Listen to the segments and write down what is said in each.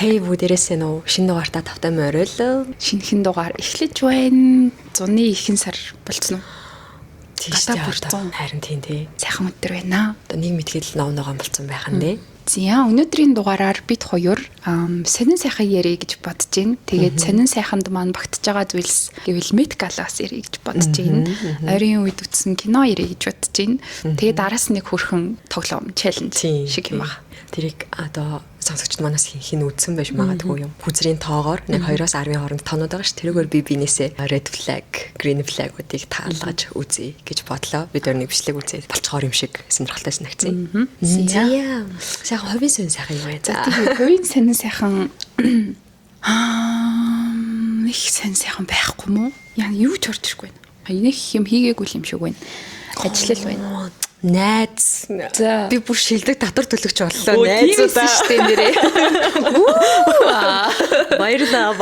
Hey бүдэрээс нөө шинэ дугаартаа тавтай морил. Шинэхэн дугаар эхлэж байна. Зуны ихэнх сар болцсон уу? Тийм харин тийм тий. Сайхан өдөр байна. Одоо нэг мэдгээл ногоон болцсон байх нь тий. За өнөөдрийн дугаараар бид хоёр сонин сайхан ярэ гэж бодож байна. Тэгээд сонин сайханд маань багтж байгаа зүйлс гэвэл Met Gala-аас ярэ гэж бодож байна. Ойрын үед үзсэн кино ярэ гэж бодож байна. Тэгээд араас нэг хөрхөн тоглоом challenge шиг юм байна. Тэрийг одоо сонсогчд манаас хин үзсэн байж магадгүй юм. Хүзрийн тоогоор нэг 2-оос 10-ын хооронд тоонууд байгаа ш. Тэрүүгээр би бинээсээ red flag, green flag-уудыг таалгаж үзье гэж бодлоо. Бид өөр нэг бичлэг үзээд болцохоор юм шиг сонирхолтой санагдсан. За. Сайхан ховын сонь сайхан юм байна. За тийм ховын сонь сайхан их сонь сайхан байхгүй мó? Яа юу ч орж ирэхгүй байна. Энийг юм хийгээгүй юм шиг байна. Ажиллал байна. Найз. Би бүр шилдэг татвар төлөгч боллоо. Найзуудаа шүү дээ нэрээ. Баярлаа.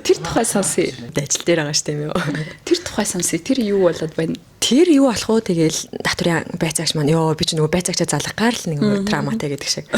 Тэр тухай сонсъё. Ажил дээр байгаа шүү дээ юм уу? Тэр тухай сонсъё. Тэр юу болоод байна? Тэр юу болох вэ? Тэгээл татврын байцаагч маань ёо би ч нөгөө байцаагчаа залгахаар л нэг драматай гэдэг шиг.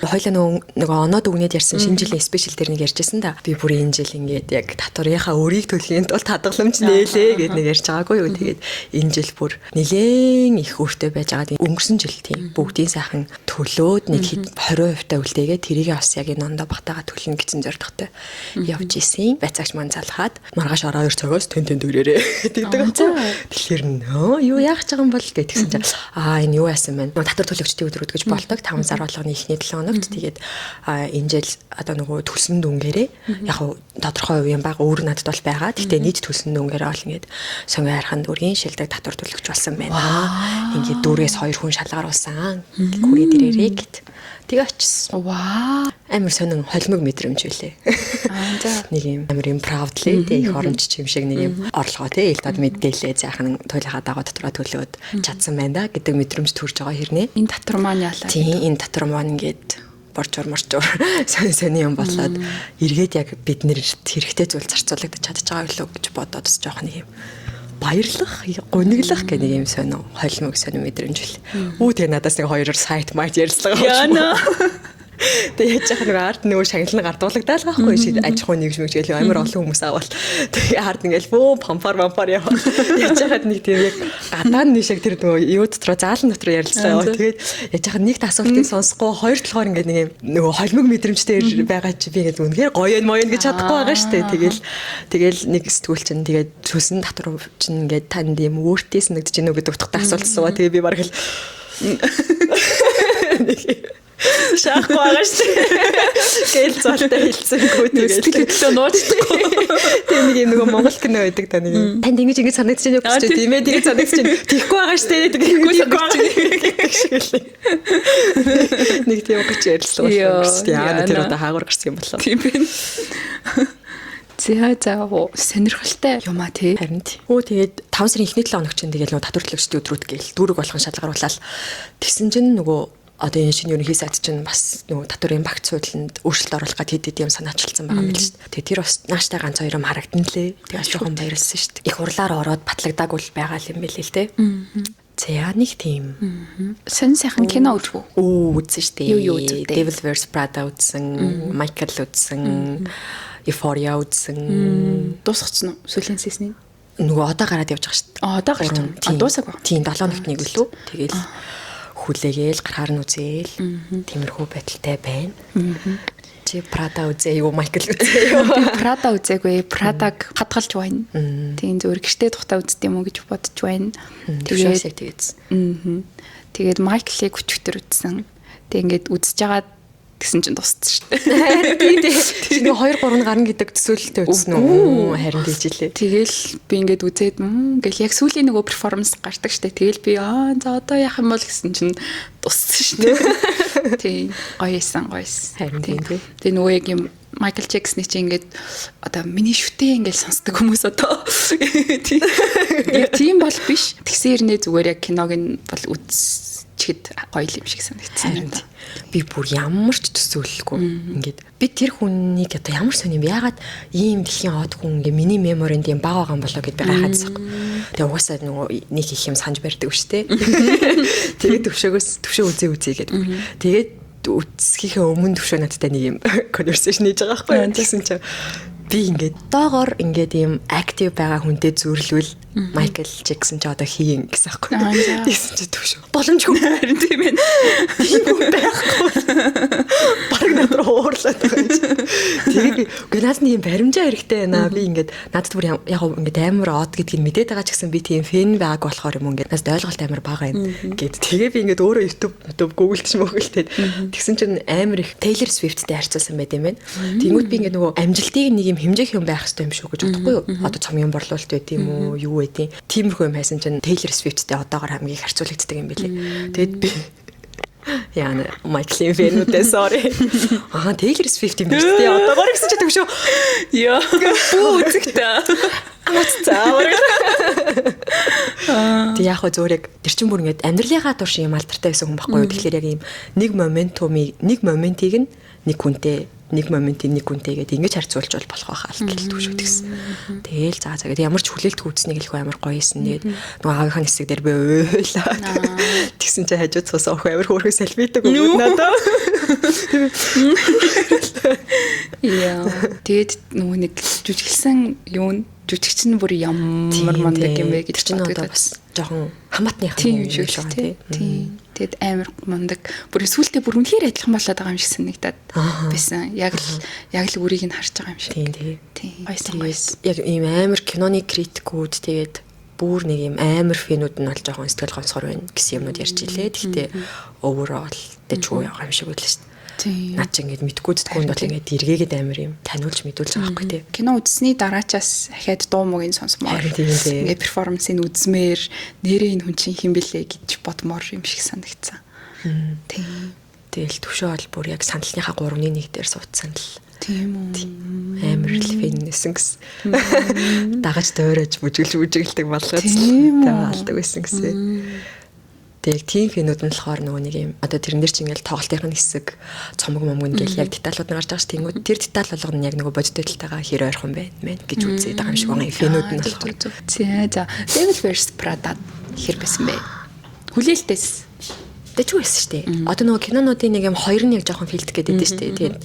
Хоёлаа нөгөө оноод өгнөд ярьсан шинэ жилийн спешиал дээр нэг ярьжсэн да. Би бүр энэ жил ингээд яг татврынхаа өрийг төлөхийн тулд хадгаламж нээлээ гэд нэг ярьж байгаагүй юу. Тэгээд энэ жил бүр нэлээн их өөртөө байж байгаа. Өнгөрсөн жил тийм бүгдийн сайхан төлөөд нэг 20% та үлдээгээ тэрийг бас яг энэ ондоо багтаага төлнө гэсэн зорилготой явж исэн. Байцаагч маань залхаад маргааш ороо 2 цагаас тэн дөрөөрэй гэдэг байгаа. Тэгэхээр юу яах гэж байгаа юм бол гэдгсэн чинь энэ юу яасан бэ? Татвар төлөгчдийн өдрүүд гэж болдог 5 сар болгоны эхний 7 хоногт тэгээд энэ жил одоо нөгөө төлсөн дүнгээрээ яг тодорхой үеийн баг өөр надад бол байгаа. Гэхдээ нийт төлсөн дүнгээрээ бол ингээд сонгоо хараханд өргийн шилдэг татвар төлөгч болсон байна. Ингээд 4-ээс 2 хүн шалгаруулсан. Хүрээ дээрээ гэт. Тэгээ очсон. Вау. Амар сонин холимог мэдрэмж үлээ. Нэг юм амар юм proudly тэг их оромж юм шиг нэг юм орлогоо тэг элдод мэдээлээ заахан туйлахаа дагуу дотроо төлөөд чадсан байна да гэдэг мэдрэмж төрж байгаа хэрнээ. Энэ татвар маань яалаа. Тийм энэ татвар маань ингээд борчор сони юм болоод эргээд яг бид нэр хэрэгтэй зүйл зарцуулагдаж чадчих байгаа юу гэж бодоод бас жоох нэг юм баярлах, гуниглах гэх нэг юм сонио холимог сонио мэдрэмж л. Тэгээ надаас нэг хоёроор сайт майт ярьцлага авчих. Тэгээ яаж яах нэг арт нөгөө шагналыг гардуулагдаад байгаа хгүй шид аж ахуй нэгж мэгж гээл амар олон хүмүүс авал тэгээ арт ингээл бөө пампар яваа яаж яхад нэг тийм яг гадаа нь шиг тэр нөгөө юу дотроо заалан дотроо ярилцлаа. Тэгээд яаж яхад нэгт асуултыг сонсохгүй хоёр талаар ингээд нэг юм нөгөө холимог мэдрэмжтэй байгаа чи би ингээд үнэхээр гоё юм гэж чадахгүй байгаа штэ. Тэгэл нэг сэтгүүл чинь тэгээд төсөн татвар чинь ингээд танд юм өөртөө санагдаж гинөө гэдэг утгатай асуулт асууа. Тэгээ би баг л шахах байгаа шүү дээ. Гэл золтой хэлцэнгүү тэгээд төлөө нууцдаггүй. Тэгээ нэг юм нөгөө Монгол кино байдаг та нэг юм. Танд ингэж санагдаж байна уу гэж тийм ээ тийм санагдаж байна. Тийхгүй байгаа шүү дээ. Тийхгүй санагдаж байна. Нэг тийм өгч ярьсан байна. Яа тэр одоо хаагур гарсан юм болоо. Тийм байна. За сонирхолтой юм а тий. Харин тий. Тэгээд 5 сарын эхний 7 хоног чинь тэгэл нөгөө татвар төлөгчдийн өдрүүд гээл дүүрэг болгон шалгаруулаад тэгсэн чинь нөгөө одоо энэ шинэ ерөнхий сайд чинь бас нөгөө татварын багц судлалд өөрчлөлт оруулах гэдэг юм санаачилсан байгаа юм л шүү дээ. Тэгээ тэр бас нааштай ганц хоёр юм харагдан лээ. Тэгээ жоохон баярлсан шүү дээ. Их урлаар ороод батлагдаагүй л байгаа юм байл л дээ. За нэг тийм. Сонь сайхан кино үзв үү? Үзсэн шүү дээ. Devil Wears Prada үзсэн, Michael үзсэн, Euphoria үзсэн. Дуусчихсан уу? Сүүлийн сесний? Нөгөө одоо гараад явж байгаа шүү дээ. Одоо гарч байна. Дуусаагүй. Тийм 7 хоногт нэг үлээ. Тэгэл хүлээгээл гарахаар нь үзээл тиймэрхүү байдалтай байна. Чи Prada үзээ юу Michael үзээ юу? Prada үзээгүй. Prada-г хадгалж байна. Тийм зөвөр гэртээ тухтаа үзт юм уу гэж бодож байна. Тэгээд Michael-ыг өчтөр үзсэн. Тэг ингээд үзэж байгаа гэсэн чинь дууссан шүү дээ. Тийм 2 3 гарна гэдэг төсөөлөлтөй үзсэн үү? Харин тийжлээ. Тэгэл би ингээд үзээд ингээл яг сүүлийн нөгөө перформанс гардаг шүү дээ. Тэгэл би за одоо яах юм бол гэсэн чинь дууссан шүү дээ. Тийм гоёсэн. Харин тийм. Тэгээ нөгөө яг юм Майкл Джексны чи ингээд одоо миний шүтээ ингээд сонсдог хүмүүс одоо тийм бол биш. Тэгсэн хэрнээ зүгээр яг киног нь бол үзчихэд гоё юм шиг санагдсан. Би бүр ямар ч төсөөлөлгүй ингээд би тэр хүнийг одоо ямар сони юм яагаад ийм дэлхийн од хүн ингээ миний меморинд юм баг байгаа юм болоо гэд би гайхаадсан. Тэгээ угаасаа нөгөө нэг их юм санаж барьдаг шүү дээ. Тэгээд төвшөө үзээ гэдэг. Тэгээд үсгийнхээ өмнө төвшөө надтай нэг юм conversation хийж байгаа байхгүй юу. Тэгсэн чинь би ингээд доогоор ингээд ийм active байгаа хүнтэй зөөрлвөл Майкл Джексон ч одоо хийн гэсэн аахгүй. Тэгсэн чи төвшөө. Боломжгүй харин тийм ээ. Тийм байхгүй. Бараг надад уурлаад байгаа юм. Тэгээд би надад нэг юм баримжаа хэрэгтэй байна. Би ингээд надад бүр яг ингээд амар од гэдгийг мэдээд байгаа ч гэсэн би тийм фэн байгааг болохоор юм ингээд надад ойлголт амар бага юм гэд. Тэгээ би ингээд өөрөө YouTube Google-ч мөгөлтэй. Тэгсэн чинь амар их Taylor Swift-тэй харьцуулсан байт юм байна. Тэнгүүт би ингээд нөгөө амжилтыг нэг юм хэмжээх юм байх хэрэгтэй юм шүү гэж бодохгүй юу? Одоо цомгийн борлуулалт байт юм уу? Юу байдیں۔ Тиймэрхүү юм хайсан чинь Taylor Swift-тэй одоогоор хамгийн их харьцуулагддаг юм билээ. Тэгэд би яа Майклийн фэнүүдээ sorry. Taylor Swift юм биш үү? Одоогоор гэсэн чи төвшөө. Яа. Бүү үзэгтэй. Тэг яг хөө зөөрэг тэр чин бүр ингээд амьдралынхаа турш юм алдартай байсан хүн байхгүй юу? Тэгэхээр яг юм нэг моментийг нэг хүнтэй гэдэг ингэж харьцуулж болох байхаа л гэлтгүй шүү гэсэн. Тэгээл заа тэгээд ямар ч хүлээлтгүй үзнэг хэлэхгүй амар гоё юмсэн. Тэгээд нөгөө аавынхаа хэсэг дээр би уйлаа. Тэгсэн чинь хажууд цусаа охин амар хөөрхөн салбидаг өгөөд надаа. Яа. Тэгээд нөгөө нэг жүжиглсэн жүжигч нь бүр ямар мундаг юм бэ гэж боддог бас жоохон хамаатных юм шиг л байна тийм. Тэгэд амар мундаг. Бүр сүултээ бүр үнэхээр адилхан болоод байгаа юм шиг санагдаад байсан. Яг л үрийг нь харж байгаа юм шиг. Тийм. Баяс. Яг ийм амар киноны критикүүд тэгээд бүр нэг ийм амар фэнүүд нь бол жоохон сэтгэл гонцгор байна гэсэн юмнууд ярьж илээ. Гэхдээ overall тэ чуу яваа юм шиг байлаа шүү дээ. Наад чи ингэж мэдгүй зүтгүүнд бол ингэж эргээгээд амар юм таниулж мэдүүлж байгаа байхгүй тий. Кино үзсний дараачаас ахаад дуу мөгийн сонсмоор ингэ перформансыг үзмээр нэрээ энэ хүн чинь хэн бэлээ гэж бодмоор юм шиг санагдсан. Тийм. Тэгэл төвшөө бол бүр яг сандалныхаа 3-1 дээр суудсан л. Тийм үү. Амар л фэнэсэн гэсэн. Дагаж тойрож бүжиглдэг болгоод таалдаг байсан гэсэн. Тэгээд тийм фэнүүд нь болохоор нөгөө нэг юм одоо тэрэн дээр чинь ингээл тоглолтын хэсэг цомог момог ингээл яг деталууд нь гарч байгаа ш тиймүүд тэр деталь болгоно яг нөгөө бодит байдалтайгаа хэр ойрхон байна мэн гэж үзээд байгаа юм шиг байгаа фэнүүд нь болохоор. За Devil vs Prada хэр байсан бэ? Хүлээлтээс тэ ч байсан штэ. Одоо нөгөө кинонуудын нэг юм хоёр нь яг жоохон фейлдэх гэдэг дээ штэ. Тэгээд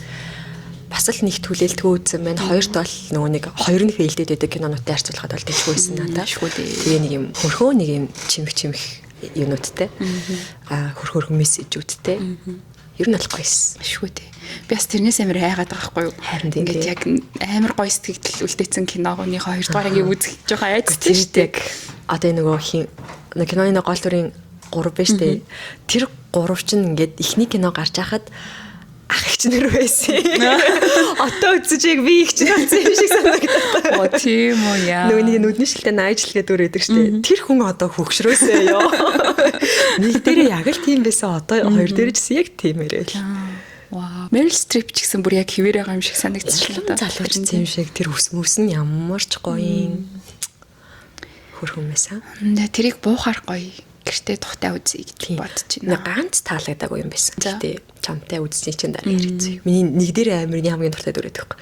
бас л нэгт хүлээлтгүй үзсэн байна. Хоёрт бол нөгөө нэг хоёр нь фейлдэд байдаг кинонуудтай харьцуулахад бол тэжгүй байсан надаа. Тэгээ нэг юм хөрхөө нэг юм чимэх юунуудтай хөрхөр мессежүүдтэй ер нь алахгүй шүү дээ. Би бас тэрнээс амар айгаад байгаа байхгүй юу? Харин ингээд яг амар гоё сэтгэл үлдээсэн киногооны хоёрдугаар ингээ үзэх жоохон айдсан шүү дээ. Одоо нөгөө киноны гол дүрийн 3 биш дээ. Тэр 3 чинь ингээд ихний кино гарч байхад ах их нэр байсан. Одоо үзэж яг би их ч болсон юм шиг санагдаад. Оо тийм үү яа. Нүуний нүдний шилтэй найжлгээ дүр өгдөг штэ. Тэр хүн одоо хөгшрөөсөө ёо. Нэг дээрээ яг л тийм байсан. Одоо хоёр дээр ч яг тиймэрэл. Вау. Meryl Streep ч гэсэн бүр яг хിവэр байгаа юм шиг санагдчихлаа л да. Залуучсан юм шиг тэр өс нь ямар ч гоё юм. Хөрхөн байсан. Тэрийг буухаар гоё. Гэртээ тухтай үзье гэж бодож байна. Ганц таалагдаагүй юм байсан. Гэтэ чамтай үзсэн чинь дараа хэрэгцээ. Миний нэг дээр амирны хамгийн дуртай дүр байдаг.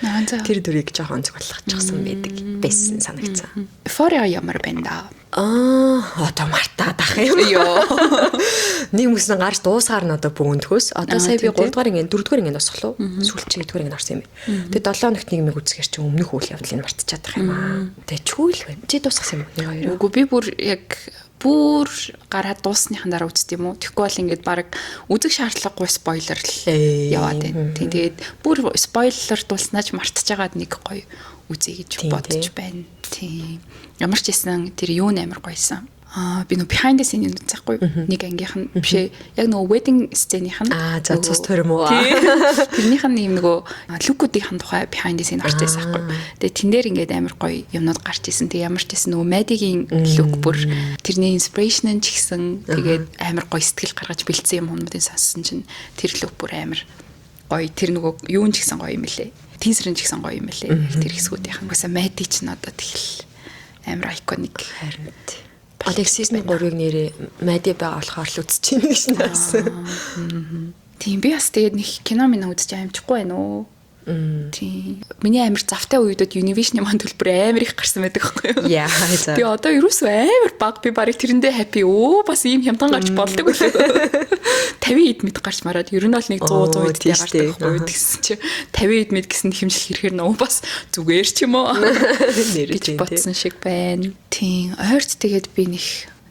Тэр дүрийг жоохон цогцолгочихсон байдаг байсан санагдсан. Euphoria ямар байна да? Одоо мартаад ах юм. Йоо. Нэг мөсөн гарч дуусгаар нь одоо бөөндгөөс. Одоо сая би 3 дугаар ингийн 4 дугаар ингийн босголоо. Сүүлчийн 2 дугаар ингийн орсон юм бэ. Тэгээд 7 хоногт нэг мэг үзэхэр чи өмнөх үйл явдлыг мартчихад байгаа юм аа. Тэгээд чүүл байна. Чи дуусгасан юм уу? Хоёр. Үгүй би бүр яг бүр гараад дуусныхан дараа үзт юм уу? Тэгэхгүй бол ингээд баг үзэх шаардлагагүй спойлер л яваад байна. Тэгээд бүр спойлер дулснаач мартчихагаад нэг гоё үзье гэж бодож байна. Тийм. Ямар ч гэсэн тэр юу нээр гоёсан. Би нөө behind the scene үзэхгүй нэг ангийнх нь бишээ яг нөгөө wedding сценийх нь за цус төрөм үү. Тэрнийх нь юм нөгөө лүкүүдийн тухай behind the scene гарч ирсэн байхгүй. Тэгээ тэн дээр ингээд амар гоё юмнууд гарч ирсэн. Тэгээ ямар ч гэсэн нөгөө Maddie-гийн лүк бүр тэрний inspiration нь ч гэсэн тэгээд амар гоё сэтгэл гаргаж бэлдсэн юмнуудын сонссон чинь тэр лүк бүр амар гоё. Тэр нөгөө юун ч гэсэн гоё юм лээ. Teaser ч гэсэн гоё юм лээ. Тэр хэсгүүдийнх нь угаасаа Maddie ч надад тэгэл амар iconic харин. Алексис нэг 3-ыг нэрээ Мади байгаа болохоор л үзчихээн гэж наасан. Тийм би бас тэгээд нэг кино минь үзэж амжихгүй байна уу. Тийм. миний амар завтай үеүдэд Univision маань төлбөр амар их гарсан байдаг байхгүй юу? Яа. Тэгээ одоо ерөөсөө амар баг би барыг тэрэндээ happy бас ийм хямдан гарч болдог үлээ. 50 эд мэд гарч мараад ер нь бол нэг 100 эд гардаг байхгүй юу гэсэн чи 50 эд мэд гэсэн хэмжил хэрхэр нөө бас зүгээр ч юм уу гэж бодсон шиг байна. Тийм ойрт тэгээд би нэг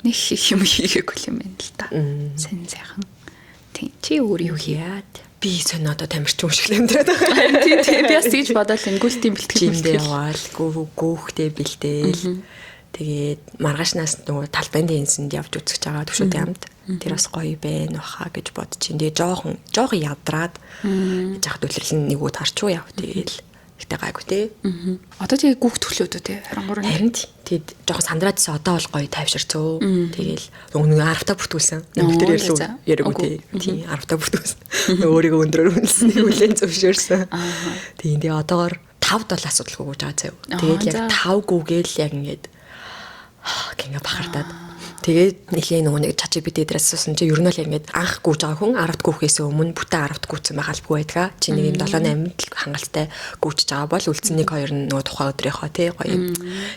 юм хийгээгүй юм байна л та. Сайн сайхан. Тийм чи өөр юу хийяад би сонь одоо тамирчин шиг амьдраад байгаа. Тийм би бас тэгж бодоод энэ гүйлтийн бэлтгэл яваал гүүхтэй бэлдээл тэгээд маргаашнаас нөгөө талбайн дэнсэнд явж үзэж байгаа төвшөөтэй хамт тэр бас гоё байна баха гэж бодож чинь тэгээ жоохон ядраад жахад үлрэл нэг үд харчуу яв тэгээл ихтэй гайгүй те. Одоо тэгээ гүүх төлөөдөө те 23 харин тэгэд жоохон сандраадсан одоо бол гоё тайвширцөө. Тэгээл нөгөө аравтаа бүртгүүлсэн. Нэг тэр яриаггүй тий аравтаа бүртгүүлсэн. Өөрийгөө өндрөөр үнэлсэнийг үлэн зөвшөөрсөн. Тийм тэгээ одоогоор 5-7 асуудалгүй гэж байгаа заяа. Тэгээд яг 5 гүгээл яг ингээд гингээ бахардаад тэгээд нэхээ нөгөө нэг ChatGPT дээрээс суусан чи ер нь л ингээд анх гүйж байгаа хүн 10-т гүйхээс өмнө бүтэн 10-т гүйцэн байгаалгүй байдгаа. Чи нэг юм 7-8-т хангалттай гүйж байгаа бол үлдсэн 1-2 нь нөгөө тухайн өдрийнхөө тий гоё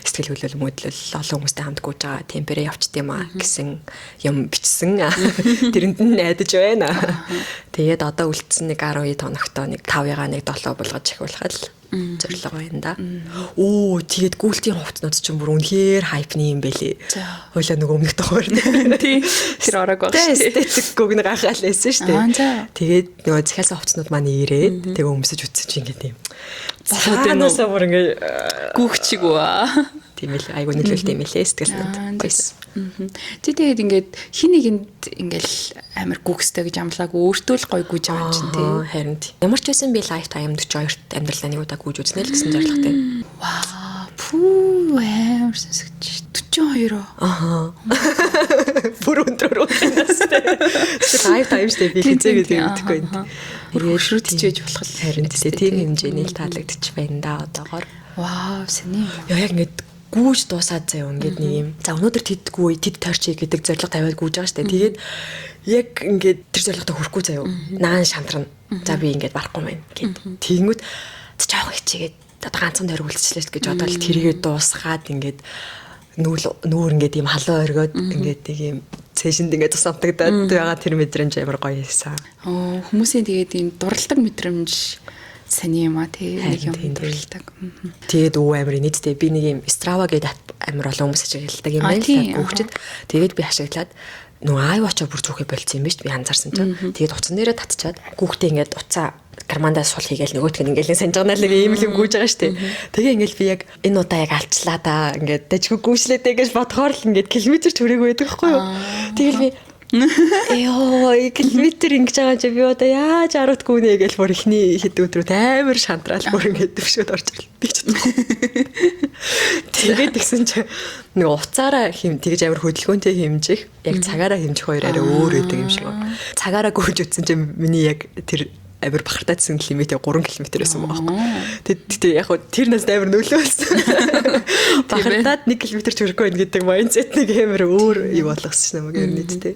сэтгэл хөдлөл мөдлөл олон хүмүүстэй хамт гүйж байгаа темперэ явчт юм а гэсэн юм бичсэн. Тэрэнд нь найдаж байна. Тэгээд одоо үлдсэн нэг 12 тоногтой нэг 5-ыг нэг 7 болгож ахиулахад зорилго байна да. Оо тэгээд гүйлтийн хувцнууд ч юм бүр үнэхээр хайпны юм бэлээ. Хойлоо нөгөө өмнөх тохоор тий тэр орог баг шүү дээ. Эстетикгүйг нэг анхаал байсан шүү дээ. Тэгээд нөгөө захиалсан хувцнууд маань ирээд тэгээ өмсөж үтсэж чи ингээд юм. Цаанаасаа бүр ингээд гүгчиг үү. Тийм ээ айгуу нөлөөлт юм лээ сэтгэл санаанд. Чи тэгээд ингээд хин нэгэнд ингээл амар гүгстэй гэж амлаагүй өөртөө л гоё гүйж байгаа юм чинь тий. Харин ямар ч байсан би lifetime 42-т амьдралаа нэг удаа гүйж үзнэ л гэсэн зорилготой. Вау. Пүү амар сонсогч 42. Бүр өндрөр уухнаас тий. Lifetime штэ би хизээгээд өгдөхгүй юм. Өршрөдч байж болох л харин тийм хэмжээний л таалагдчих байна да одоогоор. Вау сэний. Яг ингээд гүйж дуусаад заяа ингээд нэг юм. За өнөөдөр тэдгүй тэд тойрчий гэдэг зорилго тавиад гүйж байгаа штэ. Тэгээд яг ингээд тэр зорилготой хүрэхгүй заяа. Наан шантрана. За би ингээд барахгүй байна гэд. Тэгэнгүүт жоохон хичээгээд одоо ганцхан дөрөв үлдчихлээ гэж одоо л тэрийгээ дуусгаад ингээд нүүр ингээд юм халуун оргиод ингээд нэг юм цэшинд ингээд тусамтагдаад байгаа тэр мэдрэмж амар гоё байсан. Хүмүүсийн тэгээд энэ дуралдаг мэдрэмж саний юм а тий нэг юм дуралдаг. Тэгээд амар нийтдээ би нэг юм Strava гэдэг амар олон хүмүүс ашигладаг юм байна л гүгчэд. Тэгээд би ашиглаад нөгөө iWatch-а бүр зүухэ болцсон юм биш би анзаарсан чинь. Тэгээд утсан дээрээ татчихад гүгтээ ингээд утсаа кармандаа сул хийгээл нөгөөтг нь ингээл санаж байгаа нэг ийм л юм гүйж байгаа штэ. Тэгээ ингээл би яг энэ удаа яг алчлаа да ингээд дажгүй гүйшлээдэй гэж бодохоор л ингээд километр төрөөг байдаг байхгүй юу. Тэгэл би ёо километр ингэж байгаа чи би одоо яаж 10-т гүнэ гэж бүр ихний хэд өдрүүд амар шантраал бүр ингээд төвшөд орж ирлээ гэж бодсон. Тэгээд тэгсэн чи нэг уцаараа тэгж амар хөдөлгөөнтэй хэмжих яг цагаараа хэмжих хоёр арай өөр байдаг юм шиг байна. Цагаараа гүйж үтсэн чи миний яг тэр амар бахартаадсан лимит 3 км байсан байгаа байхгүй. Тэгтээ яг тэр нас амар нөлөөлсөн. Бахартаад 1 км чөрөхгүй байна гэдэг майндсет нэг амар өөр юу болгосон юм аа нийтдээ.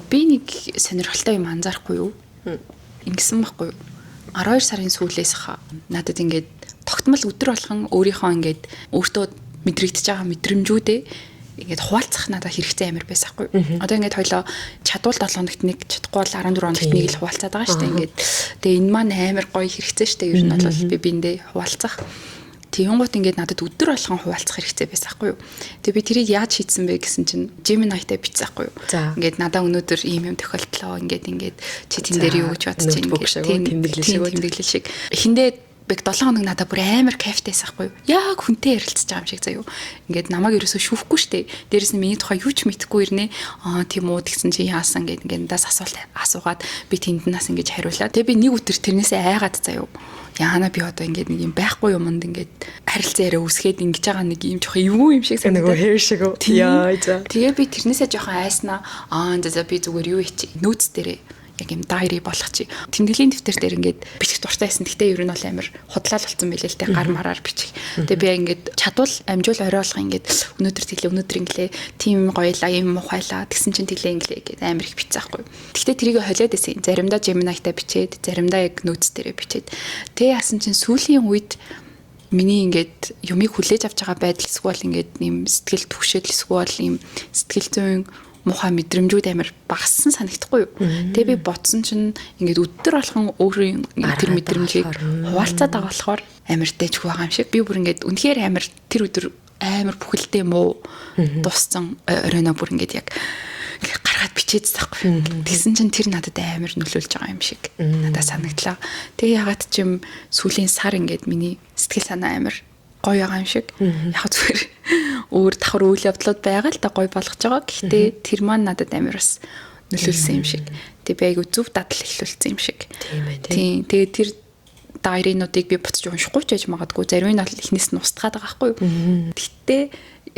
Би нэг сонирхолтой юм анзаарахгүй юу? Ингэсэн байхгүй юу? 12 сарын сүүлээс хаа надад ингээд тогтмол өдөр болгон өөрийнхөө ингээд өөртөө мэдрэгдэж байгаа мэдрэмжүүдээ ингээд хуваалцах надад хэрэгцээ амар байсаахгүй. Одоо ингээд хоёлоо чадвал 7 хоногт нэг чадахгүй бол 14 хоногт нэг л хуваалцаад байгаа шүү дээ ингээд. Тэгээ энэ маань амар гоё хэрэгцээ шүү дээ. Ер нь бол би биндээ хуваалцах. Тэгэнгუთ ингээд надад өдөр болгон хуваалцах хэрэгцээ байсаахгүй юу. Тэгээ би тэрийг яаж хийцэн бэ гэсэн чинь Gemini-тай бичсаахгүй юу. Ингээд надаа өнөөдөр ийм юм тохиолдлоо ингээд чи тэн дээр юу гэж бодож чинь тэмдэглэл шиг. Эхэндээ бэг 7 хоног надад бүр амар кайфтайсахгүй юу. Яг хүнтэй ярилцж байгаа юм шиг заяа. Ингээд намайг ерөөсөө шүүхгүй штэ. Дээрэс нь миний тухай юу ч мэдэхгүй ирнэ. Тийм үү гэсэн чи яасан ингээд надаас асуугаад би тэнднээс ингээд хариулаа. Тэгээ би нэг өдөр тэрнээсээ айгаад заяа. Яана би одоо ингээд нэг юм байхгүй юмд ингээд харилцаа яриа үсгээд ингэж байгаа нэг юм жоохон эвгүй юм шиг санагдав. Нөгөө хэр шиг үү. Яа за. Тэгээ би тэрнээсээ жоохон айснаа. За би зүгээр юу хийчих. Нөөц дээрээ нэг юм дайри болгочих. Тэмдэглэлийн дэвтэр дээр ингээд бичих дуртай байсан. Гэхдээ ер нь бол амар худлаа л болсон байлээ л те гар мараар бичих. Тэгээ би ингээд чадвал амжуул оройлго ингээд өнөөдөр тэглээ өнөөдөр инглээ тийм гоёлаа юм ухайлаа тэгсэн чинь тэглээ инглээ гэдэг амар их бицаахгүй. Гэхдээ тэрийг холиод байсан. Заримдаа Gemini-тай бичээд, заримдаа яг notes дээрээ бичээд. Тэгээ яасан чинь сүүлийн үед миний ингээд юмыг хүлээж авч байгаа байдал эсвэл ингээд юм сэтгэл түгшээл эсвэл юм сэтгэл зүйн муухай мэдрэмжүүд амар багассан санагдахгүй юу. Тэгээ би бодсон чинь ингээд өдөр болгон өөрийн тэр мэдрэмжийг хуваалцаад байгаа болохоор амар дэжгүй байгаа юм шиг. Би бүр ингээд үнэхээр амар тэр өдөр амар бүхэлдээ муу дууссан оройноо бүр ингээд яг гаргаад бичээд таахгүй. Тэгсэн чинь тэр надад амар нөлөөлж байгаа юм шиг надад санагдлаа. Тэгээ ягаад ч юм сүүлийн сар ингээд миний сэтгэл санаа амар гоё байгаа юм шиг. Яг зүгээр өөр давхар үйл явдлууд байгаа л да гоё болгож байгаа. Гэхдээ тэр маань надад амар бас нөлөөлсөн юм шиг. Тэгээ би айгу зөв дадал эхлүүлсэн юм шиг. Тийм ээ. Тийм. Тэгээ тэр дайринуудыг би буцаж уншихгүй ч байж магадгүй. Зарим нь бол эхнээс нь устгаад байгаа байхгүй юу. Гэхдээ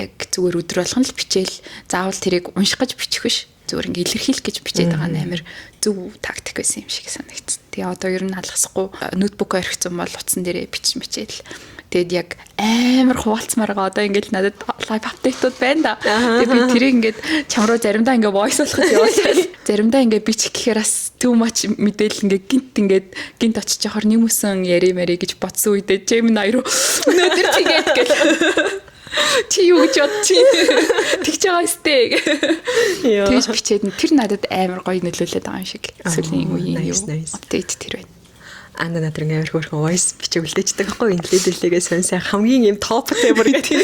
яг зүгээр өдөр болгон л бичээл заавал тэрийг унших гэж бичих биш. Зүгээр ингээ илэрхийлэх гэж бичээд байгаа нь амар зөв тактик байсан юм шиг санагдсан. Тэгээ одоо ер нь алгасахгүй ноутбук орхицсан бол утсан дээрээ бичээд л тэгэд яг амар хуваалцмаар байгаа. Одоо ингээд надад лайв апдейтууд байна да. Тэгээ би тэрийг ингээд чам руу заримдаа ингээ voice болгож явуулаад заримдаа ингээ бичих гэхээр бас too much мэдээлэл ингээ гинт очиж явахаар нэмсэн яри мэри гэж бодсон үедээ Gemini руу өнөөдөр тэгээд гэл чи юу гэж бодчих тэгж байгаа сте тэгж бичээд тэр надад амар гоё нөлөөлөд байгаа юм шиг сүүлийн үеийн юу апдейт тэр байна. Анда надрын амар хөөрхөн voice бичиг үлдээждэг байхгүй интеллигентлэгээ сонсон хамгийн юм топтэй бүр гэдэг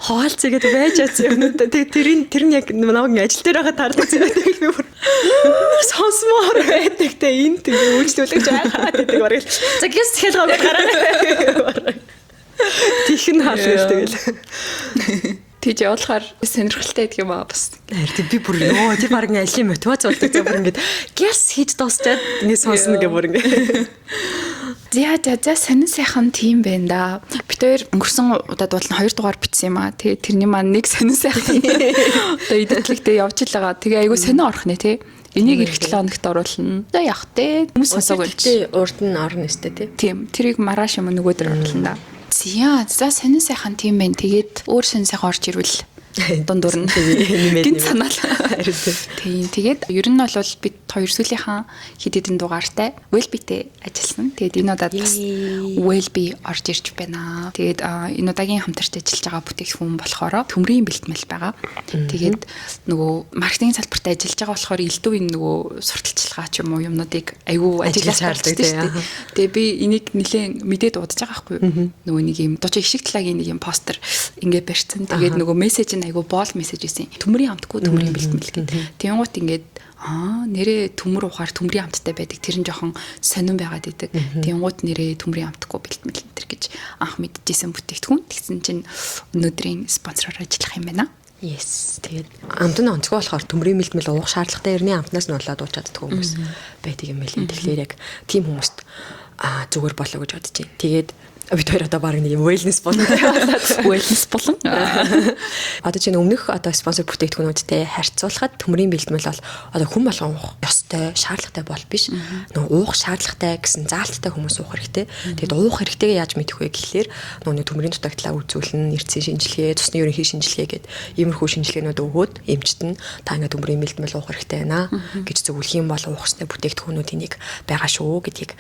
хаалцгээд байж байгаа. Тэгээ тэр нь яг намайг ажил дээр байхад таардаг зүйл би бүр сонсмоор байдаг те энд тийм үйлчлүүлэгч байхаад байдаг бараг. За гэс хэлгаагүй гараа. Тихэн хаалт тэгэл. Тийж явуулахаар сонирхолтой гэдэг юм аа бас. Харин би бүр нөө тэр баг ажлын мотивац болдог за бүр ингээд гэс хийж дуусчаад ингэ сонсно гэх бүр ингэ. За сонин сайхан тийм байна да. Бид хоёр өнгөрсөн удаад бол 2 дугаар бичсэн юм аа. Тэгээ тэрний маань нэг сонин сайхан одоо эдгэтлэгтэй явж л байгаа. Тэгээ айгу сонио орох нэ тий. Энийг эх 7 хоногт оруулна. За явах те. Хүмүүс сонсоогүй чи урд нь орно өстэй тий. Тийм. Тэрийг маргааш юм нөгөөдөр оруулна да. За сонин сайхан тийм байна. Тэгээд өөр сонин сайхан орж ирвэл дундуур нь гинт санаал. Тийм. Тэгээд ер нь бол бид хоёр сүүлийнхэн хэд хэдэн дугаартай Wellbe-тэй ажилласан. Тэгээд энэ удаад бас Wellbe орж ирж байна. Тэгээд энэ удаагийн хамтарч ажиллаж байгаа бүтээгдэхүүн болохоор төмрийн бэлтгэл байгаа. Тэгээд нөгөө маркетинг салбарт ажиллаж байгаа болохоор элдв энэ нөгөө сурталчилгаа ч юм уу юмнуудыг аюу ажиллаж шаарддаг шүү дээ. Тэгээд би энийг нэлээд мэдээд удаж байгаа байхгүй юу? Нөгөө нэг юм дуучин ишиг талаагийн нэг юм постэр ингээд барьсан. Тэгээд нөгөө мессеж айгу боол мессеж ийсэн. Төмрийн хамтгүй төмрийн бэлтгэл гэдэг. Тэнгуут ингээд нэрээ төмөр ухаар төмрийн хамттай байдаг. Тэр нь жоохон сонирн байгаад идэг. Тэнгуут нэрээ төмрийн хамтгүй бэлтгэл энэ гэж анх мэдчихсэн бүтээгдэхүүн. Тэгсэн чинь өнөөдрийн спонсороор ажиллах юм байна. Yes. Тэгээд амтны онцгой болохоор төмрийн бэлтгэл уух шаардлагатай ерний амтнаас нь болоод ууч чаддаг хүмүүс байдаг юм байл. Тэгэхээр яг тийм хүмүүст зүгээр болоо гэж бодож байна. Тэгээд бид хоёр одоо баг нэг юм wellness болон одоо чинь өмнөх одоо спонсор бүтээгдэхүүнүүдтэй харьцуулахад төмрийн бэлтгэл бол одоо хүн болгон уух ёстой шаардлагатай бол биш. Нөгөө уух шаардлагатай гэсэн заалттай хүмүүс уух хэрэгтэй. Тэгэд уух хэрэгтэйгээ яаж мэдэх вэ гэхлээр нөгөө төмрийн дутагдлаа үзүүлнэ, нэрцийн шинжилгээ, цусны ерөнхий шинжилгээ гэдэг иймэрхүү шинжилгээнүүд өгөөд эмчтэн та ингээд төмрийн бэлтгэл уух хэрэгтэй байна гэж зөвлөх юм бол уух ёстой бүтээгдэхүүнүүд энийг байгаа шүү гэдгийг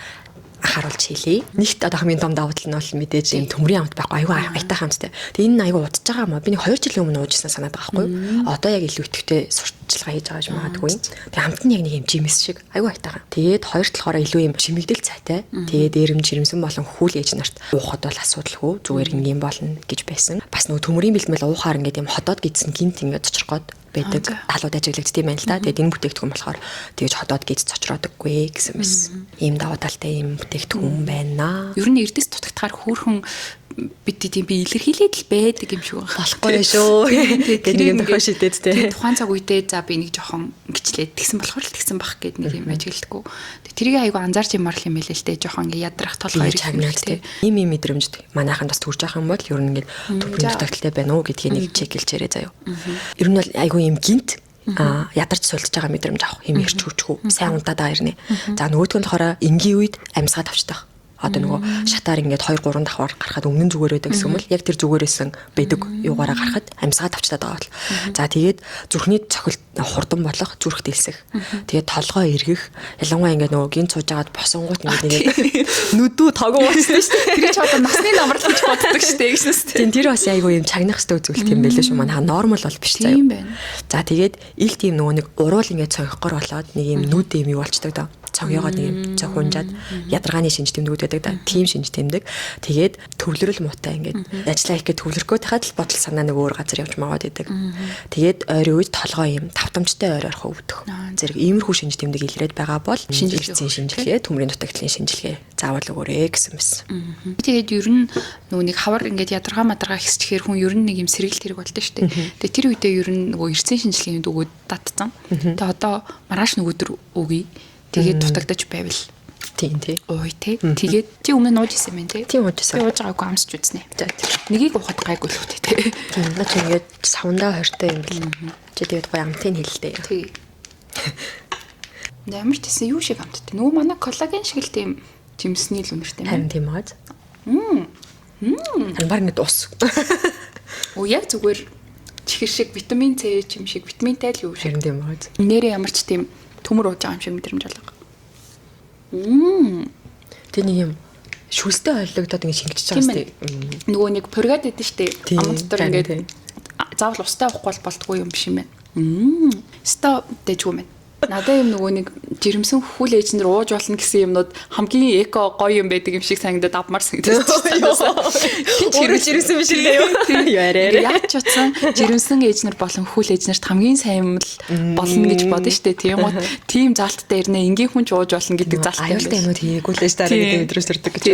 харуулж хэлье. Нэгт одоо хамгийн том давуу тал нь бол мэдээж юм төмрийн амт байхгүй аюу айтаа хамттай. Тэгээ энэ аюу удаж байгаа юм аа. Би 2 жилийн өмнө уужсан санаад байгаа байхгүй юу? Одоо яг илүү идэвхтэй сурталчилгаа хийж байгаа юм магадгүй. Тэгээ амт нь яг нэг юм жимс шиг аюу айтаа. Тэгээд хоёрт болохоор илүү юм шимэгдэл цайтай. Тэгээд дээрэмж жирэмсэн болон хүүл ээж нарт уухад бол асуудалгүй зүгээр ингийн болно гэж байсан. Бас нөгөө төмрийн бэлтгэл уухаар ингээд юм ходоод гидсэн гинт ингээд цочрох гээд байдаг талууд ажиглагддаг юм байна л да. Тэгээд энэ бүтээгдэхүүн болохоор тэгж ходоод гиз цочроодаггүй гэсэн байсан. Ийм давуу талтай ийм бүтээгдэхүүн байна. Ер нь эрдэс дутагдахаар хөөрхөн бид тийм би илэрхийлээд л байдаг юм шиг байна. Болохгүй шүү. Тэгээд нэг юм тохио шидэд те. Тухайн цаг үедээ за би нэг жоохон гिचлээд тэгсэн болохоор л тэгсэн бах гэд нэг юм ажигладаггүй. Тэрийг айгу анзаарч юмар юм хэлээ л те. Жоохон ингээ ядрах толгой ирэх те. Ийм мэдрэмж манайханд бас төрж байгаа юм бол ер нь ингээ төмрийн дутагдaltaй байна уу гэдгийг нэг чек хэлж ярээ заяа. Ер нь бол айгу ийм гинт ядарч сулдж байгаа мэдрэмж авах, хэмээрч хүчгүй, сайн унтаад байгаа ирнэ. За нөгөөдгөө нь болохоор энгийн үед амьсгаа тавчдаг. Одоо нөгөө шатаар ингээд 2 3 давхар гарахад өмнө зүгээр байдаг гэсэн юм бол яг тэр зүгээрээсэн байдаг юугаараа гарахад амьсгаа тавчтаад байгаа бол. За тэгээд зүрхний цохилт хурдан болох, зүрх дэлсэх. Тэгээд толгой эргэх, ялангуяа ингээд нөгөө гинт сууж агаад босонгууд ингээд нүдүү тогоо уучдаг шүү дээ. Тэр ч одоо насны намрал гэж боддог шүү дээ гэсэн үстэй. Тийм тэр бас айгүй юм чагнах хэвээр үзүүлэлт юм байлээ шүү. Манай нормал бол биш заяа. Тийм байна. За тэгээд ил тийм нөгөө нэг уруул ингээд цогёхгоор болоод нэг юм нүд юм юу болчдаг даа. Цогёогоо нэг юм цохунжаад ядаргааны шинж тэмдгүүд байдаг да. Тийм шинж тэмдэг. Тэгээд төвлөрөл муутай ингээд ажиллаа их гэж төвлөрөхөө тахад л бодол санаа нэг өөр газар явж магаад байдаг. Тэгээд ойрын үед толгой юм тавтамжтай ойр орох өвдөх. Зэрэг иймэрхүү шинж тэмдэг илрээд байгаа бол шинжилгээний шинжилгээ, төмрийн дутагдлын шинжилгээ заавал өгөөрэй гэсэн байсан. Тэгээд ер нь нөгөө нэг хавар ингээд ядаргаа хэсчихээр хүн ер нь нэг юм сэргэлт хэрэг болдог шүү дээ. Тэгээд тэр үедээ ер нь нөгөө эрдсэн шинжилгээний өгөөд татцсан. Тэгээд одоо маргааш нөгөөдөр өгье. Тэгээд дутагдаж байвал тийм тий. Ой тий. Тэгээд чи өмнө нууж исэн юм тий. Тийм ууж исэн. Ууж байгаагүй амсч үзнэ. За нэгийг уухад гайгүй л үтэй тий. Тийм наа чи ингээд савндаа хортой юм бэл. Чи тэгээд гоё амтын хэллээ. Тий. Ямар ч гэсэн юу шиг амттай. Нөгөө манай коллаген шиг л тийм жимсний л үнэртэй Харин юм. тийм аа. Харин баг ингээд ус. Оо яг зүгээр чихэр шиг витамин С юм шиг витаминтай л юу шиг. Харин тийм аа. Нэрээ ямар ч тийм төмөр ууж байгаа юм шиг мэдрэмж алга. Тэ нэг юм шүлстэй ойлогдоод ингэ шингэж байгаа сте. Нөгөө нэг пургад идэв штэ. Амд дотор ингээд тийм. заавал устай уухгүй болдгоо юм биш юм байна. Ста дэжгүй мэн. Надаа юм нөгөө нэг жирэмсэн хүл ээжнэр ууж болно гэсэн юмнууд хамгийн эко гоё юм байдаг юм шиг санагдаад авмаар санагдаж байна. Өөрөө жирэмсэн биш лээ юу? Ярээ. Яаж ч утсан жирэмсэн ээжнэр болон хүл ээжнэрт хамгийн сайн л болно гэж бодно штэ. Тийм гот тийм залттай ирнэ энгийн хүн ч ууж болно гэдэг залттай. Аюултай юмуд хийгээгүй л ш дараа гэдэг өдрөөс төрдөг гэж.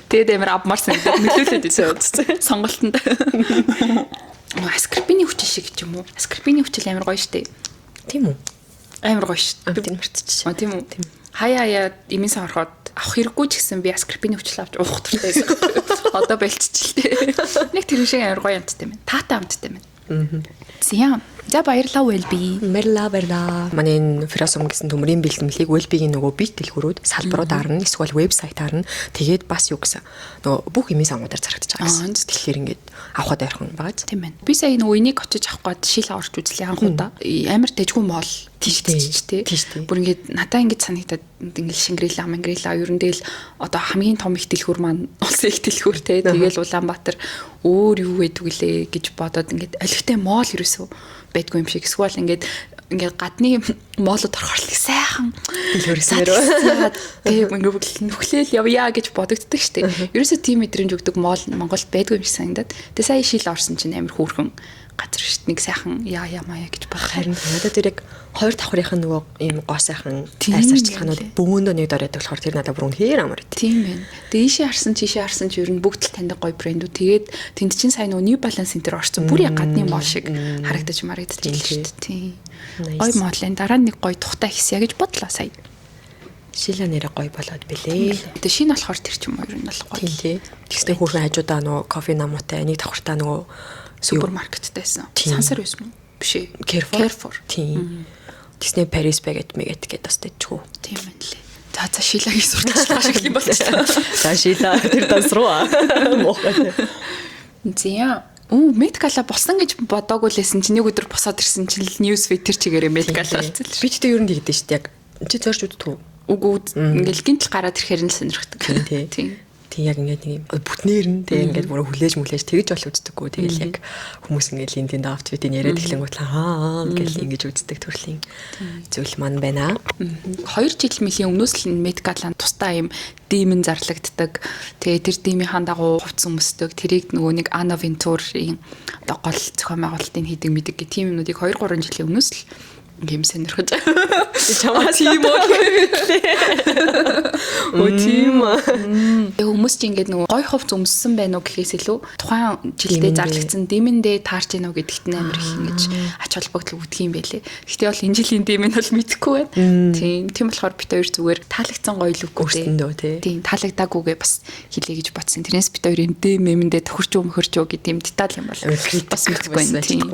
Тэгээд амар авмаар санагдаад нөлөөлөд үзсэн. Сонголтонд. Аскорбины хүч шиг ч юм уу? Аскорбины хүч амар гоё штэ. Тийм үү? Амар гоё шүү. Амтын мартчих. Тийм үү? Хаяа имэн сан ороход авах хэрэггүй ч гэсэн би аскорбины хүчил авч уух туфтайсэн. Одоо болчихчихлээ. Нэг тэр шиг амар гоё амттай байна. Таатай амттай байна. Зям. За баярлалаа Wellbe. Баярлалаа. Манай энэ Фирасом гэсэн төмрийн бэлтгэлийг Wellbe-гийн нөгөө бит дэлгүүрүүд салбарууд арна, эсвэл вебсайт арна. Тэгээд бас юу гэсэн нөгөө бүх имийн сангуудаар зарагдаж байгаа гэсэн. Тэгэхээр ингээд авахд ойрхон байгааз. Тийм байна. Би сая нөгөө энийг очиж авах гээд шил аварч үзлээ анхудаа. Амар дэжгүй моол тийш тий. Бүр ингээд надаа ингээд санагдаад ингээд Шингрила ерөндөл одоо хамгийн том их дэлгүүр маань улсын их дэлгүүр тий. Тэгээл Улаанбаатар өөр юу гэдэг вүлээ гэж бодоод ингээд олигтой моол ерөөсөө байдгүй юм шиг. Эсвэл ингээд гадны моолод орохорлыг сайхан дэлгүүрсээр тийм ингээд нүхлээл явъя гэж бодогддог штеп. Ерөөсөө тийм мэдрэмж өгдөг моол Монголд байдгүй юм шиг санагдаад. Тэгээ сая шил орсон чинь амар хөөрхөн газар штеп. Нэг сайхан яа маяа гэж бах. Харин надад тэр яг хоёр давхрынхын нөгөө ийм гоо сайхан айс арчилгаанууд бөөндөө нэг дөрөөд болохоор тэр надад бүр үнэхээр амар ит. Тийм байна. Тэгээ ийшээ харсан ч ер нь бүгд л таньдаг гоё брэндүүд. Тэгээд тэнд чинь сайн нөгөө New Balance Center орсон. Бүр яг гадны моол шиг харагдаж марагдчихлээ шүү дээ. Тийм. Гоё моолын дараа нэг гоё тухтай хийсэ гэж бодлоо сая. Шила нэрэ гоё болоод билээ. Тэгээ шинэ болохоор тэр ч юм уу ер нь бол гоё. Тийм. Тэгснэ хүүхэн хажуудаа нөгөө кофе намуутай нэг давхартаа нөгөө супермаркеттайсэн. Сансар байсан уу? Биш ээ. Carrefour. Тийм. Тэгснэ Paris Baguette гэдэг бас дэжгүй. Тийм байна лээ. За Шилагийг сурталчлах шиг юм болчихлоо. За Шила тэр данс руу мохот. Зя медкала болсон гэж бодоогүй лээсэн чинь нэг өдөр босоод ирсэн чинь ньюсфид тэр чигээрээ медкала болсон. Би ч тэр юу нэгдэж шүү дээ яг. Чи зөрж үдтгүү. Үгүй ингээл гинтл гараад ирэхээр нь л сонирхдаг. Тийм. Тэг яг ингээд нэг юм бүтнээр нь тэг ингээд бүр хүлээж тэгж бол үздэггүй. Тэгэл яг хүмүүс ингээд линкдин авт витийн яриад эхлэнгүүт гэл ингэж үздэг төрлийн зүйл маань байна. 2 жил мөлийн өмнөөс л медкалан тустай юм димэн зарлагддаг. Тэгээ тэр димийн дагуу хувцс өмсдөг. Тэрийг нөгөө нэг Ана Вентурийн одоо гол зохион байгуулалтын хийдэг мэддэг гэх тийм юмнуудыг 2-3 жилийн өмнөөс л юм сонирхож. Чамаас тийм үү? Оо тийм аа. Хүмүүс ч ингээд нөгөө гой хувц өмссөн байна уу гэхээс илүү тухайн жилдээ зарлагдсан дэмэндээ таарч гинөө гэдэгт амар их ингэж ач холбогдол үүдэх юм байлээ. Гэхдээ бол энэ жилийн дэмэн бол мэдэхгүй байна. Тийм болохоор бит хоёр зүгээр таалагдсан гоё л үгүй дээ. Тийм таалагдаагүйгээ бас хэлье гэж бодсон. Тэрнээс бит хоёр юм дэмэндээ тохирч мөхөрч гэдэг юм деталь юм бол бас мэдэхгүй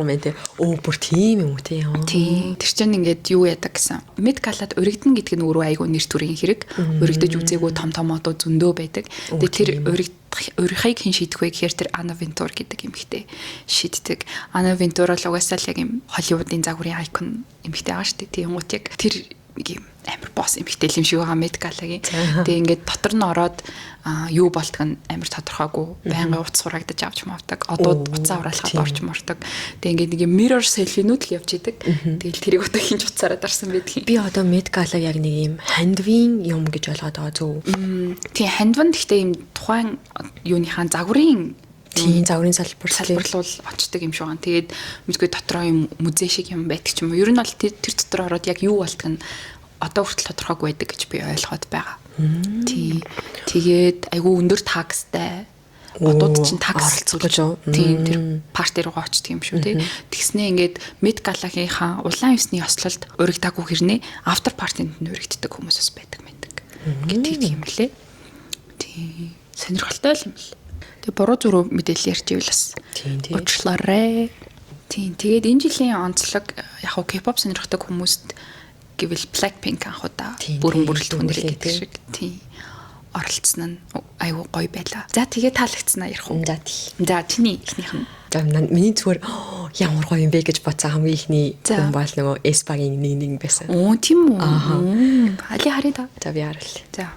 байна. Оо бүр тийм юм уу тий. Тийм. Тэр чинь ингээд юу яадаг гэсэн. Медкалад уригдана гэдэг нь өөрөө айгүй нэр төрийн хэрэг. Уригдаж үзээгүй том одоо зөндөө байдаг. Тэгээ тэр урихыг хэн шийдэх вэ гэхээр тэр Анна Винтур гэдэг эмэгтэй шийддэг. Анна Винтур бол угаасаа л яг юм Холливуудын загварын айкон эмэгтэй байгаа шүү дээ. Тийм гут яг тэр нэг юм амар босс эмэгтэй юм шиг байгаа медкалагийн. Тэгээ ингээд дотор нь ороод юу болтг нь амар тодорхойгүй. Байнгын утас сурагдаж авч мавдаг. Одууд уцаа ураалахад орч мордог. Тэгээ ингээд нэг юм mirror selfie-нүүд л явж идэг. Тэгэл тэрийг одоо хинж уцаараа дарсан байдаг. Би одоо медкалаг яг нэг юм хандвийн юм гэж ойлгоод байгаа зөв. Тийм хандван гэхдээ юм тухайн юуныхаа загварын тийм загварын салбарлуул очдөг юм шиг байна. Тэгээд мэдгүй дотроо юм музей шиг юм байдаг ч юм уу. Ер нь бол тэр дотор ороод яг юу болтг нь одоо хүртэл тодорхойгүй байдаг гэж би ойлгоод байгаа. Тий. Тэгээд айгүй өндөр такстай. Одууд чинь такс оролцож тийм тэр парти руугаа очдөг юм шүү тий. Тэгснээ ингээд медкалагийнхаа улаан ёсны ёслолд уригдаагүй хэрнээ автор партинд нь уригддаг хүмүүсээс байдаг. Ингээд тийм лээ. Тий. Сонирхолтой юм л. Тэгээ буруу зүрх мэдээлэл ярьчихвэл бас уучлаарай. Тийм. Тэгээд энэ жилийн онцлог яг хоо K-pop сонирхдаг хүмүүст гэвэл Blackpink анхудаа бүрэн бүрэлдэхүүн дээр гэдэг шиг тийм оролцсон нь айгүй гоё байла. За тэгээ таалагдсанаа ярих уу? За чиний ихнийх нь. За миний зүгээр ямар гоё юм бэ гэж бодсон хамгийн ихний хүн бол нөгөө Эспагийн нэг байсан. Оо тийм үү? Али харъя та. За би харъя. За.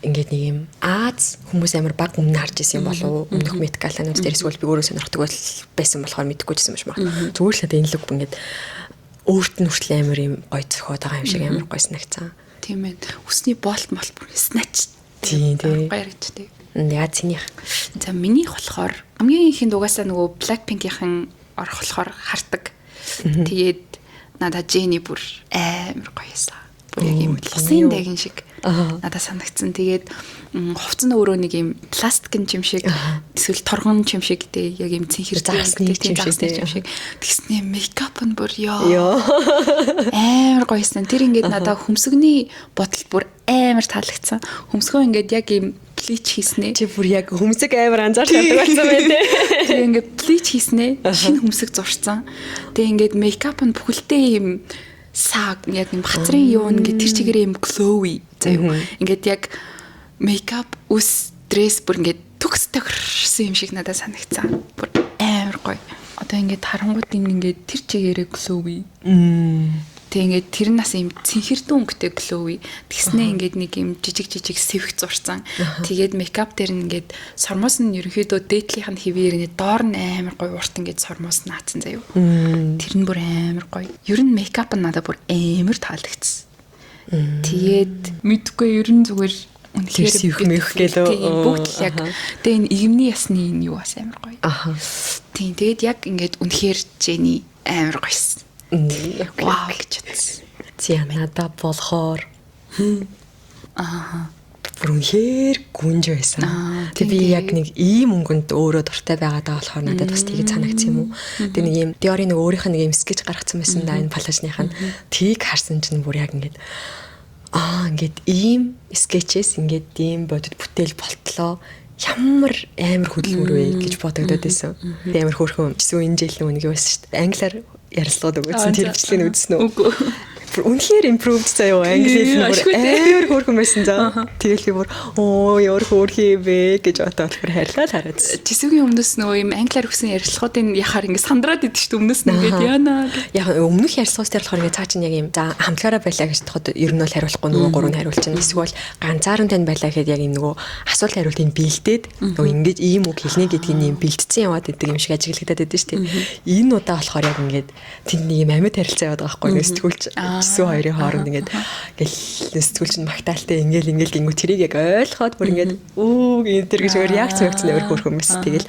Ингээд нэг юм Аз хүмүүс амар баг өмнө харж исэн юм болов уу? Өмнөх медкаланууд дээр эсвэл би өөрөө сонирхдаг байсан болохоор мэдгүй жисэн юм шиг байна. Зүгээр л энэ лүг ингээд өөрт нь хүртэл амар юм гоё зохиод байгаа юм шиг амар гоё санагцсан. Тийм ээ. Үсний болт бүр снач. Тийм тийм. Гоё яригчтэй. Яа цэнийх. За минийх болохоор хамгийн ихэнд угаасаа нөгөө Blackpink-ийн орох болохоор хардаг. Тэгээд надаа Jennie бүр амар гоёсан. Бүр яг юм усын дагин шиг надад санагдсан. Тэгээд хувцас нь өөрөө нэг юм пластикын юм шиг эсвэл торгон юм шиг гэдэг яг юм цэнхэр заасны юм шиг. Тэгснээ мейкап нь бүр ёо. Амар гоёсан. Тэр ингээд надад хөмсгний бодолд бүр амар таалагдсан. Хөмсгөө ингээд яг юм плич хийснэ. Чи бүр яг хөмсөг амар анзаарч чаддаг болсон байх тий. Тэгээ ингээд плич хийснэ. Шинэ хөмсөг зурцсан. Тэгээ ингээд мейкап нь бүхэлдээ юм саг яг юм хацрын юу нэг тэр чигээр юм glowy заяа. Ингээд яг мейкап ус дресс бүр ингээд төгс тохирсон юм шиг надад санагцсан. Бүр амар гоё. Одоо ингээд харангууд ингээд тэр чигээрээ glowy. Тэг ингээд тэр нас юм цэнхэрдэн өнгөтэй glowy. Тэгснээ ингээд нэг юм жижиг сэвх зурцсан. Тэгээд мейкап дээр нь ингээд сормоос нь ерөнхийдөө дээдлийнх нь хэвээр ингээд доор нь амар гоё урт ингээд сормоос наацсан заяа. Тэр нь бүр амар гоё. Ер нь мейкап нь надад бүр амар таалагдсан. Тэгээд мэдгүй ер нь зүгээр үнэхээр сэвх мэх гэлөө бүгд яг тэгээ энэ игэмний ясны энэ юу бас амар гоё. Тийм тэгээд яг ингээд үнэхээр Jennie амар гоёсэн. Вау гэж утсан. Зя надад болохоор бүр үнэхээр гүнж байсан. Тэг би яг нэг ийм өнгөнд өөрөө дуртай байгаад байгаа болохоор надад бас тийж санагдсан юм уу. Тэг нэг ийм Dior нэг өөрийнх нь нэг ийм скетч гаргацсан байсан да энэ палажных нь. Тийг харсан чинь бүр яг ингээд ингээд ийм скетчээс ингээд ийм бодит бүтээл болтлоо. Ямар амар хөдөлмөр вэ гэж бодогдоод байсан. Тэг амар хөөрхөн гэсэн энэ жил нэг юу байсан шүү дээ. Англиар ярилцлагууд өгсөн тэр бичлэгийг үзсэн үү? Үгүй. Үнэхээр improved заяа англи хэл бүр амар хөөрхөн байсан заа. Тэгэл би бүр ямар хөөрхий вэ гэж бодоод бүр хайрлаа хараад. Жисүүгийн өмнөөс нөгөө юм англиар өгсөн ярилцлагуудын яхаар ингээд сандраад идэв шүү дээ өмнөөс нь ингээд яана. Яг өмнөх ярилцлагаас дээр болохоор ингээд цаа чинь яг юм за хамтлагаараа байлаа гэж бодоход ер нь бол хариулахгүй нөгөө гурав нь хариулчихна. Эсвэл ганцаараа тань байлаа гэхэд яг юм нөгөө асуулт хариултыг бэлдээд нөгөө ингээд ийм үг хэлнэ гэдгийг юм бэлдсэн яваад идэг юм шиг ажиглагдаад идэв шүү дээ. Энэ удаа болохоор яг ингээд тэнд нэг юм амьд харилцаа яваад байгаа байхгүй сэтгүүлч жисүү хоёрын хооронд ингээд сэтгүүлч нь магтаалтай ингээл гингүү тэрийг яг ойлгоход бүр ингээд энэ төр гэж өөр реакц өгсөн амар хөөрхөн мэс тэгэл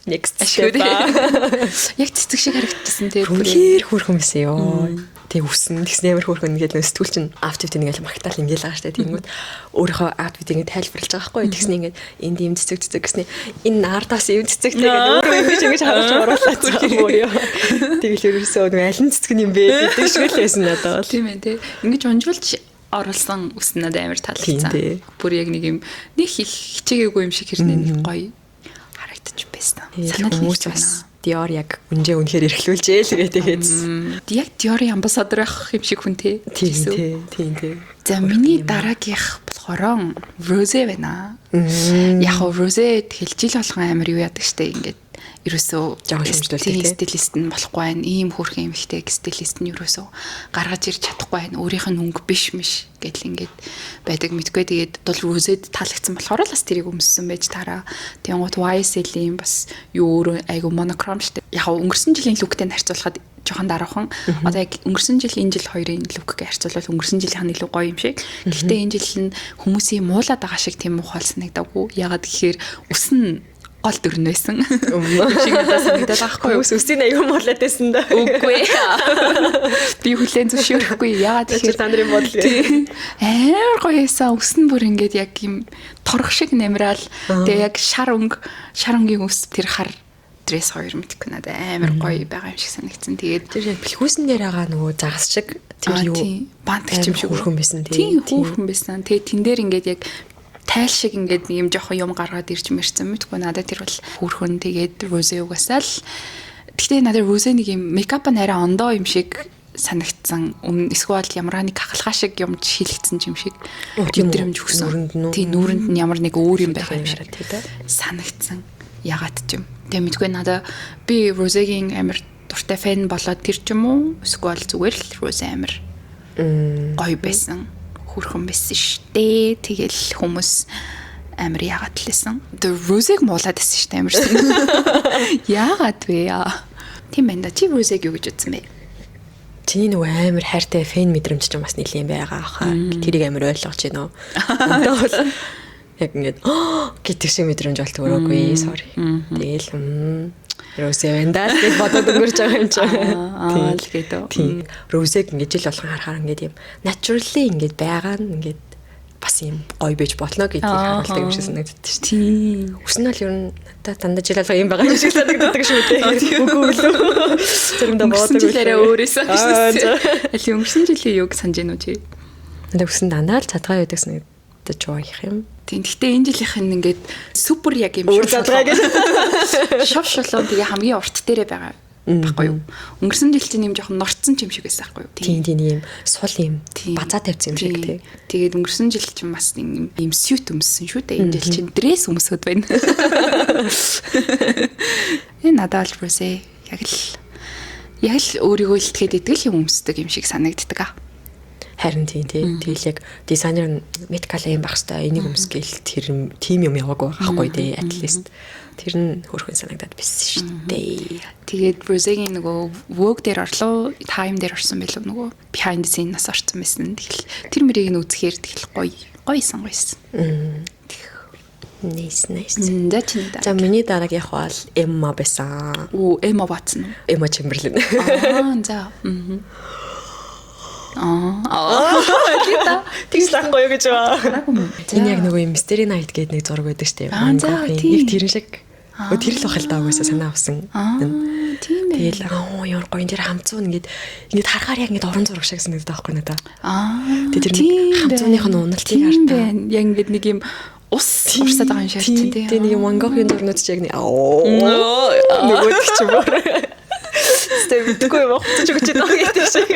next Ашгүй. step. Яг цэцэг шиг харагдчихсан тий. Үнэхээр хөөрхөн байсан ёо. Тэг үсэн тэгснээр амар хөөрхөн ингээд нөө сэтгүүл чинь outfit ингээл магтаал ингээл байгаа штэ. Тэнгүүд өөрийнхөө outfit ингээд тайлбарлаж байгаа байхгүй. Тэгснэ ингээд энд юм цэцэг гэснэ энэ наардаас юм цэцэг тэгээд өөрөө юм биш ингэж харуулж оруулаад байгаа ёо. Тэгэл ерөөсөө нөө аль нь цэцэг юм бэ гэдэг шиг л байсан надад. Тийм ээ тий. Ингэж унжуулж оруулсан үс надад амар таалагдсан. Бүр яг нэг юм нэг хичээгээгүй юм шиг хэрнээ гоё харагдчих байсан. Санаад хүмүүс бас Dior яг үнжээ үнэхээр эрхлүүлжээ л тэгээд яг Dior-ийн амбассадор байх юм шиг хүн тий. Тийм. За миний дараагийнх болохоор Rosé байна. Яг Rosé тэгэл жил болгон амар юу яадаг штэ ингээд ерөөсөө жаахан шимжлүүлдэг стилист нь болохгүй байх. Ийм хөөрхөн эмхтэй стилист нь ерөөсөө гаргаж ирж чадахгүй байх. Өөрийнх нь өнгө биш гэдэл ингээд байдаг мэдгүй. Тэгээд бол Rosé-д таалагдсан болохоор л бас тэрийг өмссөн байж таараа. Тэнгуут YSL-ийн бас юу өөр айгу monochrome штэ. Яг өнгөрсөн жилийн лүктэй харьцуулахад жоохон дараахан. Одоо яг өнгөрсөн жил энэ жил хоёрын лүкгээ харьцуулбал өнгөрсөн жилийнх нь илүү гоё юм шиг. Гэхдээ энэ жил нь хүмүүсийн муулаад байгаа шиг тийм ухаал санагдаагүй. Ягаад гэхээр ус нь гол дөрн байсан. Шиг надад санагдаад байхгүй юу? Үсийн аюун болоод байсан да. Үгүй. Би хүлэн зөвшөөрөхгүй. Ягаад тэгэхээр та нарын бодол гээ. Амар гоё байсан. Ус нь бүр ингээд яг юм торох шиг нэмрал. Тэгээ яг шар өнгийн ус тэр хар дресс хоёр мэдхгүй надад амар гоё байгаа юм шиг санагдсан. Тэгээд тэр яг бэлхүүсэн дээр байгаа нөгөө загас шиг тэр юу бантч юм шиг хөөрхөн байсан тийм хөөрхөн байсан. Тэгээд тэн дээр ингээд яг тайл шиг ингээд юм жоохон юм гаргаад ирж мэрсэн мэдгүй надад тэр бол хөөрхөн. Тэгээд Rosé угасаал. Гэхдээ надад Rosé нэг юм мейкап нь арай ондоо юм шиг санагдсан. Эсвэл ямар нэг хахалгаа шиг юм шилэгдсэн юм шиг өдрөмж өгсөн. Тийм нүүрэнд нь ямар нэг өөр юм байгаа юм шиг санагдсан. Ягаад ч юм. Тэгээ мэдгүй надад би Rosé-гийн амар дуртай фэн болоод тэр ч юм уу эсвэл зүгээр л Rosé амар гоё байсан. Хүрхэн байсан штэ. Тэгэл хүмүүс амар яагаад лээсэн. Тэр Rosé-г муулаад байсан штэ амарсан. Яагаад вэ? Тийм байна да. Чи Rosé-г юу гэж үзсэн бэ? Чиний нөгөө амар хайртай фэн мэдрэмж ч бас нэлийн байгаа хаа. Тэрийг амар ойлгож байна уу? Одоо бол яг ингээд гэдэг шиг мэдрэмж болт өрөөгүй. Sorry. Тэгэл Rosé вендаа гэж бодоод өнгөрч байгаа юм чинь. Тийм. Rosé-г ингээд жил болгон харахаар ингээд юм naturally ингээд байгаа нь ингээд бас юм гоё байж болно гэдгийг харуулдаг юм шиг санагддаг шүү дээ. Тийм. Үс нь бол ер нь дандаа жил алга юм байгаа юм шиг санагддаг шүү дээ. Үгүй л. Зэрэндээ боодог үлээрээ өөрөөсөө шүү дээ. Аль өнгөрсөн жилийн юг санаж гэнэ үү чи? Надад үс нь дандаа л цадгаа байдаг санагдаж байгаа юм. Тийм. Гэхдээ энэ жилийнх нь ингээд супер яг юм шүү. Цадгаа гэж. Шов шолоо тэгээ хамгийн урт дээрээ байгаа. Баггүй юу? Өнгөрсөн жил чинь юм жоохон норцсон юм шиг байсан байхгүй юу? Тийм ийм сул юм базаа тавьсан юм шиг тий. Тэгээд өнгөрсөн жил чинь бас юм сьют өмссөн шүү дээ. Энэ жил чинь дресс өмсөд байна. Энэ надад л Rosé яг л өөрийгөө илтгэхэд идэл юм өмсдөг юм шиг санагддаг. Харин тийм тий. Тэгэл яг дизайнер меткал юм байх хэвээр энийг өмсгөөл тэр тим юм яваагүй байхгүй тий. At least тэр нь хөрхөн санагдаад байсан шүү дээ. Тэгээд Rosé-гийн нөгөө Vogue дээр орлоо, Time дээр орсон байлгүй нөгөө behind the scene-аас орсон байсан. Тэгэл тэр мөрийг нь үзэхээр тэгэл гоёсэн. Nice. За миний дараагийнх бол Emma байсан. Emma Watson. Emma Chamberlain. За. Тэгс лахгүй юу гэж байна. Энэ яг нөгөө Mystery Night гэдэг нэг зураг байдаг шүү дээ. Нэг тэрэн шиг. Тэр л бахал даа угаасаа санаа авсан. Тийм ээ. Тэгэл ямар гоё энэ хамцуун ингээд харахаар яг ингээд орон зураг шиг санагдаад байхгүй надаа. Тэр хамцууных нь уналтыг хартаа. Яг ингээд нэг юм ус урсаад байгаа юм шиг тийм. Тэгээ нэг Van Gogh-ын зурнууд ч яг нөгөөд ч юм уу. Стэмдгүй явахч гэж байгаа гэдэг шиг.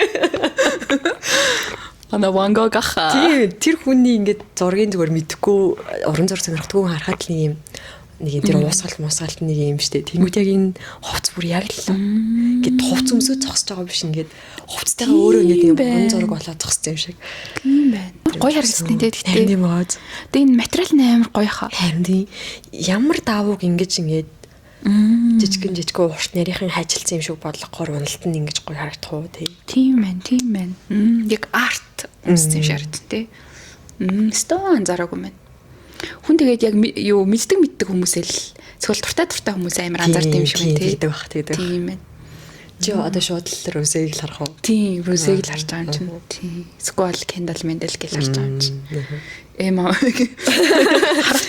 Ана Van Gogh аха. Тийм тэр хүний ингээд зургийн зүгээр мэдхгүй уран зураг сонирхдгүй харахад л юм нэг юм тэр уусгалт нэг юм штэ. Тэнгүүд яг энэ хувц бүр яг л ингээд хувц өмсөө зогсож байгаа биш ингээд хувцтайгаа өөрөө ингээд юм уран зураг болоод зогссон юм шиг. Тийм байна. Гоё харагдсан тийм гэхдээ. Тийм бааз. Тэгээ энэ материал нь амар гоё хаа. Харин тийм ямар даавууг ингээд жижигэн урт нарийнхан хайжилсан юм шиг бодлохоор уналт нь ингэж гоё харагдах уу тийм байна. Яг арт өмссөн юм шиг харагдсан тий. Стон зараагүй мэн. Хүн тэгээд яг юу мэддэг хүмүүсэл Эсвэл дуртай хүмүүс амар анзаард юм шиг байна тийм байх тийм. Тийм ээ. Чи одоо шууд л Rose-ийг л харах уу? Тийм, Rose-ийг л харж байгаа юм чинь. Тийм. Squall Kendall Mendel гэж харж байгаа юм чинь. Эма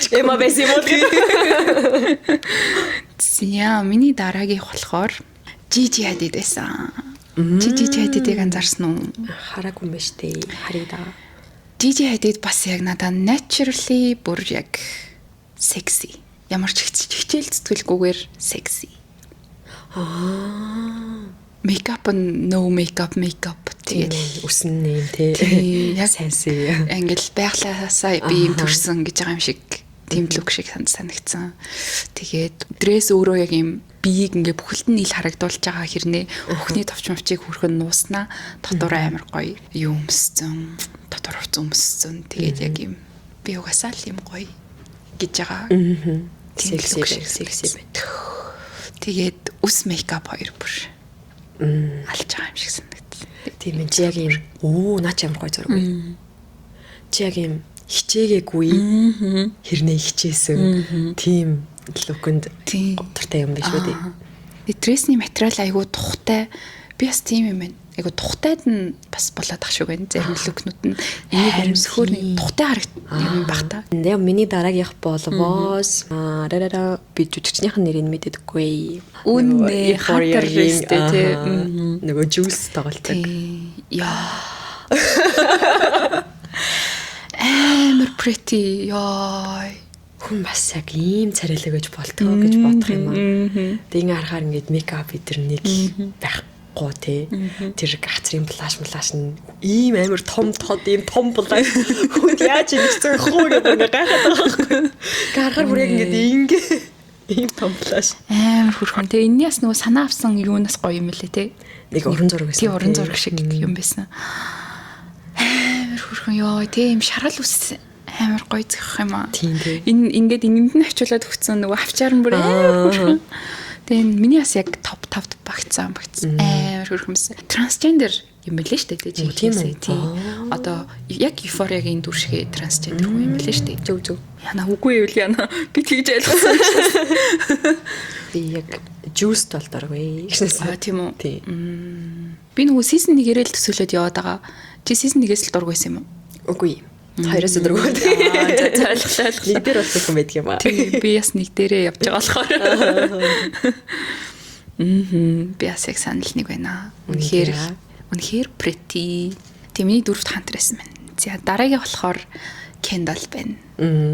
Эма байсан юм уу? Яа, миний дараагийн болохоор Gigi Hadid байсан. Gigi Hadid-ийг анзаарсан уу? Хараагүй юм ба штэ. Харъя да. Gigi Hadid бас яг надад naturally бүр яг sexy. Ямар ч хичээл зүтгэлгүйгээр sexy. Makeup no makeup тэгээд үсэн юм тий. Яг сенси. Ангил байглаасаа би юм төрсөн гэж байгаа юм шиг тийм лүк шиг санагдсан. Тэгээд дресс өөрөө яг юм биеийг ингээ бүхэлд нь ил харагдуулж байгаа хэрнээ өхний товч мовчийг хүрхэн нууснаа дотор амар гоё юу өмссөн. Дотор хувц өмссөн. Тэгээд яг юм би угаасаа л юм гоё гэж байгаа. Секси байт. Тэгээд ус мейкап хоёр бүр алж байгаа юм шиг санагдсан. Тийм ээ, чи яг юм наа ч ямар гоё зураг бай. Чи яг юм хичээгээгүй хэрнээ хичээсэн тийм лукэнд дуртай юм биш үү дээ. Дресний материал айгуу тухтай. Би бас тийм юм байна. Айгуу тухтайд нь бас болоод ах шиг байна. Зарим лукнууд нь энийг өмсөхөөр тухтай харагдсан юм баг та. Тэгээ миний дараагийнх болвоос би жүжигчнийх нь нэрийг мэддэггүй. Үнэ хатар рестэй тий. Нөгөө juice тоглолдог. Яа. Амар pretty. Яа. Хүн бас яг ийм царайлаг гэж болтгоо гэж бодох юм аа. Тэгээ харахаар ингээд мейкап идэр нэг байхгүй тий. Тэр гацрын флаш нь ийм амар том ийм том булаа. Хүн яаж ингэж зөөхөө гэж ингээд гайхаад байгаа байхгүй. Харахаар бүр яг ингээд ийм том флаш. Амар хөрхөн. Тэгээ энэс нөгөө санаа авсан юунаас гоё юм лээ тий. Нэг уран зураг байсан. Тий уран зураг шиг юм байсан. Амар хөрхөн ёо тий юм шаргал үс амар гоё зөх юм аа. Энэ ингээд ингэнд нь хавчуулаад өгсөн нөгөө хавчаар нь бүр амар хөрхөн. Тэгээ миний бас яг топ 5-д багцсан. Амар хөрхөмс. Трансгендер юм билээ шүү дээ тий. Одоо яг Euphoria-гийн дүршгээ трансгендер хүн юм билээ шүү дээ. Зөв. Яна үгүй юу яна би тэгж ойлгосон. Би яг juice толдоргүй. Тийм үү. Би нөгөө season 1-ээр л төсөөлөд яваад байгаа. Чи season 1-ээс л дургүй юм уу? Үгүй. Хоёроос дургүй. Ойлголоо. Нэг дээр болох юм байдаг юм аа. Тийм би бас нэг дээрээ явж байгаа болохоор. Би бас яг санал нэг байна. Үнэхээр pretty. Тэмний дөрөвт хантар байсан байна. За дараагийн болохоор Kendall байна.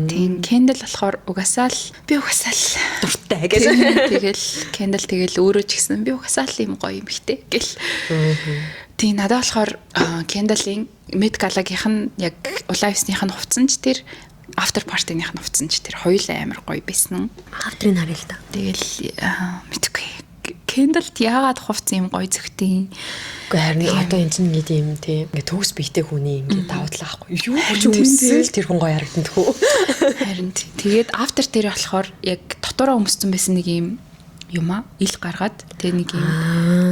Тийм Kendall болохоор угаасаа л дуртай гэж. Тэгэл Kendall тэгэл өөрөө ч гэсэн би угаасаа л юм гоё юм ихтэй гэл. Тийм надад болохоор Kendall-ийн Met Gala-гийнх нь яг улаавсных нь хувцсанч тэр after party-ных нь хувцсанч тэр хоёулаа амар гоё байсан. After-ыг харъя л да. Тэгэл мэдгүй. Kendall-т яагаад хувцсан юм гоё зөхтэй. Гэхдээ харин одоо энэ чинь нэг юм тийм ингээ төгс бийтэй хүний ингээ давуудлаахгүй. Юу ч өмсөөл тэр хүн гоё харагдана тхүү. Харин тэгээд after дээр болохоор яг дотороо өмссөн байсан нэг юм юмаа ил гаргаад тэгээ нэг юм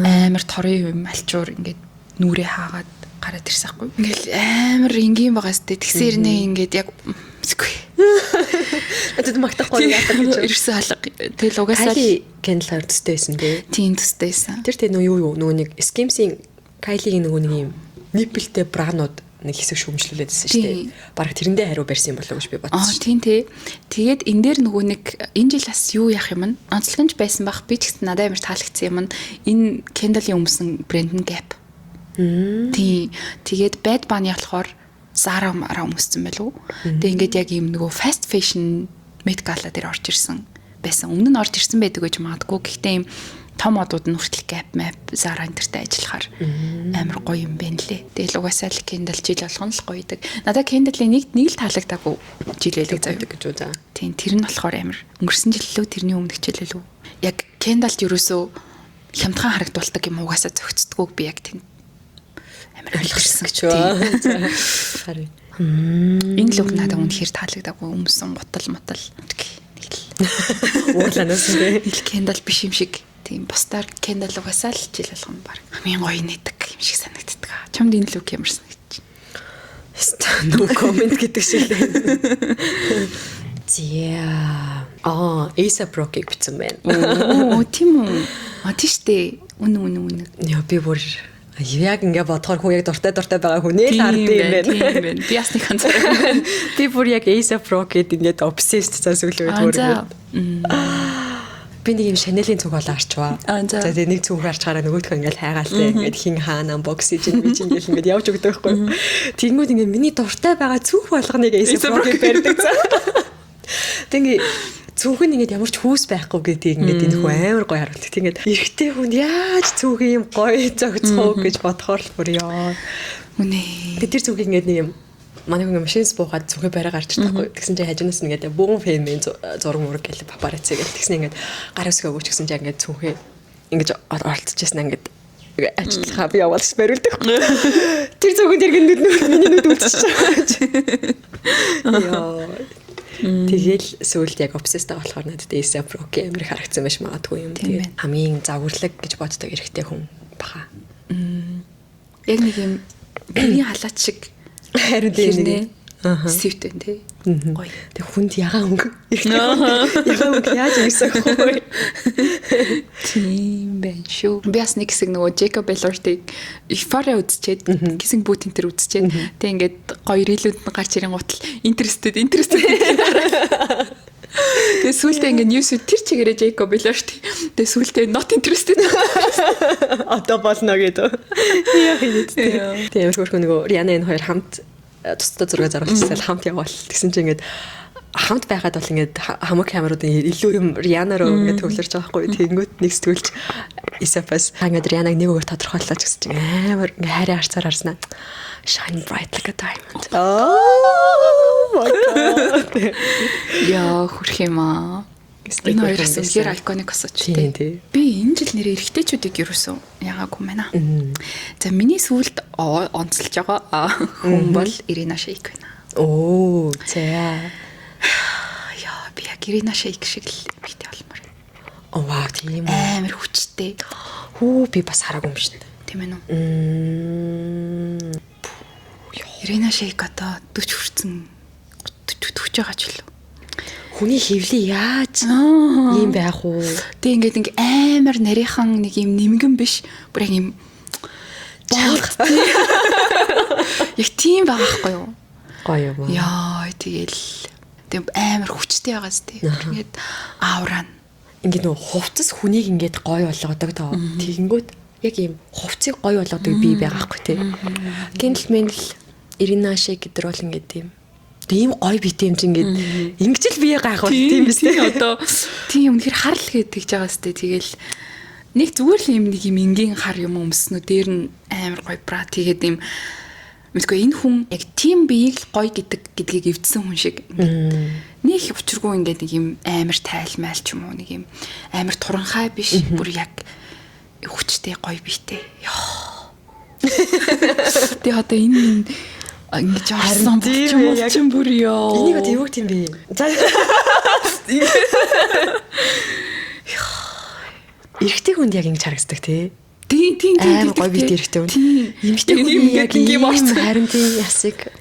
амар торын юм алчуур ингээ нүрээ хаагаад гараад ирсэхгүй. Ингээл амар энгийн байгаас тэ тэгсэрнээ ингээд яг мэдгүй. Тэд магтахгүй яатах гэж ирсэн алга. Тэгэл угаасаа Kendall төстэй байсан тий. Тийм төстэй байсан. Тэр нөгөө нэг Skims-ийн Kylie-ийн нөгөө нэг юм ниппелтэй бранууд нэг хэсэг шүүмжлүүлээдсэн шүү дээ. Бараг тэрэндээ хариу барьсан болов уу гэж би бодсон. Тийм тий. Тэгээд энэ дээр нөгөө нэг энэ жил бас юу яах юм нь онцлогч байсан бах. Би ч гэсэн надад амар таалагдсан юм нь энэ Kendall-ийн өмсөн брэнд нь Gap. Тий. Тэгээд Bad Bunny болохоор Zara өмссөн байлгүй. Тэгээд ингээд яг юм нөгөө fast fashion Met Gala дээр орж ирсэн байсан. Өмнө нь орж ирсэн байдаг гэж магадгүй. Гэхдээ юм том одууд нь хүртэл Gap Map Zara энтертэй ажиллахаар амар гоё юм байна лээ. Тэгэл угаасаа л Kendall жил болгоно л гоё идэг. Надад Kendall-ийн нэг л таалагдаагүй жилээлэг заяа гэж үзээ. Тийм тэр нь болохоор амар өнгөрсөн жил лөө тэрний өмнөх жил лөө. Яг Kendall-т ерөөсөө хямдхан харагдуулдаг юм угаасаа зөгцдгөөг би яг тийм амар ойлгосон гэж байна. Харин энэ лук надад үнэхээр таалагдаагүй өмсөн гутал мотал уурланаас нэ Kendall биш юм шиг тийм бусдаар Kendall угаасаа л жил болгоно баг хамгийн гоё нэдэг юм шиг санагддаг. Чамд энэ лук ямарсан гэж. No comment гэдэг шиг л. Зя. A$AP Rocky бичсэн байна. Оо тийм үү. Тийштэй. Үнэ. Яа би бүр яг ингээ бодохоор хүн яг дуртай байгаа хүнээ л хардсан юм байна. Тийм байна. Би ясны ганцаар. Би бүр яг A$AP Rocky-д ингээд obsessed цаас үлээ За. Би нэг юм Chanel-ийн цүг болоо арчваа. За. Тэгээ нэг цүг арчгаараа нөгөөдхөө ингээд хайгаалтай ингээд хин хаана бокс хийж би чинь ингээд явж өгдөг байхгүй. Тэнгүүд ингээд миний дуртай байгаа цүг болгоныг A$AP Rocky барьдаг цаа. Тэгээ цүнхэн ингээд ямар ч хүүс байхгүй гэдэг ингээд энэ хүү амар гоё харуулдаг. Тэгээд эрэгтэй хүн яаж цүнх юм гоё зөгцөө гэж бодохоор л бүр яа. Үнэ. Тэр цүнх ингээд нэг юм манай хүн машинс буугаад цүнхээ барай гарч ирдэггүй. Тэгсэн чинь хажуунаас ингээд бүүн фэймэн зураг мураг гэл папарацци гэл тэгсэн ингээд гар өсгөө өгч гисэн чинь ингээд цүнхээ ингээд оролцчихсан ингээд ажиллахаа би яваад барилдаг. Тэр цүнхэн тэргэнд миний нүд үлдчихэж байгаа. Яа. Тэгэл сүүлд яг obsessed болохоор надад A$AP Rocky амар харагдсан байж магадгүй юм. Тэгээд хамгийн загварлаг гэж боддог эрэгтэй хүн баха. Яг нэг юм биеийн халаач шиг харин тийм. Сэвт байна тий. Гоё. Тэг хүнд ягаан өнгө. Ягаан өнгө яаж ирсэн хөө. Тийм байна шүү. Би бас нэг хэсэг нөгөө Jacob Elordi Euphoria үзчихэд кисинг бут энтер үзчихэд тэг ингээд гоё рилүүд нь гарч ирэн гутал interested. Тэгээ сүултээ ингээд news тэр чигээрээ Jacob Elordi. Тэгээ сүултээ not interested. Одоо болно гэдэг. Яах юм бэ? Тэгээ өөрхөн нөгөө Rihanna энэ хоёр хамт тусдаа зураг зарлуулсан хамт яваал тэгсэн чинь ингээд хамт байгаад бол ингээд хамаг камеруудын илүү юм Rihanna руу ингээд төвлөрч байгаа хгүй тэгэнгүүт нэг сэтгүүлч A$AP-аас ингээд Rihanna-г нэг өөр тодорхойллоо гэсэн чинь амар ингээд хайрын арцаар харснаа shine bright like a diamond. Oh my god. Яа хүрх юм аа. Энэ хоёр бас үнэхээр iconic асууч тий. Би энэ жил нэр эрэгтэйчүүдийг юусэн яагаагүй байна. За миний сүлд онцолж байгаа хүн бол Irina Shayk байна. Оо за. Яа би яг Irina Shayk шиг л битээ олмоор. Оо вау тийм амар хүчтэй. Хүү би бас хараагүй юм шүү дээ. Тийм ээ үү. Irina Shayk одоо 40 хүрсэн 40 байгаа ч үлээ. Хүний хөвлий яаж ийм байх уу? Тэг ингээд нэг амар нарийнхан нэг юм нэмгэн биш. Бүр яг юм чанга. Яг тийм байхгүй юу? Гоё юм. Яа тэгэл тэг амар хүчтэй байгаас тэг. Ингээд аураа. Ингээд нөгөө хувцас хүнийг ингээд гоё болгодог тоо. Тэгэнгүүт яг ийм хувцсыг гоё болгодог бий байгаа байхгүй тий. Гэнэл мэнэл Irina Shayk гэдэр бол ингээд тийм гоё битэй юм чинь ингээд ингэж л бие гайхвал тийм биз дээ. Одоо тийм үнэхэр харал гэдэг жагаас тээ тэгэл нэг зүгээр л юм нэг юм энгийн хар юм өмснө дээр нь амар гоё бра тэгээд юм мэдгүй энэ хүн яг тийм биеийг л гоё гэдгийг эвдсэн хүн шиг нэг учиргүй ингээд нэг юм амар тайлмайл ч юм уу нэг юм амар туранхай биш бүр яг хүчтэй гоё битэй. Яа. Тэгээ одоо энэ ингэж орсон болчих бүр ёо. Энийг одоо юу гэх юм бэ? За. Эрэгтэй хүнд яг ингэж харагддаг тий. Тийм. Амар гоё биетэй эрэгтэй хүн. Эмэгтэй хүн яг ийм харин тийм ясыг.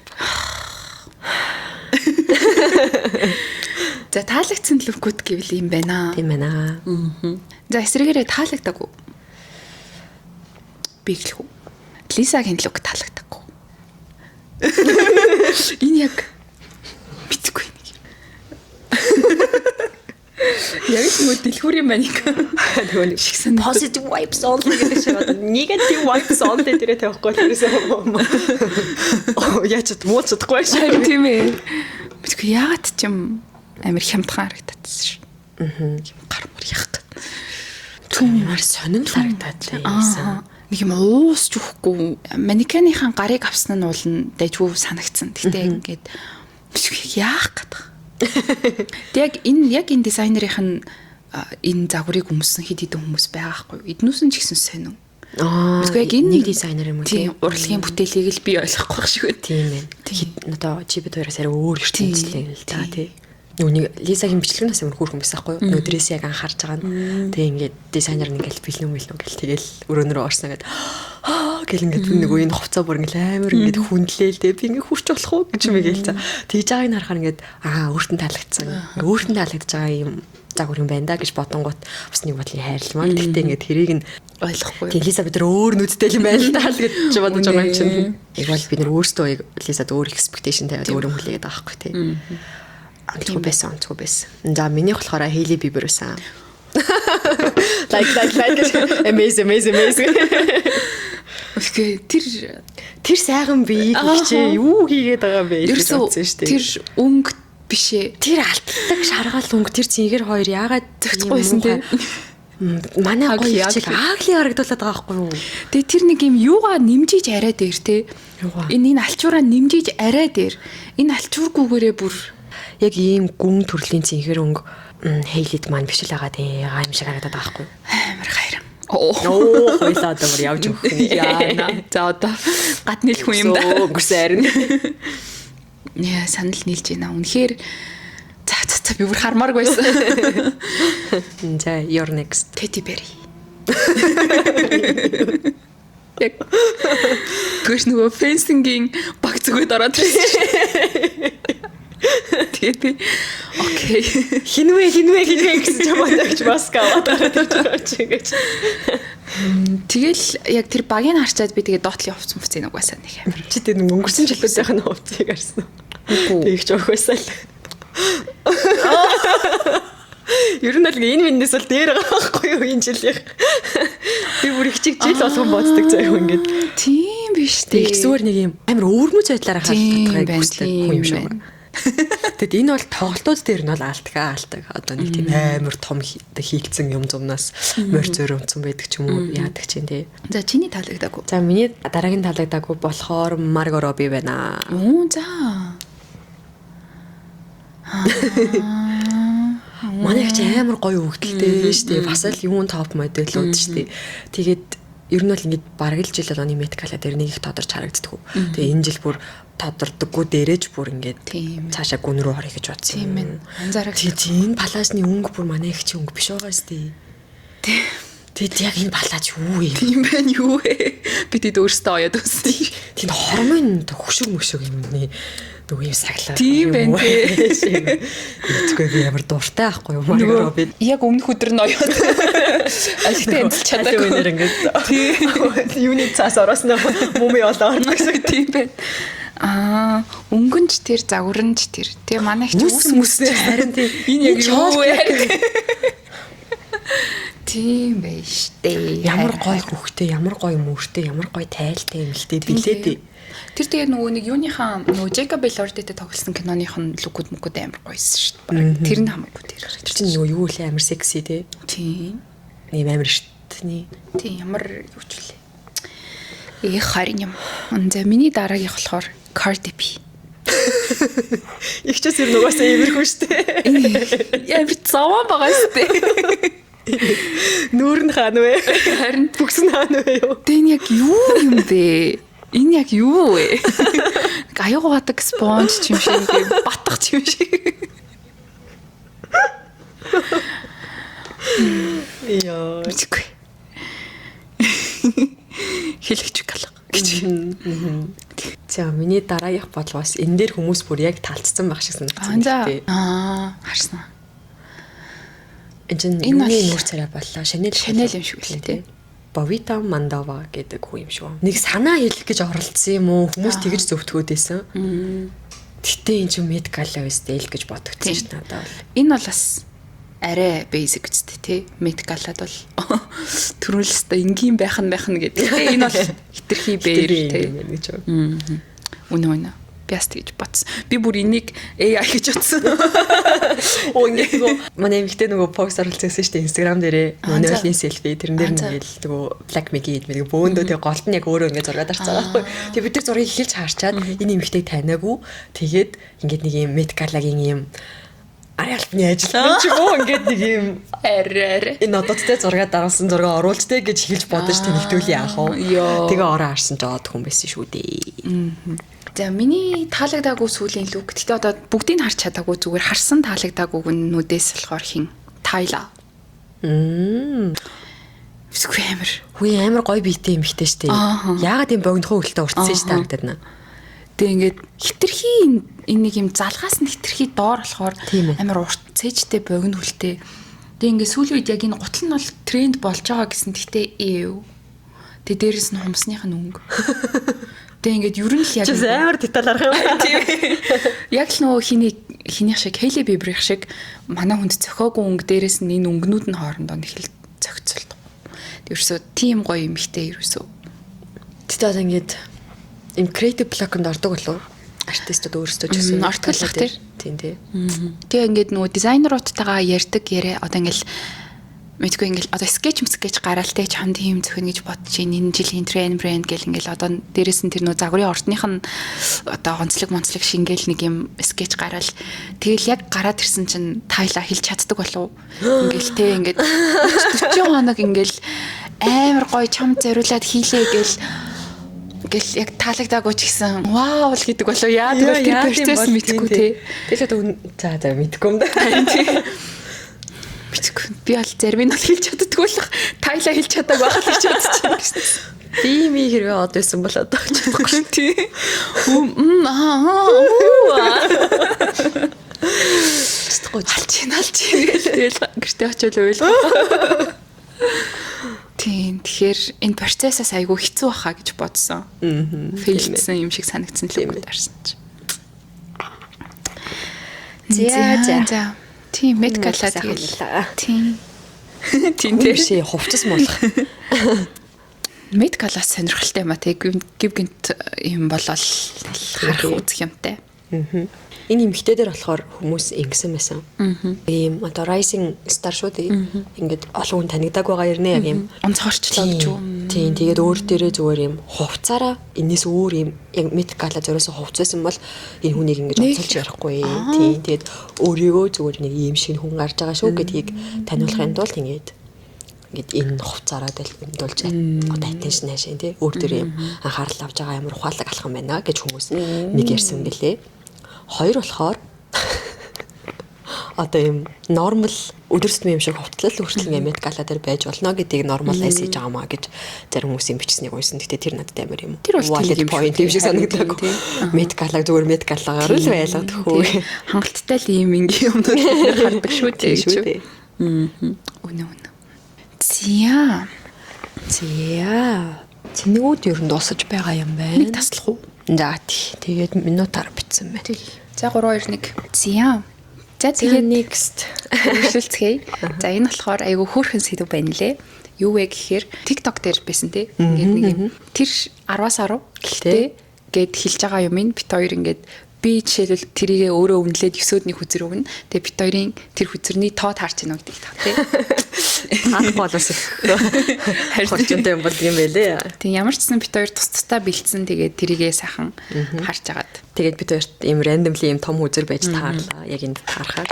За таалагдсан лүкүүд гэвэл юм байна. Тийм байна. За эсрэгээрээ таалагдаагүй. Би хэлэх үү. Лисагийн лүк таалагдаагүй. Энэ яг битгүй нэг юм. Яг л дэлгүүрийн маник. Нөгөө нэг шигсэн positive vibes only гэдэг шиг одоо negative vibes only дээрээ тавихгүй л ерөөсөө. Оо яа ч муу чадахгүй шүү. Тийм ээ. Битгүй яагаад ч юм амар хямдхан харагдчихсан шүү. Гар мөр яах гээд. Түмээр сонин харагдаад лээ. Нэг юм уусч өгөхгүй манекеныхаа гарыг авсан нь уулна дэжгүй санагдсан. Гэтэ ингээд яах гэдэг. Тэг яг энэ дизайнерийнх нь энэ загварыг өмсөн хэд хэдэн хүмүүс байгаа хгүй. Эднүүс нь ч гэсэн сонин. Яг энэ нэг дизайнер юм уу? Тийм, урлагийн бүтээлийг л би ойлгохгүй байх шиг байна. Тийм ээ. Тэгээд одоо чи бид хоёроос арай өөр ертөнцийн л та тий. Нүг Лизагийн бичлэгнээс амар хөөрхөн байсан байхгүй юу? Өдрөөс яг анхаарч байгаа нь. Тэгээ ингээд дизайнер ингээл бэлнүм гэл тэгэл өрөөнөрөө орсон гэдэг гэл ингээд нөгөө энэ хувцас бүр ингээл амар ингээд хүндлээл тэгээ би ингээд хүрч болох уу гэж юм гээл за. Тэгж байгааг нь харахаар ингээд өөртөө таалагдсан. Өөртөө таалагдж байгаа юм загвар юм байна да гэж бодонгууд бас нэг бодлын хайрламаа. Тэгтээ ингээд тэрийг нь ойлгохгүй. Тэгээ Лиза бид нар өөр нүдтэй юм байна л да гэж бодож байгаа юм чинь. Яг бол бид нар өөрсдөө Лизад өөр expectation тавиад өөр юм хүлээгээд байгаа байхгүй тий. Онцгой байсан. За миний болохоор Hailey Bieber байсан. Like amazing. Окей, тэр сайхан бие хийчихээ юу хийгээд байгаа бэ гэж бодсон шүү дээ. Тэр өнгө биш ээ. Тэр алтдаг шаргаал өнгө тэр цэнгэр хоёр яагаад зөгцгүйсэн те. Манай гоё хичээл ааглын харагдуулаад байгаа байхгүй юу? Тэгээ тэр нэг юм юугаа нэмжиж арай дээр те. Энэ алчуураа нэмжиж арай дээр. Энэ алчуургүйгээрээ бүр яг ийм гүн төрлийн цэнхэр өнгө Hailey-д маань биш л байгаа тий. Аим шиг харагдаад байгаа байхгүй юу? амар хайрам. Хойлоо дэмэр явж өгөх юм. Яана. За одоо гад нийлэх хүн юм да. Өнгөрсөн харин. Яа санал нийлж байна. Үнэхээр за би бүр хармаарг байсан. За your next Teddy Bear. Яг гэрш нөгөө фенсингийн баг зүгээд ороод ирсэн. Тэгээд окей. Хинвэ гэсэн ч бодож маска аваад ороод гэж. Тэгэл яг тэр багийг харчаад би тэгээд доотлын хувцсан нэг байсан нэг амар. Чи тэр өнгөрсөн жилийнхээ хувцсыг харсан уу? Тэгж жоох байсан л. Ер нь л энэ миннээс бол дээр байгаа байхгүй юу энэ жилийнх. Би бүр их чиг жил болгон боддог заяа ингээд. Тийм биш дээ. Тэгсвэр нэг юм амар өөрмөц байдлаараа харддаг хүн юм шиг. Тэгэд энэ бол тоглолтууд дээр нь бол алтдаг. Одоо нэг тийм амар том хийлцэн юм зумнаас морь зөрөмцөн байдаг ч юм уу яадаг чинь тий. За чиний таалагдаагүй. За миний дараагийн таалагдаагүй болохоор Margot Robbie байна. За. Манай их амар гоё хөвгөлтэй шүү дээ. Бас л юун топ модельүүд шүү дээ. Тэгээд ер нь бол ингэж бараг л жил оны меткала дээр нэг их тодорч харагддаг. Тэгээ энэ жил бүр тодордоггүй дээрэж бүр ингээд цаашаа гүн рүү орё гэж бодсон. Тийм ээ. Анзаарах. Тийм энэ паласны өнгө бүр манай их чи өнгө биш байгаа шүү дээ. Тэгэд яг энэ палач юу вэ? Тийм байна юу вэ? Бид эд өөрсдөө оёд өссөн. Тийм хормон хөшөг юм нэ. Нөгөө юм саглаа. Тийм байна тий. Эцгүй би ямар дуртай байхгүй юу Margot Robbie. Яг өмнөх өдөр нь оёод. Ажигтай амжилт чадаагүй нэр ингээд. Тийм. Юуны цаас оросноо мөм яваалаа гэсэн тийм байна. Өнгөнч тэр загварнч тэр. Тэгээ манай их үс харин тийм энэ яг юу вэ? Тийм байж тээ. Ямар гоё хөхтэй, ямар гоё мөртэй, ямар гоё тайлтай эмэлтэй билээ дээ. Тэр тэгээ нөгөө нэг юуныхаа нөгөө Jacob Elordi-тэй тоглосон киноных нь лүгүүд амар гоёсэн шүү дээ. Тэр нь хамаагүй тэр. Тэр чинь нөгөө юу вэ амар секси дээ. Тийм. Нэг амар штний. Тийм ямар юу ч үлээ. Харин юм. За миний дараагийнх болохоор Cardi B. Ихчээс ер нөгөөсөө иймэрхүү шүү дээ. Яа би цаваа байгаа шүү дээ. Нүүр нь хаана вэ? Харин бүкс нь хаана вэ юу? Тэн яг юу юм бэ? Энэ яг юу вэ? Аюугадаг спонж ч юм шиг батгах ч юм шиг. Яа. Мэдгүй. Хэлэгч галга гэж. За миний дараагийнх бодлогоос энэ дээр хүмүүс бүр яг талцсан байх шиг санагдсан тийм. Харсан. Энэ нүүр царай боллоо. Chanel юм шиг үлээ тий. Bovita Mandava гэдэг хүн юм шиг байна. Нэг санаа хэлэх гэж оролцсон юм уу? Хүмүүс тэгж зөвтгөөдөөсөн. Гэтэ энэ чинь Met-Gala style гэж бодогдсон ш надад бол. Энэ бол бас арай basic үстэй тий. Met-Galad бол төрүүлстэй энгийн байх нь гэдэг. Тэгээ энэ бол хитрхи бээр тий гэж байна. Үнэ. Би бас тэгж бодсон. Би бүр энийг AI гэж бодсон. Ингээд манай эмэгтэй нөгөө пост оруулсан шүү дээ Instagram дээрээ нөөлийн селфи тэрэн дээр нэгэл нөгөө Black Mickey гэдэг бөөндөө тэг голд нь яг өөрөө ингээд зургаад арцсан байхгүй. Тэг бид тэр зургийг эхэлж харчаад энэ эмэгтэйг таниагүй. Тэгээд ингээд нэг юм Met Gala-гийн юм арын албаны ажил ч юм уу ингээд нэг юм арай. энэ одоодтэй зураг даруулсан зураг оруулж тэ гэж хэлж бодож тэнэгтүүл яах вэ? Тэгээ ороо харсан ч од хүн байсан шүү дээ. За миний таалагдаагүй сүүлийн лүк. Гэтэ одоо бүгдийг нь харч чадаагүй зүгээр харсан таалагдаагүй нүдээс болохоор хин Тайла. Эсвэл амар. Хүй амар гоё биетэй юм ихтэй штэ. Яагаад юм богинохоо хөлтөө уртсан штэ харагдаад наа. Тэгээ ингээд хитрхи энэ нэг юм залгаас нь хитрхи доор болохоор амар урт цээжтэй богино хөлтэй. Тэгээ ингээд сүүлийн үед яг энэ гутал нь бол тренд болж байгаа гэсэн. Гэтэ эв. Тэгээ дээрэс нь хумсных нь өнгө. Тэгээ ингээд ер нь л яг амар деталь арах юм. Яг л нөгөө хинийх шиг Хейли Биберих шиг манай хүнд цохоогүй өнгө дээрэс нь энэ өнгнүүд нь хоорондоо нэг л цогцолдог. Ерөөсөө тийм гоё юм ихтэй ерөөсөө. Тэгтээ одоо ингээд им креатив блоконд ордог болов артистууд өөрсдөө ч гэсэн ортголох тэр тийм тий. Тэгээ ингээд нөгөө дизайнеруудтайгаа ярьдаг яриа одоо ингээд мэдгүй ингээд одоо скетч гараалтай чам тийм зөвхөн гэж бодож энэ жилийн тренд брэнд гэл ингээд одоо дээрэс нь тэр нөгөө загварын ордных нь одоо онцлог шингээл нэг юм скетч гараал тэгэл яг гараад ирсэн чинь Тайла хэлж чаддаг болов ингээд те ингээд 40 хоног ингээд амар гоё чам зориулаад хийлээ гэл яг таалагдаагүй ч гэсэн вау л гэдэг болов яа тэгвэл тэр процесс мэдгүй те. Тэгэл одоо за мэдгүй юм да. Би аль зарим нь хэлж чаддгүй болох Тайла хэлж чадаагүй байх гэж бодчихсон гэсэн. Би хэрвээ од байсан бол одоо ч чадахгүй шүү. Тий. Алчин тэгэл гэртээ очиод ойлгоо. Тийм. Тэгэхээр энэ процессаас айгүй хэцүү баха гэж бодсон. Фейлсэн юм шиг санагдсан л юм даарсан чи. За. Тийм, медкала тэгэл. Тийм. Тийм тийм хувцас болох. Медкалаас сонирхолтой юм а тэг гівгэнт юм болол харах үзэх юмтай. Энэ эмэгтэй дээр болохоор хүмүүс ингэсэн байсан. Ийм одоо rising star шүү дээ. Ингээд олон хүн танигдааг байгаа юм яг юм онцгорчлоо гэж юу. Тийм тэгээд өөр дээрээ зүгээр юм хувцаараа энэс өөр юм яг медкала зориосон хувцасан бол энэ хүнийг ингэж онцолж ярихгүй. Тийм тэгээд өөрийгөө зүгээр нэг ийм шиг хүн гарч байгаа шүү гэдгийг таниулахын тулд ингээд энэ хувцаараа дулж одоо attention хаашаа тий өөр дээр юм анхаарал авж байгаа ямар ухаалаг алхам байна гэж хүмүүс нэг ярьсан гэлээ. Хоёр болохоор одоо юм нормал өдөрсдмийн юм шиг хувцлал хүртэл медкала дээр байж болно гэдгийг нормалайз хийж байгаамаа гэж зарим хүмүүсийн бичснийг унсан. Гэтэ тэр надад амар юм. Wallet point юм шиг санагдлаа. Медкалаг зүгээр медкалагаар л байлгадаг хөө. Хангалттай л ийм ингийн юмнууд хардаг шүү дээ гэж. Үнэ. Зя. Цэнэгүүд ер нь дуусаж байгаа юм байна. Нэг таслах уу? За тэгээд минутаар бичсэн байна. За 3 2 1. Зя. За тэгээд next үргэлжлүүлцгээе. За энэ болохоор айгүй хөөрхөн сэдв байна лээ. Юу вэ гэхээр TikTok дээр байсан тий. Ингээд нэг юм. Тэр 10-аас 10 гэхдээ гээд хэлж байгаа юм ин бит хоёр ингээд би жишээлбэл тэрийгээ өөрөө үнэлээд 9-өөдний хүзэр өгнө. Тэгээ бит хоёрын тэр хүзэрний тоод харж ийнө гэдэг тах тий. Хаах болоос харьцантай юм бол юм байлээ. Тэг ямар ч гэсэн бит хоёр тус-тустай бэлдсэн тэгээд тэрийгээ сайхан харж агаад. Тэгээд бит хоёрт ийм randomly ийм том хүзэр байж таарлаа. Яг энд таарахаар.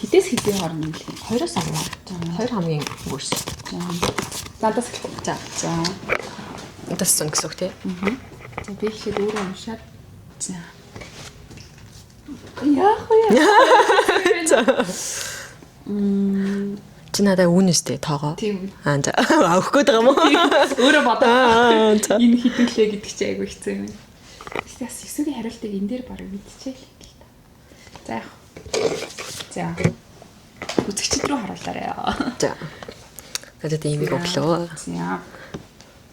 Хідээс хэдийн хооронд юм бэ? 2-оос 10. 2 хамгийн бүрс. Задаас эхлэх. За. Удаас зун гэсэн үг тий. За би ихэд өөрөө уншаад. За. Яах вэ? Чи надад үнэстэй тоогоо. Тийм. За авах гээд байгаа юм уу? Өөрөө бодоо. Энэ хідүүлээ гэдэг чи айгүй хэцүү юм. Тэс эсвийн хариултыг энэ дээр барыг мэдчихээ л юм л та. За. Үзэгчд рүү харуулаарай. За. Надад имийг өглөө.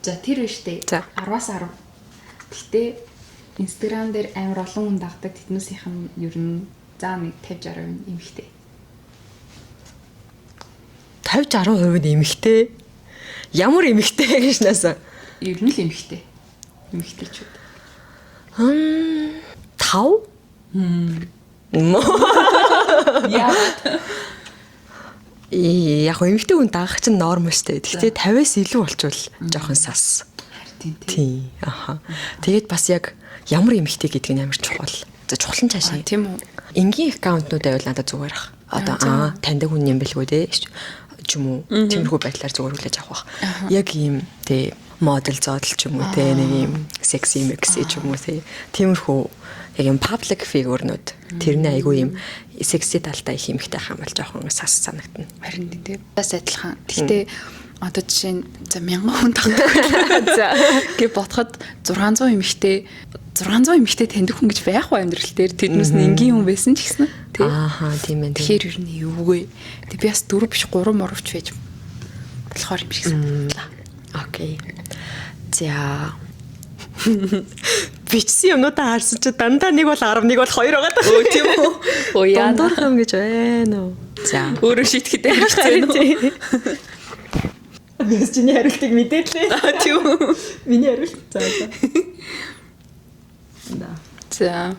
За тэр биш үү? 10-аас 10. Гэтэ Instagram дээр амар олон хүн дагдаг тэднүүсийнх нь ер нь за нэг 50-60% эмэгтэй. 50-60% эмэгтэй. Ямар эмэгтэй гэж наасан? Ер нь л эмэгтэй. Эмэгтэйчүүд. 5? Яа. Яг эмэгтэй хүн дагах чинь норм штэ. Гэхдээ 50-аас илүү болчвол жоохон сас. Тийм. Аха. Тэгээд бас яг ямар эмэгтэй гэдэг нь амар чухал. За чухал нь цаашаа. Тийм үү. Энгийн аккаунтнууд байвал надад зүгээр ах. одоо таньдаг хүн юм бэлгүй те ч юм уу тиймэрхүү байдлаар зүгээр хүлээж авах бах. Яг ийм те модель зодол ч юм уу те нэг ийм секси мекси ч юм уу те тиймэрхүү яг юм паблик фигурнууд тэрний айгүй юм секси талтай их юмхтэй хамбал жоохон сас санагдана. Харин тийм. Бас адилхан. Гэхдээ одоо жишээ нь за 1000 хүн тагдаг. За гээ бодоход 600 эмэгтэй таньдаг хүн гэж байхгүй амьдрал дээр тэднээс нь энгийн хүн байсан ч гэсэн тий. Тийм ээ. Тэгэхээр ер нь юу вэ? Тэг би бас 4 биш 3 морвч байж болохоор юм шиг санагдлаа. Окей. За бичсэн юмнуудаа харсан чи дандаа нэг бол 10, нэг бол 2 байгаа даа. Өө тийм үү? Оо яа. Дондорхон гэж байна уу? За. Өөрөө шийтгэхэд амжилтсан үү? Бас чиний хариултыг мэдээд лээ. Тийм үү? Миний хариулт цаашаа. За.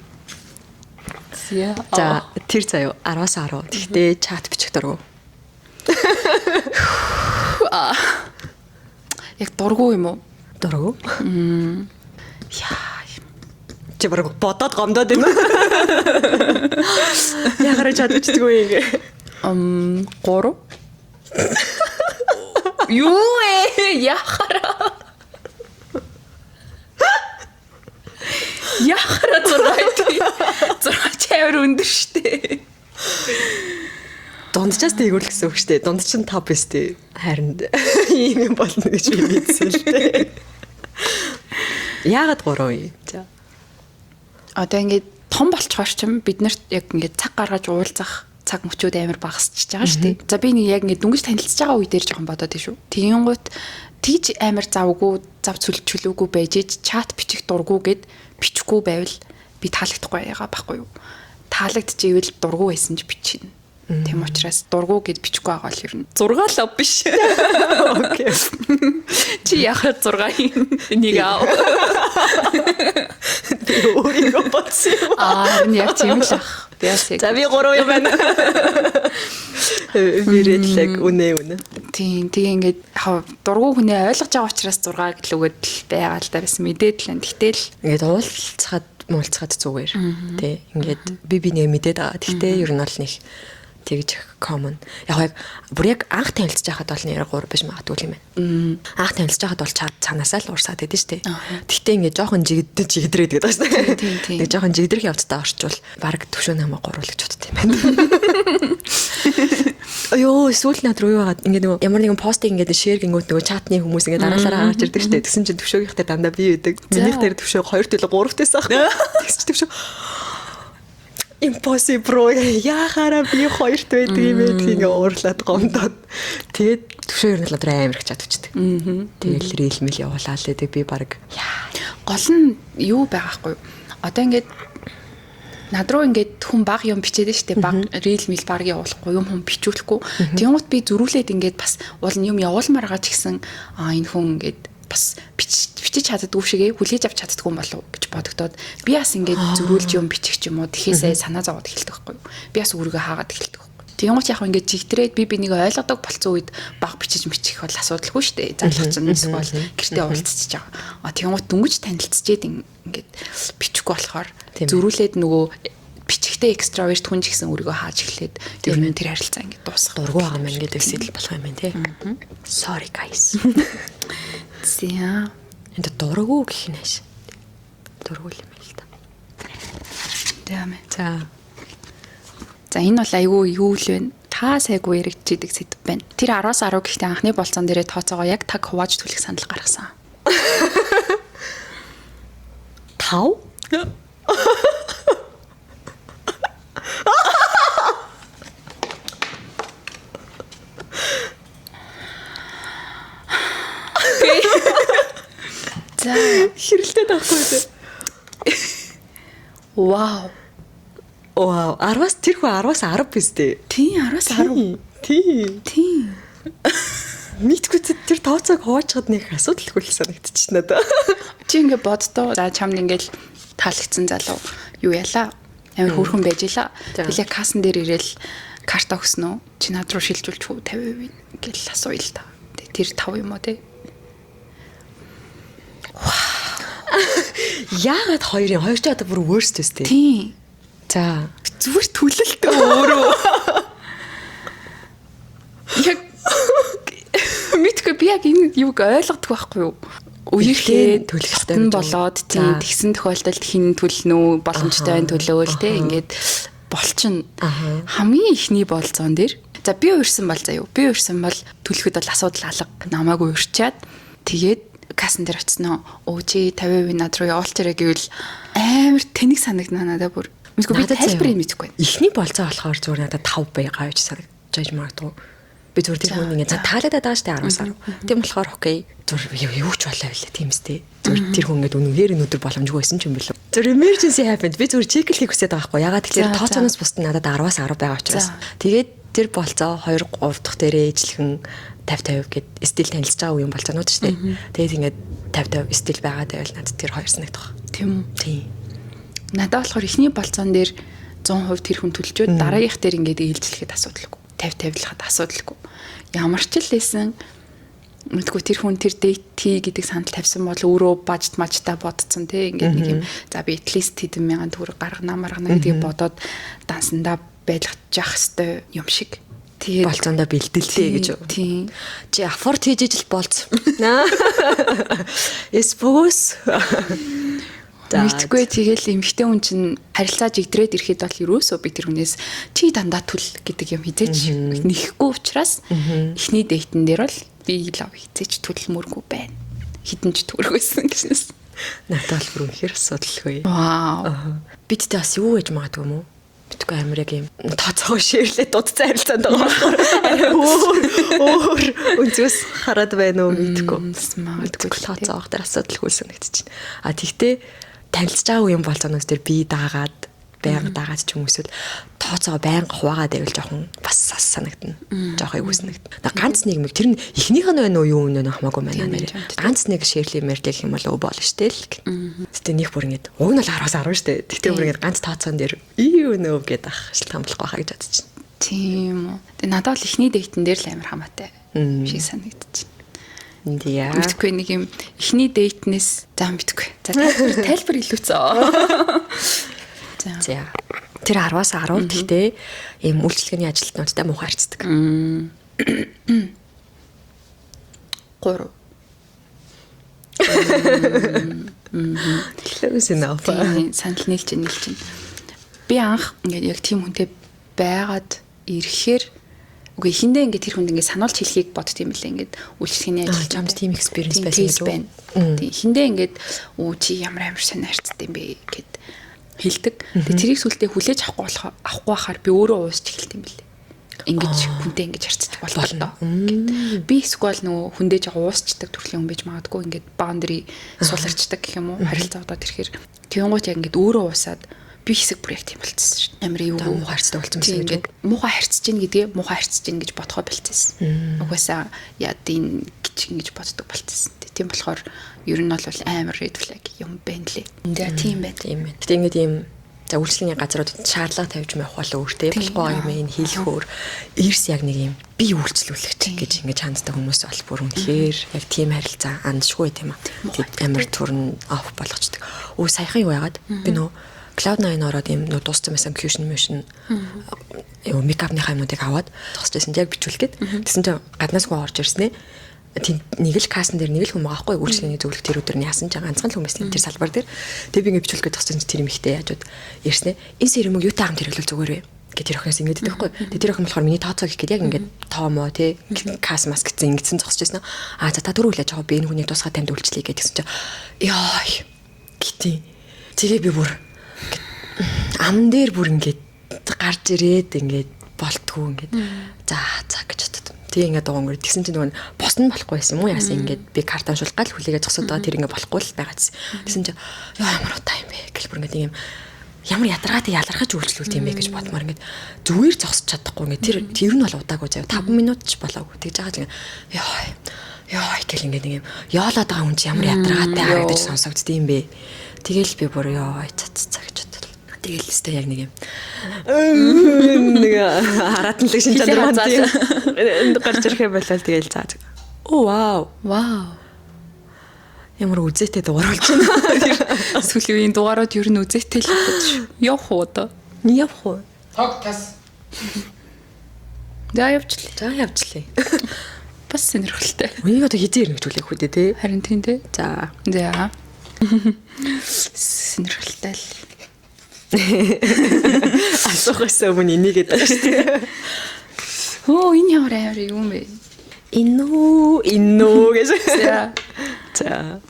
За тэр заяа 10-аас 10. Тэгтээ чат бичих дургу. Яг дургу юм уу? Дургу? Яа. Чи бараг бодоод гомдоод байна. Ягараа чадчихгүй ингээ. 3. Юу ээ? Яхара. Яхара 6 чавар өндөр штэ. Дунджаас тэйгүүл гэсэн үг штэ. Дунд чинь 5 биш тий. Харин ийм юм болно гэж би мэдсэн л дээ. Яагаад 3 вэ? За. Одоо ингээд том болчихоор ч юм бид нарт яг ингээд цаг гаргаж уулзах цаг мөчүүд амар багасчихж байгаа шүү дээ. За би нэг яг ингээд дүнгийн танилцж байгаа үе дээр жоохон бодоод тийш үү. Тэгэнгუთ тийж амар завгүй, зав цөлчөлөөгүй байж чат бичих дурггүй гэд бичихгүй байвал би таалагдахгүй байгаа байхгүй юу. Таалагдчихвэл дурггүй байсан ч бичихнэ. Тийм учраас дурггүй гэд бичихгүй байгаа л ер нь 6 лав биш. Окей. Чи яхад 6 нэг аа. Би өөрийгөө бодсон. Яг тийм л ах. За би 3 юм байна. Бирэтлэг үнэ. Тийм тэгээ ингээд дургуй хүнээ ойлгож байгаа учраас 6 гэлүүгээд л байгаа л да бас мэдээд л энэ. Гэтэл ингээд уулзахад зүгээр тий ингээд би нэг мэдээд байгаа. Тэгтээ ер нь бол нэг тэгж common. Яг бүр яг анх танилцж байхад бол нэр 3 биш магадгүй юм байна. Анх танилцж байхад бол цаанаасаа л урсаад байдэн штэ. Тэгтээ ингээд жоохон жигдрээд байдаг шүү дээ. Тэг жоохон жигдрэх явцдаа орчвол баг төвшөө намайг 3 л гэж боддог юм байна. Ёо эсвэл над руу юу яагаад ингээд нөгөө ямар нэгэн постыг ингээд шеэр гингүүт нөгөө чатны хүмүүс ингээд дараалалаа гарч ирдэг штэ. Тэгсэн чинь төвшөөгийнхтэй дандаа би байдаг. Минийх дээр төвшөө 2 төлө 3 тэйсэн ах. Тэгсэн чинь төвшөө impossible яхаараа би 2-т байдаг юм ээ тийм уурлаад гомдоод тэгээд төвшөө ер нь л одоо амар их чадчихдаг. Тэгэл рил мэл явуулаад л байдаг би баг гол нь юу байгаахгүй. Одоо ингээд над руу ингээд хүн баг юм бичээд штэ баг рил мэл баг явуулахгүй юм хүн бичүүлэхгүй. Тэгмут би зөрүүлээд ингээд бас уул нь юм явуулмаар байгаа ч гэсэн энэ хүн ингээд бас бичиж чаддгүй шигээ хүлээж авч чаддгүй юм болов гэж бодогдоод би бас ингээд зөрүүлж юм бичих ч юм уу тэхээсээ санаа зовоод эхэлдэг байхгүй юу. Би бас өөрийгөө хаагаад эхэлдэг байхгүй. Тэгмут яг ингээд жигтрээд би нэг ойлгодог болцсон үед баг бичиж мичих бол асуудалгүй шүү дээ. Залхах чинь эсвэл гэртээ уулзчих байгаа. Тэгмут дүнгиж танилцчихэд ингээд бичихгүй болохоор зөрүүлээд нөгөө бичихтэй экстраверт хүн ч гэсэн өөрийгөө хааж эхлээд ер нь тэр харилцаа ингээд дуусах дургу байгаа юм ингээд сэтэл болох юм байна тий. Sorry guys. Зя. Энд дургу гэх нэш. Дургу юм л та. Дэмэ. За энэ бол айгүй юу л вэ? Та сайгүй яригчидэг сэдв байна. Тэр 10-аас 10 гэхдээ анхны болцоон дээрээ тооцоогоо яг таг хувааж түлэх санал гаргасан. 5? За хэрэлдээд байхгүй үү? Вау. 10-аас тэр хүн 10-аас 10 биз дээ. Тийм 10-аас 10. Тийм. Нийтгүй тэр тооцоог хуваачхад нэг асуудалгүй л санагдчих надаа. Чи ингэ боддоо. За чамд ингээл таалагдсан залуу юу яла? Амар хөөрхөн байж ила. Тэгэл кассан дээр ирээл карта өгсөн үү? Чи над руу шилжүүлж хүү 50% ингээл асууя л та. Тэр 5 юм уу те? Яагаад 2-ын 2 ч одоо бүр worst үстэй. Тийм. За зүгээр төлөлтөө өөрөө. би яг энэ юуг ойлгодог байхгүй юу? Үеийнхээ төлөхтэй болоод тэгсэн тохиолдолд хин төлнө боломжтой байх төлөөл те ингээд болчин хамгийн ихний болцоон дээр за би уурсан бол заяа би уурсан бол төлөхөд бол асуудал алга намаагүй урчаад тэгээд кассан дээр очсноо чи 50% над руу явуулчаарэ гэвэл амар тэнэг санагданаа надад бүр мэдгүй би тайлбарыг мэдэхгүй байна. Ихний болцоо болохоор зүгээр надад 5 байгаа гэж санагдаж магадгүй. Би зүгээр тэр хүн ингэ таалагдаад байгаа штэ 10 сар. Тийм болохоор окей. Зүгээр юу ч болоо байлаа тийм үстэй. Зүгээр тэр хүн ингэ үнээр өнөдөр боломжгүй байсан ч юм бэлээ. Зүгээр emergency happened. Би зүгээр чек хийх хүсэж байгаа байхгүй. Ягаад тэгэхээр тооцооноос бусд надад 10-аас 10 байгаа учраас. Тэгээд тэр болцоо 2 3 дахь дээрээ ээжлэхэн 50-50 гэд стил танилцж байгаа үеийн болцоонууд штэ. Тэгээд ингэ 50-50 стил байгаа байвал надад тэр хоёр санагдах. Тийм үү? Тийм. Надад болохоор ихний болцоон дээр 100% тэр хүн төлчөөд дараагийнх дээр ингээд ээлжлэхэд асуудалгүй. 50-50-лахад асуудалгүй. Ямар ч л лсэн мэдгүй тэр хүн тэр дейт гэдэг санал тавьсан бол өөрөө бажт мажтаа бодцсон те ингээд нэг юм за би at least хэдэн мянган төгрөг гаргана гэдгийг бодоод дансандаа байлгаж хэвээр юм шиг. Тэгээд болцоондоо бэлдэлтэй гэж. Тийм. Чи аффорд хийж ижил болц. Эспос. Мэдгүй тэгэл эмэгтэй хүн чинь харилцаа жигдрээд ирэхэд бол юусоо би тэр хүнээс чи дандаа түл гэдэг юм хизээч нэхгүй учраас эхний дэйтэн дээр бол би лав хизээч түл мөргүй байна. Хідэн ч төрөхөөсөн гэснээс. Надад бол бүр үнэхээр асуудалгүй. Вау. Бидтэй бас юу гэж магадгүй юм уу? Мэдгүй амар яг юм тооцоо ширлээ дуудсан харилцаанд байгаа. Өөр үнцгээс хараад байна уу мэдгүй. Магадгүй тооцоох дээр асуудалгүй санагдчихэв. А тэгтээ танилцж байгаа юм болцооноос дээр би даагаад байнга даагаад ч юм эсвэл тооцоо байнга хуваагаад байвал жоохон бас санагдана. Жоохоо юу санагдана. Ганц нэг мэг тэр нь ихнийх нь байна уу юу өнөө хамаагүй байна нэр. Ганц нэг ширли мэрлэх юм бол болно штэ л. Тэгтээ нэг бүр ингэж уг нь л 10-аас 10 штэ. Тэгтээ бүр ингэж ганц тооцоон дээр юу өнөө гэдэг ах шилтгаан болох байхаа гэж бодож байна. Тийм үү. Тэгээ надад бол ихний дэйтэн дээр л амар хамаатай шиг санагдчих. Индиа. Мэдгүй нэг юм ихний дэйтнээс за мэдгүй. За тайлбар илүүцээ. За. Тэр 10-аас 10 гэхдээ ийм үйлчлэгээний ажилтнуудтай муухай харцдаг. 3. Close enough. Санал нийлж. Би анх ингээд яг тийм хүнтэй байгаад ирэхээр үгүй эхэндээ ингээд тэр хүнд ингээд сануулж хэлхийг бодд юм лээ ингээд үйлчлэгээний ажил чамд тийм experience байсан байна. Тийм эхэндээ ингээд чи ямар сайн харцтай юм бэ гэд хэлдэг. Тэгээ тэрийг сүлдээ хүлээж авахгүй байхаар би өөрөө уусч эхэлт юм бэлээ. Ингээд хүнтэй ингээд харцдаг боллоо. Би эсвэл нөгөө хүндээж байгаа уусчдаг төрлийн хүн байж магадгүй ингээд boundary сууларчдаг гэх юм уу харилцаудаа тэрхээр тэгүнгуут яг ингээд өөрөө уусаад би хэсэг бүр яг тийм болчихсон шүү дээ. Амар юу харцтай болсон юм шиг муухай харцж гин гэдгээ муухай харцж гин гэж бодхоо болчихсон. Угаасаа яа дийн гэж боддог болчихсон. Тийм болохоор ер нь бол амар red flag юм байна лээ. Тийм байна. Тийм байна. Гэтэ ингээд ийм за үйлчлэгийн газруудад шаардлага тавьж явах бол өөртөө болохгүй юм энэ хэлэх өөр эрс яг нэг юм би үйлчлүүлэгч гэж ингээд чандтай хүмүүс бол бүр үнэхээр яг тийм харилцаа андшгүй тийм аа. Амар төрн оф болгочдөг. Өө саяхан юу яагаад би нөө Cloud9 ороод юм нөө дууссан байсан Fusion Motion юу мейкапныхаа юмнуудыг аваад зогсчихсан яг бичүүлгээд тэгсэн чинь гаднаас гоо орж ирсэн ээ. Тийм нэг л касн дээр нэг л хүн байгаа байхгүй үйлчлэгийн зөвлөлт тэр өдөр нь яасан ч ганцхан л хүмүүс тэр салбар дээр тэг би ингэ бичүүлгээд зогссон чинь тэр юм ихтэй яажууд ирсэн ээ. Энэ сэрэмэг юутай хамт хэрэглүүл зүгээр вэ гэж тэр охиноос ингэдэг байхгүй. Тэг тэр охин болохоор миний тооцоо гэх гээд яг ингэ тоомоо тий кас маск гэсэн ингэсэн зогсчихсан. А за та түрүү хүлээж байгаа би энэ хүнийг тусгай танд үйлчлэе гэдгсэн чинь ёо гитий. Тэгээ би бүр ам дээр бүр ингээд гарч ирээд ингээд болтгүй ингээд за гэж бодод. Тэг ингээд дуунгэр тэгсэн чинь нөгөө бос нь болохгүй байсан юм уу яасан ингээд би картаа шулгаад хүлээгээ зогсоод байгаа тэр ингээд болохгүй л байгаадсэн. Тэгсэн чинь яа ямар утаа юм бэ гэл бүр ингээд юм ямар ядаргаатай ялархаж үйлчлүүлт юм бэ гэж бодмоор ингээд зүгээр зогсож чадахгүй ингээд тэр нь бол удаагүй заяа 5 минут ч болоогүй. Тэгж байгаа чинь ёо гэл ингээд нэг юм яолоод байгаа хүн чи ямар ядаргаатай харагдаж сонсогдд юм бэ. Тэгэл би бүр ёо цаццаа гэж бодлоо. Тэгэл өстэй яг нэг юм нэг хараатнлаг шинж чанар байна. Энд гарч ирэх юм болол тэгэл заа. Оо вау. Ямар үзээтэй дугаар болж байна. Сүүлийн дугаарууд ер нь үзээтэй л болж явах уу одоо? Явах уу? Тог тас. За явчлаа. Бас сонирхолтой. Үнийг одоо хизээ ирнэжүүлэх үү те. Харин тийм дээ. За. За. Сонирхолтой л. Асуухаас өмнө энийг гэдэг шүү дээ. Энэ ямар юм бэ? Иннүү гэж. За.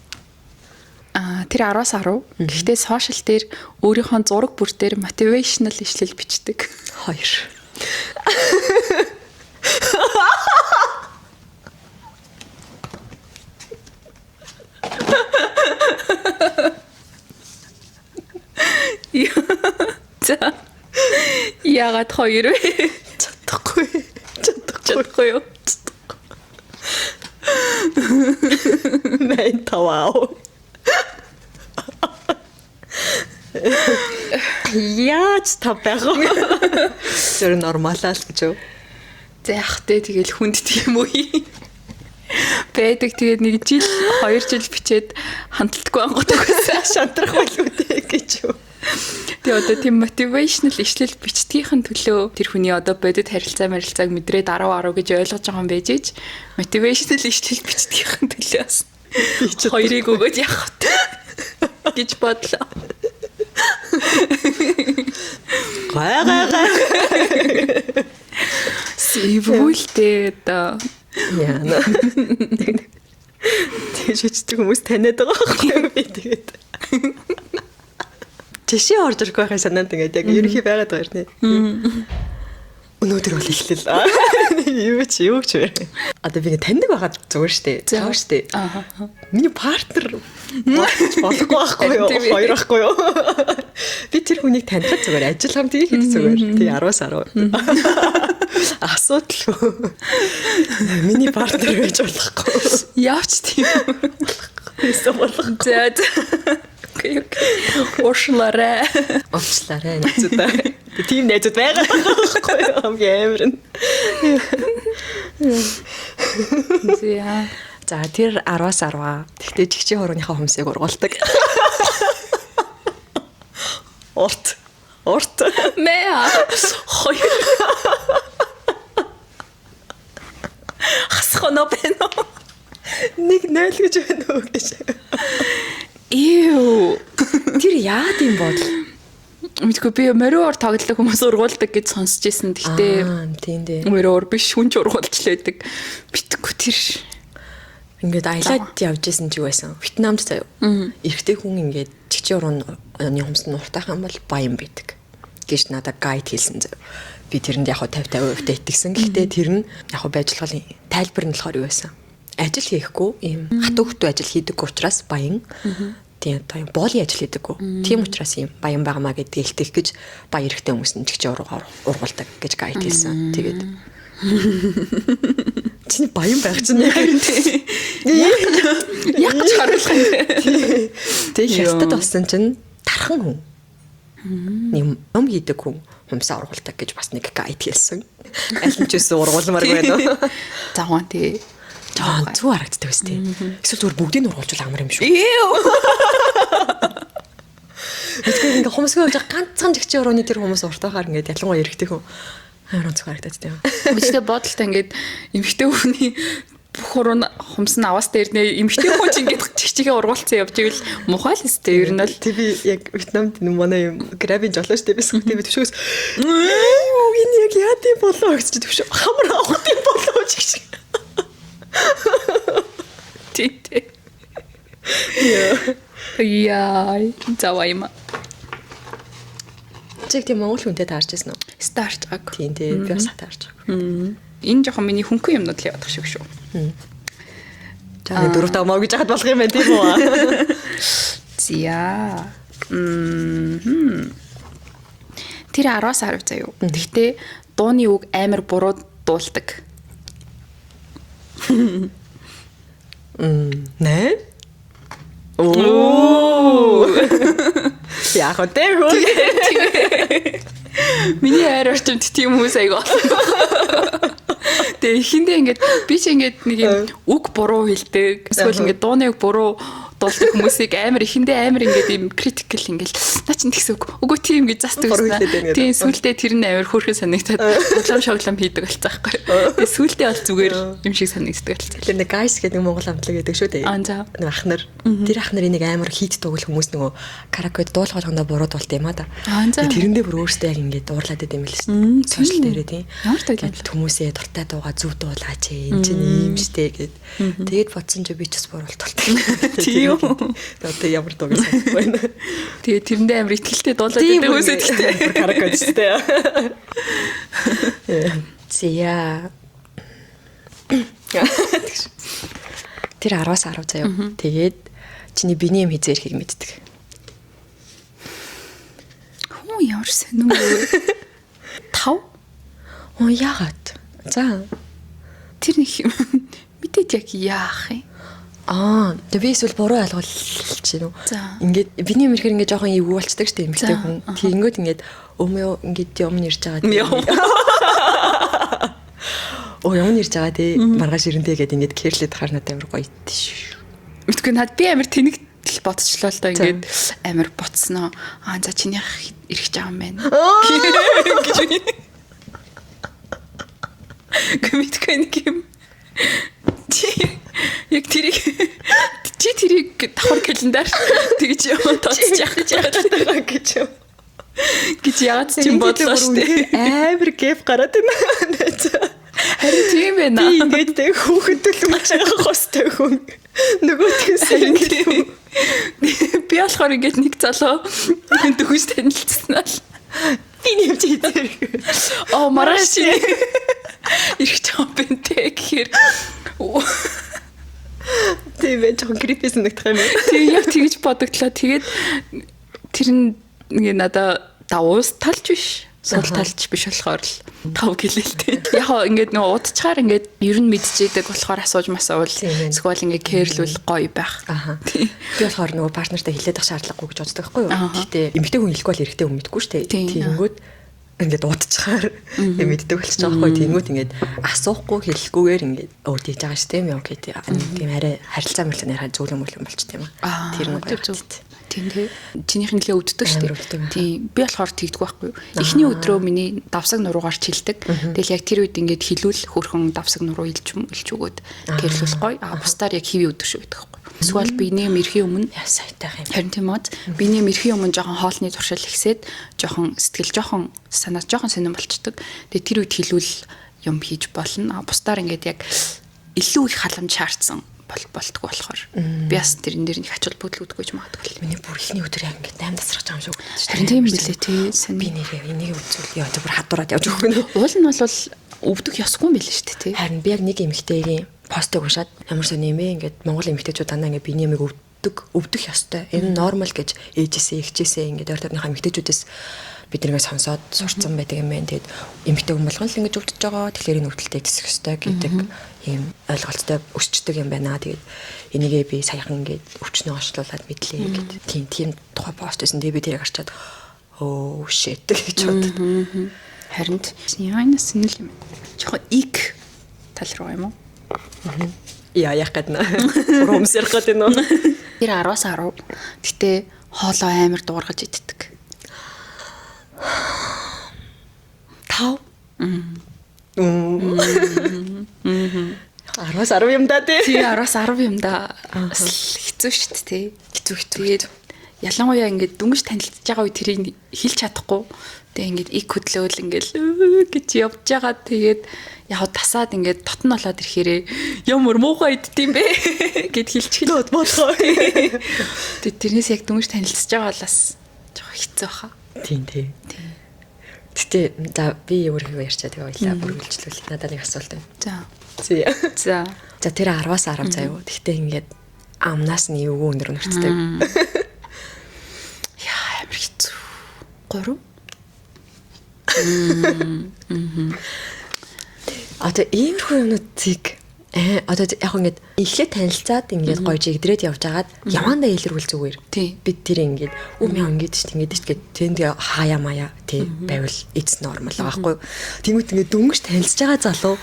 Тэр 10-аас 10. Гэхдээ сошиал дээр өөрийнхөө зураг бүр дээр мотивашнл ишлэл бичдэг. 2. За. Яагаад 2 вэ? Чадахгүй юу? Мен таваа. Яаж тавбайг. Тэр нормалаа л гэж юу? За яах вэ? Тэгэл хүнд тийм үү? Байдаг тэгээд 1 жил 2 жил бичээд хандлтгүй ангууддаг байсан. Шантрах байлгүй дээ гэж юу? Тэгээ одоо тийм мотивашнл ишлэл бичдгийнхэн төлөө тэр хүний одоо бодит харилцааг мэдрээд 10 гэж ойлгож байгаа юм байж ич мотивашнл ишлэл бичдгийнхэн төлөө бас 2-ыг өгөөд явах гэж бодлоо. Гай. Сивүүлтэй одоо яана. Тэгж хүчтэй хүмүүс таниад байгаа байхгүй юу би тэгээд. Жишээ орж ирэх байхын санаанд ингээд яг ерөнхий байгаад байгаа юм. Өнөөдөр бол эхлэл. Юу ч вэ? Одоо би таньдаг байгаад зүгээр штэ. Цаа штэ. Миний партнер болохгүй байхгүй юу? 2 байхгүй юу? Би тэр хүнийг таних зүгээр ажил хамт хийхэд зүгээр. Тэг 10-аас 10. Асуудал. Миний партнер байж болохгүй. Яавч тийм. Эсвэл болох. За. Окей. Уушлаарай. Найзууд. Тим найзууд байгаа байхгүй юу? Амар нь. За тэр 10-аас 10. Тэгтээ жигчийн хорооныхаа хүмүүсийг ургуулдаг. Орт. Мэ. 2. Хасхоно бэнэ. 1-0 гэж байна уу гэж. Эё. Тэр яад юм бол? Мэдгүй би мориор тоглодог хүмүүс ургуулдаг гэж сонсч байсан. Гэхдээ тийм дээ. мориор биш хүнч ургуулж лээдэг. Битгүй тэр. Ингээд аялаад явж исэн ч юу байсан. Вьетнамд заяа. Эрэгтэй хүн ингээд чигчээ урууны хүмүүс нь уртайхан бол баян байдаг. Гэж надад гайд хэлсэн заяа. Би тэрэнд яг 50-50% итгэсэн. Гэхдээ тэр нь яг байжлагын тайлбар нь болохоор юу байсан? Ажил хийхгүй ийм хатуу хөтөө ажил хийдэг учраас баян. Тийм одоо боолийн ажил хийдэггүй. Тийм учраас ийм баян байгаамаа гэдгийг илтгэх гэж баян эрэгтэй хүмүүс нь чигчээ ургуулдаг гэж гайд хэлсэн. Тэгээд чиний баян байх чинь яг ч харуулах юм. Тэг хятад болсон чинь тархан хүн. Ном хийдэг хүн humсаа ургуулдаг гэж бас нэг гайд хэлсэн. Аль нь ч гэсэн ургуулмаар байна уу? Заван тий. Жаа зүг харагддаг биз дээ. Эсвэл зүгээр бүгдийг нь ургуулж амар юм шүү. Эсвэл ингээ хүмүүсгүй болж ганцхан жигчээ урууны тэр хүмүүс уртахаар ингээ ялангуяа эрэгтэй хүн амар зүг харагдаад тийм. Үстэй бодолтой ингээд эмэгтэй хүний бүх уруу хумс нь аваас дээр нэ эмэгтэй хүн ч ингээд чигчигээ ургуулсан явж ивэл мухай л өстэй ер нь л тий би яг Вьетнамд манай юм гравийн жолооч дээ байсан. Тий би төвшөөс энэ яг яа тийм болоо гэж төвшөө хамар авах тийм болоо чиг. Тий. Яа, завайма. Чиг тийм Монгол хүнтэй таарч ирсэн үү? Старч аг. Тийм тий би бас таарч байгаа. Энэ жоохон миний хөнгөн юмнууд л явах шиг шүү. За 4-5 маа гэж хад болох юм байна тийм үү? Зя. Тэр 10-аас 10 заяа. Гэхдээ дууны үг амар буруу дуулдаг. Нэ? Оо. Яг хөтэй. Миний хайр орчимд тийм хүмүүс айгаа. Тэгээ ихэндээ ингээд би ч ингээд нэг юм үг буруу хэлдэг. Эсвэл ингээд дууны үг буруу дуулдаг хүмүүсийг амар ихэндээ амар ингээд юм критикл ингээд наа чинь тэгсэн үгүй тийм гэж застдаг гэсэн. Тийм сүултээ тэр нь амар хөөрхөн санагдаад углам шоглом хийдэг болсон байхгүй. Тэгээ сүултээ бол зүгээр юм шиг санагддаг болсон. Тэгэхээр нэг guys гэдэг нэг монгол амтлаг гэдэг шүү дээ. Нэг ах нар тэр ах нар энийг амар хийд дугуул хүмүүс нөгөө караокед дуулах болгондоо буруу дуулт юм а да. Тэрэндээ бүр өөртөө яг ингээд дуурлаад идэм байл шүү дээ. Сошиал дээрээ тийм. Ямар тайлбар хүмүүсээ дуртай дууга зүв дуулаач энэ чинь ийм штэ гэд. Тэгээд бодсон ч би ч бас буруулт болтой. Тийм. Одоо ямар дуу гэсэн байна. Тэгээ тэрэндээ амар ихтгэлтэй дуулаад идэм хүмүүсээ тэгтээ караокед штэ. Зя. Тэр 10-аас 10 заяа. Тэгээд чиний биений юм хизээ ирэхийг мэддэг. Хөө ямар сонирм бэ? 5? Оо яагаад? За. Тэр нэг юм мэдээд яг яах юм? Тэгээ би эсвэл буруу ойлгуулж байна уу? Ингээд биений юм ирэхээр ингээд жоохон эвгүй болцдог шүү дээ эмэгтэй хүн. Тэгэнгүүт ингээд өмөө ингээд юм нэрж байгаа. Оо юм нэрж байгаа тий. Маргааш ирэндээ гэдэг ингээд кэрлээд хаар надад амар гоё тийш. Мэдгүй над би амар тэнэгтэл бодчихлоо л доо ингээд амар боцсноо. За чинийх ирэх гэж байгаа юм байна. Мэдгүй нэг юм. Яг тэрийг давхар календар тэгж яваа тооцож яах гэж юм. Гэж яагаад ч юм бодлоо шүү дээ. Амар гэв гараад байна. Харин тийм байна. Би ингээд тэг хүүхэдэл үлж байгаа хостой хүн. Нөгөөдгөөсөө ингээд би болохоор ингээд нэг залуу дөхөж танилцсан л. Би нэмж хийдэг. Маргааш ирэх юм бэ гэхээр тийм ээ жоохон creepy санагдах юм. Тийм яг тэгж бодогдлоо. Тэгээд тэр нь ингээ надаа давуус талж биш. Сул талж биш болохоор л 5 гэлэлтэй. Яг ингээд нөгөө удачаар ингээд ер нь мэдчихэдэг болохоор асууж масуул. Эсвэл ингээд кэрлүүл гоё байх. Би болохоор нөгөө партнертай хэлээд ах шаардлагагүй гэж боддог байхгүй юу? Гэхдээ эмэгтэй хүн хэлэхгүй бол эрэгтэй хүн мэдгүй шүү дээ. Тэгэнгүүт ингээд удачаар мэддэг болчих жоохоо. Тэгэнгүүт ингээд асуухгүй хэлэхгүйгээр ингээд дийж байгаа шүү дээ. Окей тийм арай харилцаа мөрлөнээр зөвлөм болчих тийм аа. Тэр нь гоё. Тийм тий. Чинийх нь лээ өвддөг шүү дээ. Тийм. Би болохоор тэгдэггүй байхгүй юу. Эхний өдрөө миний давсаг нуруугаар чилдэг. Тэгэл яг тэр үед ингээд хилүүл хөрхөн давсаг нуруу илж өгөөд гэрлүүлэх гоё. Бусдаар яг хэвийн өдөр шүү гэдэг байхгүй юу. Эсвэл биений мэрхийн өмнө сайтайх юм. Харин тийм үү. Биений мэрхийн өмнө жоохон хоолны туршил ихсээд жоохон сэтгэл жоохон санаа жоохон сонирн болчдөг. Тэгээ тэр үед хилүүл юм хийж болно. Бусдаар ингээд яг илүү их халамж шаардсан болтгоо болохоор би бас тэрэн дээр нэг ачаал бүдэл үүдгөөж магадгүй. Миний бүр ихний өдөр яг ингээд 8 тасрах юм шиг байна. Харин тийм билээ тий. Би нэрээ энийг үзүүл яа бүр хадуураад явж өгөх нь. Уул нь бол өвдөх ёсгүй юм билээ шүү дээ тий. Харин би яг нэг эмэгтэйгийн постыг уншаад ямар сони юм бэ ингээд монгол эмэгтэйчүүд дандаа ингээд биений ямиг өвдөх ёстой. Энэ нормал гэж ээжээсээ ихжээсээ ингээд ойр тойрныхаа эмэгтэйчүүдээс бид нэгээ сонсоод сурцсан байдаг юм байна. Тэгэд эмэгтэй хүн болгон л ингэж өвдөж байгаа. Тэгэхээр энэ өвдөлтөд тэсэх ёстой гэдэг ийм ойлголттой өсчдөг юм байна. Тэгээд энийгээ би саяхан ингээд өвчнөө ошлуулад мэдлээ гэдэг. Тийм тухай пост байсан. Тэгээд би тэрийг харчаад оо shit гэж бодсон. Харин яанаас нь л юм. Жохоо ик тал руу юм уу? Яа яг гэдэг нэ. Ромс ярих гэдэг нэ. Тэр 10-аас 10. Гэтэ хоолоо амар дуургаж иддэг. 5. 10-аас 10 юм да тий. 10-аас 10 юм да. Хэцүү шүү дээ тий. Хэцүү. Ялангуяа ингээд дүнгийн танилцж байгаа үе тэрийг хэлж чадахгүй. Тэгээ ингээд ик хөдлөөл ингээд гэж явж байгаа. Тэгээд яг тасаад ингээд дотн болоод ирэхээрээ ямар муухай иддэм бэ гэд хэлчихлээ бодлоо. Тэгээд тэрнээс яг дүнгийн танилцж байгаа болоос жоохон хэцүү баха. Тийм. Гэтэ за би өөрийгөө ярьчаа тэгээ ойлаа бүргэлжлүүлэх надад нэг асуулт байна. За тэр 10-аас 10 заяа. Гэтэ ингээд амнаас нь эвгүй өндөр нэрцдэг. Яа амар хэцүү. 3. Одоо иймэрхүү юмнуудыг одоо яг ингээд эхлээд танилцаад ингээд гоё жигдрээд явж агаад явандаа илэрүүл зүгээр. Бид тэр ингээд мяа ингээд шүү дээ ингээд шүү дээ тэнд хаяа маяа тий байвал it's normal байхгүй. Тэнгүүт ингээд дөнгөж танилцж байгаа залуу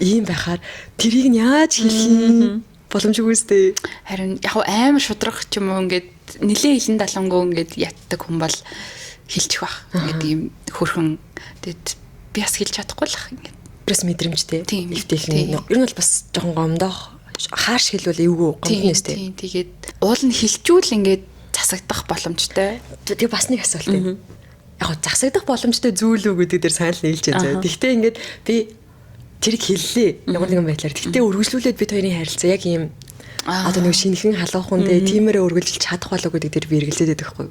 ийм байхаар тэрийг нь яаж хэлнэ боломжгүй үстэй. Харин яг амар шудрах ч юм уу ингээд нилээ хилэн далангуу ингээд ятдаг хүн бол хэлчих бах. Ингээд ийм хөрхөн тэгэд би бас хэлж чадахгүй л ах ингээд. Бас мэдрэмжтэй. Эвтэйхэн. Ер нь бол бас жоохон гомдох хаарш хэлвэл эвгүй гомдно үстэй. Тийм тэгээд уул нь хилчүүл ингээд засагдах боломжтой. Тэгээ бас нэг асуулт юм. Яг засагдах боломжтой зүйл үү гэдэг дээр санал нийлж байгаа. Гэхдээ ингээд би тэрийг хэллээ. Ямар нэгэн байдлаар. Гэхдээ үргэлжлүүлээд бид хоёрын харилцаа яг ийм одоо нэг шинэхэн халуухундээ тиймэрээ үргэлжилж чадах болов гэдэг дээр би эргэлзээд байдаг хгүй.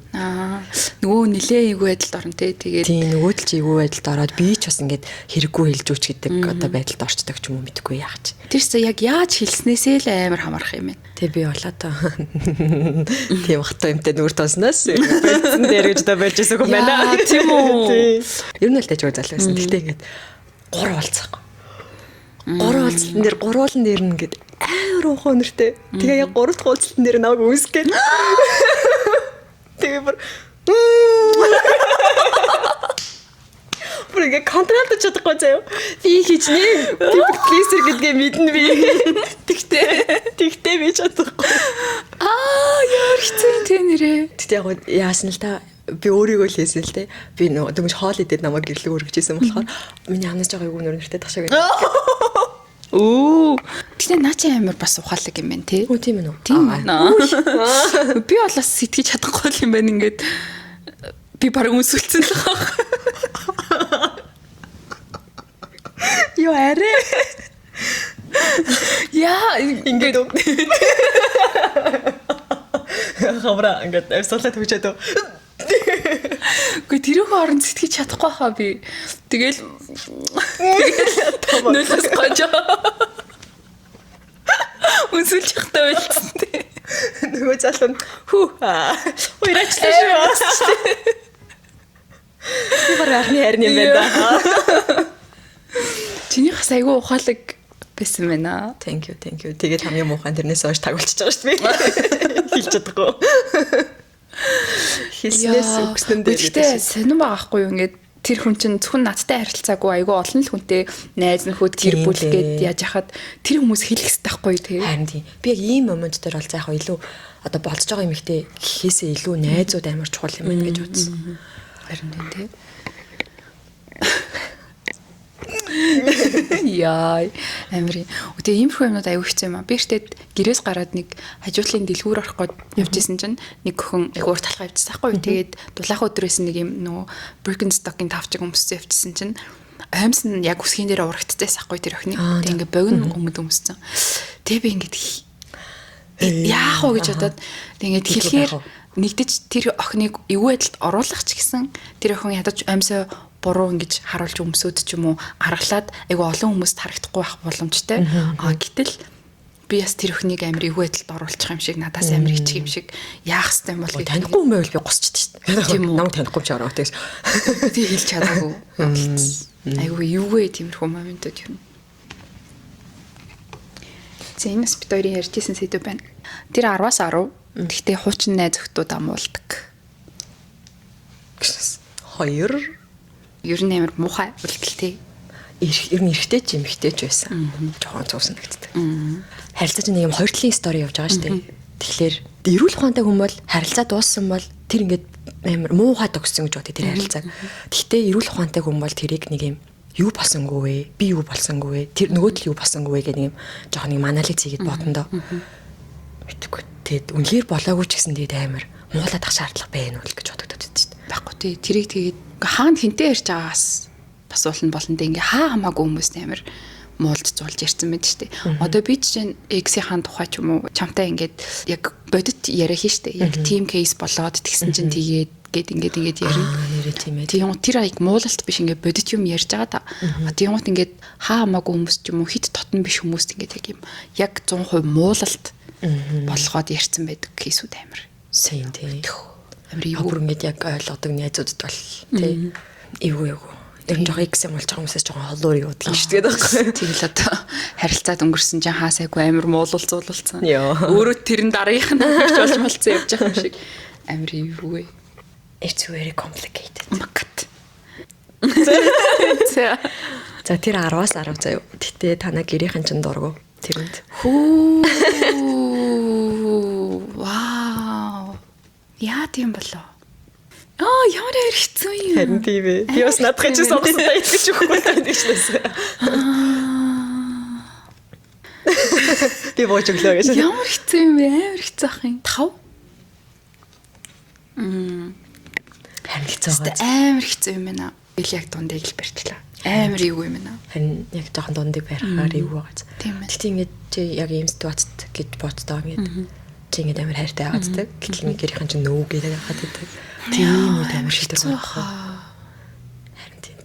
Нөгөө нилээ эйгүү байдалд орно те. Тэгээд тийм нөгөө л чи эйгүү байдалд ороод би ч бас ингээд хэрэггүй хэлж өгч гэдэг одоо байдалд орчдөг ч юм уу мэдэхгүй яач. тэрс яг яаж хэлснээсээ л амар хамаарах юм байна. Тэг би болоо та. Тийм хатуу юмтай нүр тоосноос байсан дээр гэж та байж байгаа юм байна. Тийм үү. Ер нь л тажиг залуу байсан. Гэхдээ ингээд 3 болцсон. 3 уулзалтан дээр гурвуулан дээр нь ингээд амар ухаан нэртэй. Тэгээ яг 3 дахь уулзалтан дээр наваг үүсгээд. Тэгээ бүр бүр ингээд контролд чадахгүй заяа. Би хийж нэ. People pleaser гэдгээ мэднэ би. Тэгтээ би чадахгүй. Яар хэцүү тэ нэрээ. Тэгтээ яг яасан л та би өөрийгөө л хэлсэн л те. Би нөгөө дөнгөж хоол идээд намайг гэрлэг өргөжсэн болохоор миний хамнаж байгаа юу нэртэй тахшаа гэдэг. Оо. Тэгтээ наа чи амар бас ухаалаг юм байна те. Үгүй тийм ээ. Тийм ээ. Би бол бас сэтгэж чадахгүй юм байна ингээд. Би баруун өсөлцөн л байгаа. Юу арай. Яа ингээд хавра ингээд авсуулаад хүчээд. Гэхдээ тэрүүхэн орон сэтгэж чадахгүй хаа би. Тэгэл нөлөөс гожоо. Үсэлж явахтаа байлцсан тий. Нөгөө залуу нь уураачлаа шүү. Би барахны харин юм байна. Чиний хас айгүй ухаалаг байсан байна. Thank you. Тэгээд хамгийн муухан тэрнээс хойш тагуулчихж байгаа шүү дээ. Хэлж чадахгүй. Хэлснээс өгснөм дээр. Гэхдээ сонирн байгаахгүй юу ингээд тэр хүн чинь зөвхөн надтай харилцаагүй айгүй олон л хүнтэй найз нөхөд гэр бүл гээд яаж яхад тэр хүмүүс хэлэх хэрэгтэй байхгүй тий. Харин тийм. Би яг ийм момент дээр бол заах илүү одоо болж байгаа юм ихтэй гэхээсээ илүү найзууд амар чухал юм байна гэж бодсон. Харин тийм тий. Яа, амри. Үгүй ийм хүмүүс аюу хэцүү юм аа. Би ихтэй гэрээс гараад нэг хажуутлын дэлгүүр орох гээд явжсэн чинь нэг өхөн ягуур талхаа явжсан байхгүй. Тэгээд дулаах өдрөөс нэг юм нөө Birkenstock-ийн тавчиг өмссөн явжсэн чинь аимс нь яг үсгийн дээр урагтцээс ахгүй тэр охины. Тэг ингээ богино өмссөн. Тэг би ингээд яах вэ гэж бодоод тэг ингээд хэлэхээр нэгдэж тэр охиныг эвгүй байдалд оруулах ч гэсэн тэр охин ядаж аимсаа буруу ингэж харуулж өмсөд ч юм уу аргалаад айгу олон хүмүүст харагдахгүй байх боломжтой. Гэтэл би бас тэр өхнийг амар эвгүй байдалд оруулчих юм шиг надаас амар ичих юм шиг яах хэвтэй юм бол танихгүй юм байвал би госчихдээ шүү дээ. Тийм үү. Намайг танихгүй ч ороо тэгс. Тэг хэлж чадаагүй. Айгу эвгүй тиймэрхүү моментууд юм. Зэнэс битүүрийн ярьжсэн сэдв байна. Тэр 10-аас 10. Гэхдээ хуучин найз охтууд амуулдаг. 2 Ер нь амар муухай үлдэлтэй. Ер нь эргэтэй ч эмэгтэй ч байсан. Жохон цуусан нэгддэг. Харилцаа чинь нэг юм хоёр талын стори явж байгаа шүү дээ. Тэгэхээр эрүүл ухаантай хүн бол харилцаа дууссан бол тэр ингээд амар муухай төгссөн гэж бодъё тэр харилцааг. Гэхдээ эрүүл ухаантай хүн бол тэрийг нэг юм юу болсонгүй вэ? Би юу болсонгүй вэ? Тэр нөгөө тал юу болсонгүй вэ гэх нэг юм жохон нэг анализ хийгээд бодондоо. Мэдгүй. Тэгэд үнээр болоогүй ч гэсэн тэгээд амар муулаад ах шаардлага байна уу гэж бодогдод шүү дээ. Баггүй тий. Тэрийг тэгээд хаана хинтээ ярьж байгаагаас бас болно дээ. Ингээ хаа хамаагүй хүмүүс амар муулж зулж ярьсан мэт штэ. Одоо би чинь X-ийн тухай ч юм уу чамтай ингээд яг бодит яриа хийн штэ. Яг team case болоод тэгсэн чинь тэгээд ингээд ярина. Нэрээ тийм ээ. Тийм тэр аяг муулалт биш ингээд бодит юм ярьж байгаа да. Тийм ингээд хаа хамаагүй хүмүүс ч юм уу хит тотон биш хүмүүст ингээд яг юм яг 100% муулалт болгоод ярьсан байдаг кейсүүд амар. Сайн тий. Амар юу бүр ингээд яг ойлгодог найзуудад бол тий. Эвгүй. Тэр нь жоохон X юм болж байгаа хүмүүсээс жоохон холоор юудаг юм шүү дээ байхгүй. Тэгэл одоо харилцаад өнгөрсөн чинь хаа сайгүй амар муулуулцуулсан. Өөрөө тэрэн дараагийнх нь гэж болж малцсан явж байгаа юм шиг. Амар эвгүй. It's very complicated. Макат. За тэр 10-аас 10 заяа. Гэтэ танаа гэрийнхэн чинь дургу. тэрэнд. Вау. Яа тийм болоо. Ямар хэцүү юм. Харин тийм ээ. Би бас надад ч сонгостой итгэж өгөхгүй таашнаас. Би бооч өглөө гэж. Ямар хэцүү юм бэ? Амар хэцүү ах юм. 5. Харин хэцүү байгаа. Амар хэцүү юм байна. Би л яг дундыг л барьчлаа. Амар юу юм байна. Харин яг жоохон дундыг барихаар юу байгаа. Тийм ээ. Тэгтээ ингээд чи яг ийм ситуацд гэж боддоо ингээд чи ингээд амар хайртай байгааддаг. Гэтэл нэг гэрийнхэн чинь нөө гэдэг хаад байдаг. Тийм үү амар шийдэх байна. Харин тийм.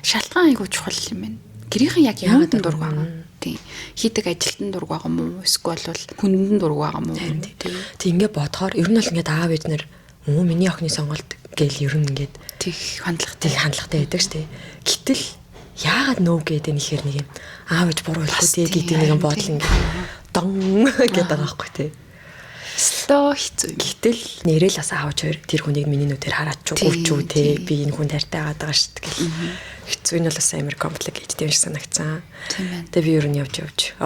Шалтгаан айгуу чухал юм байна. Гэрийнхэн яг яагаад дург байгаа юм? Тийм. Хийдэг ажилтан дург байгаа мó? Эсвэл хүндэн дург байгаа мó? Тэг ингээд бодохоор ер нь бол ингээд аав ээж нар миний охины сонголт гээл ер нь ингээд тэг хандлагатай байдаг шүү дээ. Гэтэл яагаад нөө гэдэг нь ихээр нэг юм аав ээж буруу хэлэхгүй гэдэг нэг юм бодол ингээд дон гэдэг байгаа байхгүй тий. Стоо хэцүү. Гэтэл нэрэл бас аавч хоёр тэр хүнийг миний нүдээр хараад ч үгүй те би энэ хүн тартай байгаад байгаа шүү дээ гэл. Хэцүү нь бол бас амар компликейтэд юм шиг санагцсан. Тэгээ би ер нь явж гээд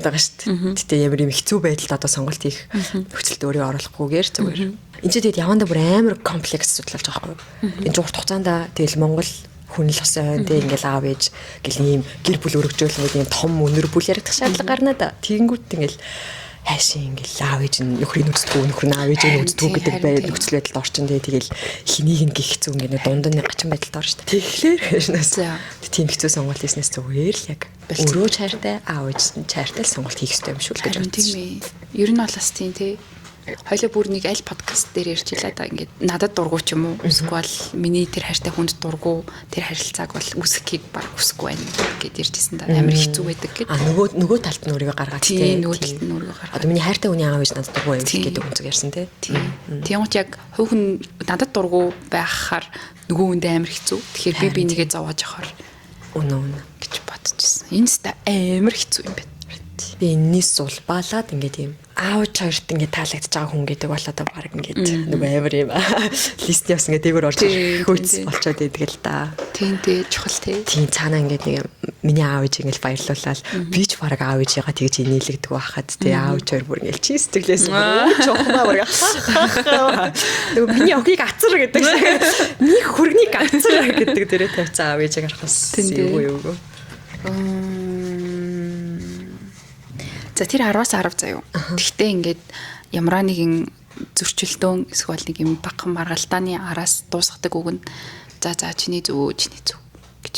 байгаа шүү дээ. Гэтэ ямар юм хэцүү байдалд одоо сонголт хийх нөхцөлд өөрөө оруулахгүйгээр зүгээр. Энд чинь тэгээд явандаа бүр амар комплекс асуудал болж байгаа байхгүй юу. Энэ урт хугацаанд тэгэл Монгол хүн л бас тэ ингээл аав ээж гэл ийм гэр бүл өргөжөөл ийм том өнөр бүл яригдах шаардлага гарна да. Тэгэнгүүт ингээл хайшин ингээл аав ээж нь нөхрийн үздэггүй нөхөр нь аав ээж нь үздэггүй гэдэг байд нөхцөл байдалд орчин дээ тэгэл хэнийг нь гих хэцүү ингээд дунд нь гачин байдалд орж та. Тэгэхээр хэшнээс тийм хэцүү сонголт хийснээс зүгээр л яг өөрөө чартай аав ээж чартай л сонголт хийх хэрэгтэй юм шүү л гэж бодсон. Тийм ээ. Ер нь бол бас тийм тий. Хоёлаа бүр нэг аль подкаст дээр ярьж илаа да ингээд надад дургу ч юм уу эсвэл миний тэр хайртай хүнд дургу тэр харилцааг бол үсэхийг баг хүсэхгүй байна гэд ярьжсэн да амар хэцүү байдаг гэд. Нөгөө талд нь өөрийгөө гаргаад тий нөгөө талд нь өөрийгөө гаргаад. Одоо миний хайртай хүний аав ээж надад дургу байв гэдэг үнцэг ярьсан тий. Тэгмч яг хувь хүн надад дургу байхаар нөгөө хүндээ амар хэцүү. Тэгэхээр би бинийгээ зовоож явахаар үнэ гэж бодчихсон. Энэ ста амар хэцүү юм байна. Би энэс сулбаалаад ингээд юм аавч хоёрт ингээд таалагдж байгаа хүн гэдэг бол одоо баг ингээд нөгөө амар юм лист явс ингээд дээгүүр орж хөөц болчоод идэг л да. Тийм чухал тийм цаанаа ингээд нэг миний аав ээж ингээд баярлуулаад би ч баг аав ээжигээ тэгж инээлгдэг байхад тий аавч хоёр бүр ингээд чи сэтгэлээс чухмаа баг нөгөө миний охийг ацар гэдэг нэг хөргнийг ацар гэдэг дээрээ тавьцсан аав ээжийг харахаас юу. За тэр 10-аас 10 заяа. Тэгтээ ингээд ямар нэгэн зөрчилдөөн эсвэл нэг юм багхан маргалдааны араас дуусгадаг үг нь за чиний зөв гэж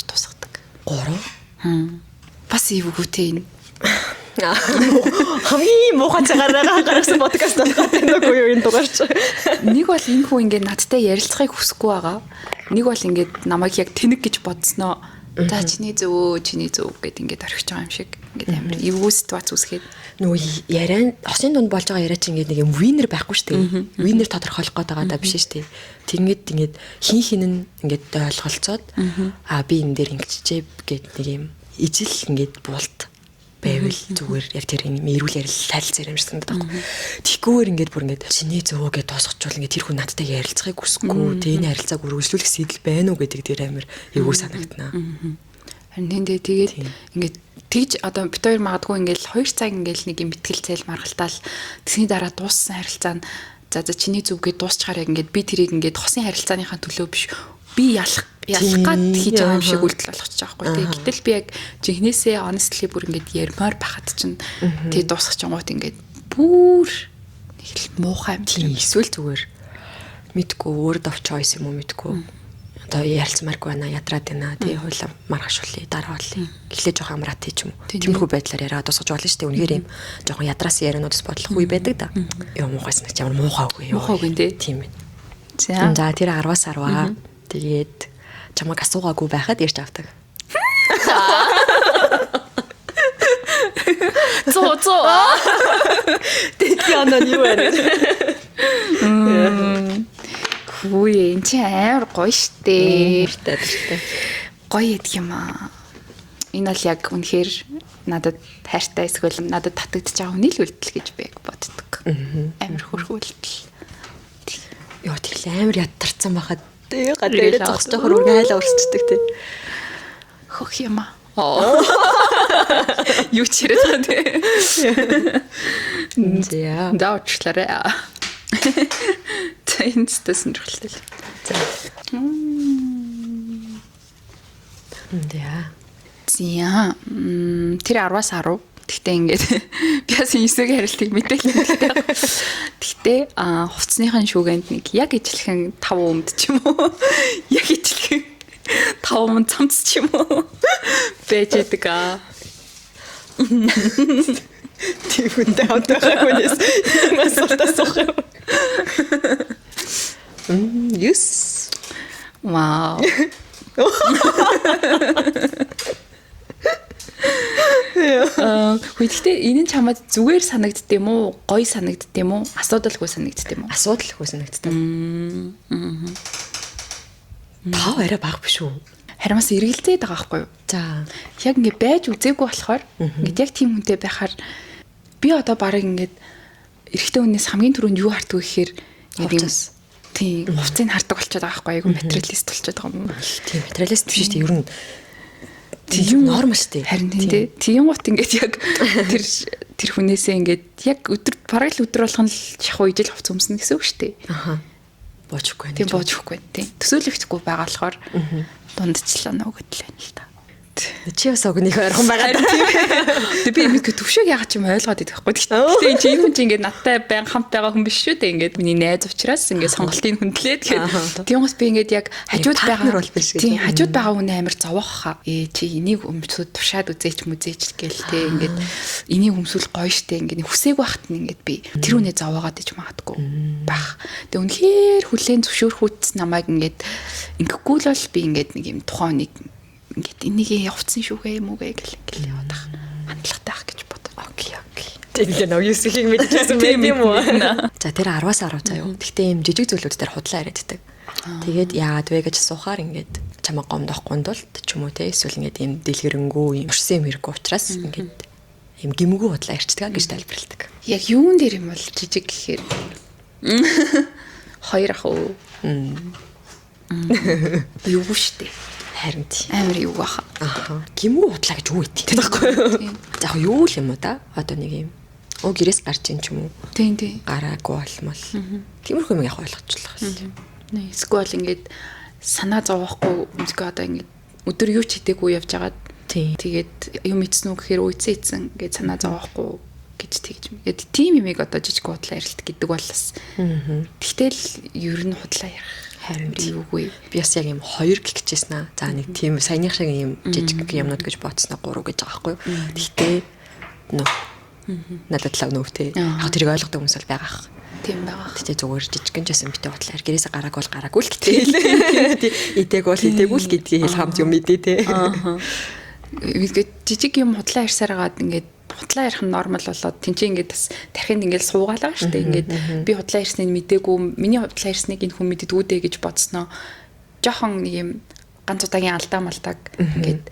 дуусгадаг. 3. Бас ивгүүтэй энэ. Хамгийн муухай цагаараа гаргасан подкаст байхгүй юу энэ дугаарч. Нэг бол энэ хүн ингээд надтай ярилцахыг хүсэхгүй байгаа. Нэг бол ингээд намайг яг тэнэг гэж бодсноо. За чиний зөв гэд ингээд орхиж байгаа юм шиг ингээд амар эвгүй ситуац үүсгээд нөгөө яриа хосын дунд болж байгаа яриа чинь ингээд нэг юм винер байхгүй шүү дээ. Винер тодорхойлох гээд байгаа даа биш шүү дээ. Тэгээд хин нь ингээд ойлголцоод би энэ дээр ингэчээ гэд нэг юм ижил ингээд булт байвал зүгээр яг тэр юм эрүүл ярил тайлцаар юм шиг санагдаад байна. Тэггүйгээр ингээд бүр ингээд чиний зөв гэж дуусгачвал ингээд тэр хүн надтай ярилцахыг хүсэхгүй тэ энэ харилцааг үргэлжлүүлэх сэтэл байна уу гэдэг дээр амар эвгүй санагдана. Харин тэгээд ингээд тэгж одоо бит хоёр магадгүй ингээд 2 цаг ингээд нэг юм битгэл цайл маргалтаал тэгсний дараа дууссан харилцаа нь за чиний зөв гэж дуусчаар яг ингээд би тэрийг ингээд хосын харилцааныхаа төлөө биш би ялах гад хийж байгаа юм шиг үйлдэл болгочих жоохгүй тий. Гэтэл би яг жинхнээсээ honestly бүр ингээд ярмаар бахад чинь тий дуусгах чонгууд ингээд бүр нэг л муухай юм тийм эсвэл зүгээр мэдгүй word of choice юм уу мэдгүй. Одоо ярилцмааргүй байна ядраад байна тий хуйлаа маргашуулъя дараа болъё. Эхлээ жоох амраат тий ч юм уу. Тиймэрхүү байдлаар яриа дуусгаж болно шүү дээ. Үнэхээр юм жоохон ядраас яриануудаас бодлох үе байдаг да. Яа муухайс нэг ямар муухайгүй юу. Муухайгүй тий. Тийм ээ. За тэр 10-аас 10 тэгээд чамайг асуугаагүй байхад ярьж авдаг. Зоо. Тэт яна юу вэ? Хөөе энэ чи амар гоё штэ. Штэ. Гоё гэдэг юм аа. Энэ бол яг үнэхээр надад хайртай эсвэл надад татагдж байгаа хүний л үйлдэл гэж би боддог. Амар хөрхөө үйлдэл. Яа тэгэл амар ядтарсан байхад гадраа зогсож байгаа хөрөнгө хайлаа урсчдаг тий. Хөх юм аа. Юу ч яриад байгаа тий. За. Даачлаарай. Тэйнстэй сонирхолтой. За. За. Зя. Тэр 10-аас 10. Гэхдээ ингээд би бас эсэгийн харилцааг мэдээлэл өгдөг. Гэхдээ хувцсныхын шүүгэнд нэг яг ижилхэн 5 өмд ч юм уу. Яг ижилхэн 5 өмд цамц ч юм уу. Бэж идэг аа. Тийм үнтэй авдаг хүнээс масуултаа суух юм. Юс. Вау. Гэхдээ энэ нь чамд зүгээр санагдд юм уу? Гоё санагдд юм уу? Асуудалгүй санагдд юм уу? Асуудалгүй санагддаг. Тав арай бага биш үү? Харин бас эргэлзээд байгаа байхгүй юу? За. Яг ингэ байж үзээгүй болохоор ингээд яг тийм хүнтэй байхаар би одоо баг ингээд эрэгтэй хүнээс хамгийн түрүүнд юу харддаг гэхээр Хувцас. Тийм, хувцсыг хардаг болчиход байгаа байхгүй юу? Материалист болчиход байгаа юм. Тийм материалист биш шүү дээ. Ер нь тийм нормал шүү дээ. Харин тийм гут ингээд яг тэр хүнээсээ ингээд яг өдөр бараг л өдөр болгон л шахуу ижил хувц өмснө гэсэн үг шүү дээ. Аха. Боожгүй. Тийм боожгүй. Тийм. Төсөөлөгдөхгүй байгаа болохоор дундчлаа нүгэд л байна л та. Чи бас огныг ойрхон байгаа. Тэг би ингээд төвшөөг ягаад ч юм ойлгоод идэх байхгүй. Гэтэ энэ чинь хүн чинь ингээд надтай байн хамт байгаа хүн биш шүү дээ. Ингээд миний найз учраас ингээд сонголтыг хүндлээд тэгээд тийм бас би ингээд яг хажууд байгаа бол биш гэж. Тийм хажууд байгаа хүн амар зовоох хаа. Чи энийг өмсөд тушаад үзээч мүзээч гээл те ингээд энийг өмсвөл гоё штэ ингээд хүсээг байхад нь ингээд би тэр хүнээ зовоогоод иж магадгүй байх. Тэг үнэхээр хүлэн зөвшөөрөхүүц намайг ингээд ингэхгүй л бол би ингээд нэг юм тухайн нэг ингээд энийг явцсан шүүгээ юм уу гэл ингээл яваад байгаа. Хандлагатай ах гэж бодоо. Окей. Тэгээд нөө юусхийг мэдчихсэн байт юм уу? За тэр 10-аас 10 заа юу. Гэхдээ ийм жижиг зүйлүүд дээр худлаа яриаддаг. Тэгээд яагаад вэ гэж асуухаар ингээд чамаа гомдохгүй тулд ч юм уу те эсвэл ингээд ийм дэлгэрэнгүй юм өрсөн юм хэрэггүй учраас ингээд ийм гимгүү худлаа ярьцдаг гэж тайлбарладаг. Яг юун дээр юм бол жижиг гэхээр хоёр ах уу. Юу штэ. Харин тийм. Амар юу баха. Аха. Гимгүү худлаа гэж юу гэдэг байхгүй юу? За яг юу л юм уу да? Одоо нэг юм. Гэрээс гарч ийн ч юм уу? Тийм. Гараагүй болмол. Тиймэрхүү юм яг ойлгочлох юм. Эсвэл ингээд санаа зовоохгүй өмсгөө одоо ингээд өдөр юу ч хийдэггүй явж байгаад тэгээд юм ийцэн үү гэхээр үйцэн ингээд санаа зовоохгүй гэж тэгж юм. Яг тийм юмыг одоо жижиг худлаа ярилт гэдэг бол бас. Тэгтэл ер нь худлаа ярих харин юугүй. Би бас яг юм хоёр гэх гэжсэн аа. За нэг тийм саяных шиг юм жижиг юмнууд гэж бодсноо 3 гэж байгаа байхгүй юу. Тэгтээ нөө надад л нөвтэй. Яг тэрийг ойлгодог хүмүүс л байгаа ах. Тийм байгаа. Тэгтээ зүгээр жижигэн жасан битээ бодлоор гэрээсээ гараагүй л гараагүй л гэтэл идэг бол идэггүй л гэдгийг хэл хамт юм мэдээ те. Аа. Ингээд жижиг юм худлаа ярьсаар гаад ингээд худлаа ярих нь нормал болоод тэнцээ ингээд бас тархинд ингээд суугаалаа штэ ингээд би худлаа ярьсныг мэдээгүй миний худлаа ярьсныг энэ хүн мэддэггүй дээ гэж бодсноо жоохон нэг юм ганц удаагийн алдаа малтаг ингээд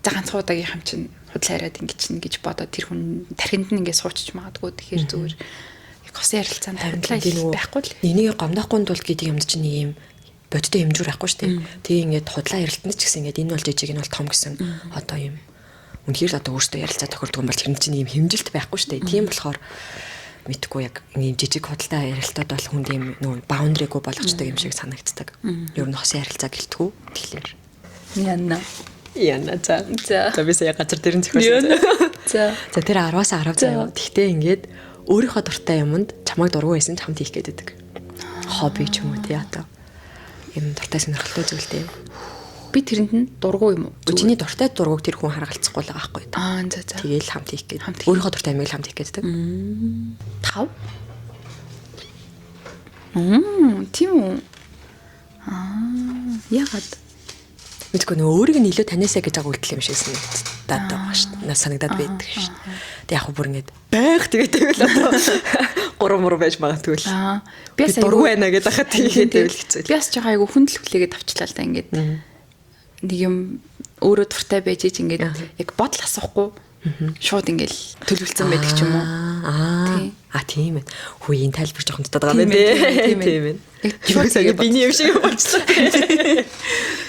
за ганц удаагийн хам чин худлаа яриад ингээд чинь гэж бодоод тэр хүн тархинд нь ингээд суучиж магадгүй тэгэхээр зүгээр яг хосын ярилцаанд худлаа байхгүй л энийг гомдохгүй тул гэдэг юмд чинь нэг юм бодтой хэмжүүр байхгүй штэ тэгээ ингээд худлаа ярилцсан ч гэсэн ингээд энэ бол жижиг энэ бол том гэсэн одоо юм үнэхээр л одоо өөртөө ярилцаа тохирдог юм бол тэр чинь ийм хэмжилт байхгүй шүү дээ. Тийм болохоор мэдгүй яг ийм жижиг худалдаа ярилцаад бол хүнд ийм нөө баундрыгүй болгочтой юм шиг санагддаг. Ер нь хосын ярилцаа гэлтгүү. Тэгэхээр яна за. За би сая газар дээр нь зөхөсөн. За тэр 10-аас 10 заяа. Тэгтээ ингээд өөрийнхөө дуртай юмд чамайг дургүй байсан ч хамт хийх гэдэг. Хобби ч юм уу тий одоо юм дуртай сонирхолтой зүйлтэй. Би тэрэнд нь дургу юм уу? Чиний дуртай дургуг тэр хүн харгалцахгүй л байгаа байхгүй. Аа за. Тэгээл хамт хийх гээд. Өөрийнхөө дуртай амиг хамт хийх гээд. 5. Тийм үү. Ягаад? Мэдгүй нөө өөрийг нь илүү таниасаа гэж байгаа үйлдэл юм шиг санагдаад байгаа шүү дээ. Санагдаад байдаг шүү дээ. Тэг яг бүр ингэж байх тэгээд тэгэл одоо 3 байж магадгүй л. Би бас дургу байна гэдэг хахад тэгээд байвал хэцүү. Би бас жоо айгу хүндэл хүлээгээд авчлаа л да ингэж. Нэг юм өөрөө дуртай байж ич ингээд яг бодол асуухгүй шууд ингээл төлөвлөсөн байдаг ч юм уу. Тийм ээ. Хүүгийн тайлбар жоохон дутаад байгаа юм байна. Тийм ээ. Шууд сая биний юм шиг болчихлоо.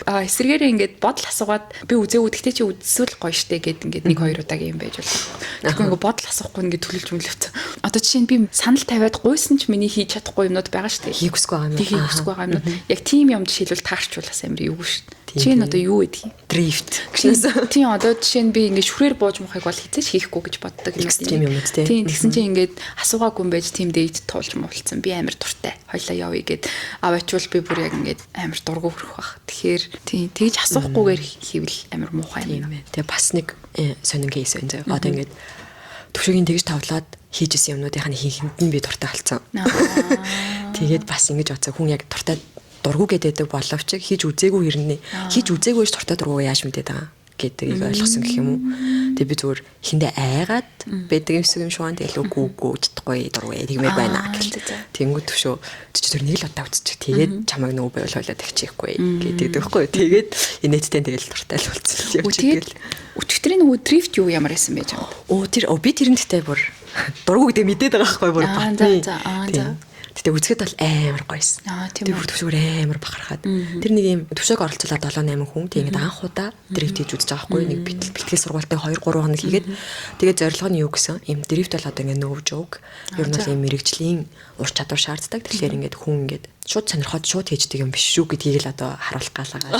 Эсвэргээрээ ингээд бодол асуугаад би үзээгүй гэхдээ чи үзсэл гоё штэ гэд ингээд 1-2 удаагийн юм байж болно. Тэгэхгүй ингээд бодол асуухгүй ингээд төлөвлөж мөлөвцөн. Одоо жишээ нь би санал тавиад гуйсан ч миний хийж чадахгүй юмнууд байгаа штэ. Хийгүйсгүй байгаа юм. Хийгүйсгүй байгаа юмнууд. Яг тийм юм жишээлбэл таарчулаас амар юу штэ. Чи энэ одоо юу гэдгийг? Дрифт. Тийм одоо жишээ нь би ингээд шүрээр бууж мохыг бол хизээч хийхгүй гэж боддог юм. Экстрим юмуд тийм. Тэгсэн чинь ингээд асуугаагүй юм байж тийм дэйт туулж муулцсан. Би амар дуртай. Хойлоо явъя гэд аваачвал би бүр яг ингээд амар дургу хөрөх бах. Тэгэхээр тийм тэгж асуухгүйгээр хийвэл амар муухай юм байна. Тэгээ бас нэг сонин кейс байна заяа. Одоо ингээд төвшөгийн тэгж тавлаад хийжсэн юмнуудынхаа хийхэд нь би дуртай болсон. Тэгээд бас ингэж бодсон хүн яг дуртай дургу гэдэг боловч хийж үзээгүй хэрнээ хийж үзээгүйч дуртай дургу яаж мэдээд байгаа гэдгийг ойлгосон гэх юм уу. Тэгээ би зүгээр хиндэ айгаад байдаг юм шиг шуан тэгэл үгүй чадахгүй дургу тэгмээр байна гэл. Тэнгүү төвшөө тэр нэг л удаа үзчих. Тэгээд чамайг нөгөө бойлуулаад авчихгүй гэдэг байхгүй. Тэгээд инээдтэй тэгэл дуртай л болчихсон юм чи тэгэл. Өчигдрийн нөгөө дрифт юу ямар байсан бэ чамд? Би тэрнтэй бүр дургу гэдэг мэдээд байгаа байхгүй бүр батны. Тэгтээ үзэхэд бол амар гойсон. Тэр төвшөөр амар бахархаад. Тэр нэг юм төвшөөг оролцуулаад 7-8 хүн тэгээд анх удаа дрифт хийж үзэж байгаа байхгүй. Нэг бэлтгэл сургуультай 2-3 хоног хийгээд тэгээд зорилго нь юу гэсэн? Им дрифт бол одоо ингээ no joke. Ер нь бол юм мэрэгжлийн ур чадвар шаарддаг. Тэгэхээр ингээд хүн ингээд шууд сонирхоод шууд хийждэг юм биш шүү гэдгийг л одоо харуулах галаагаа.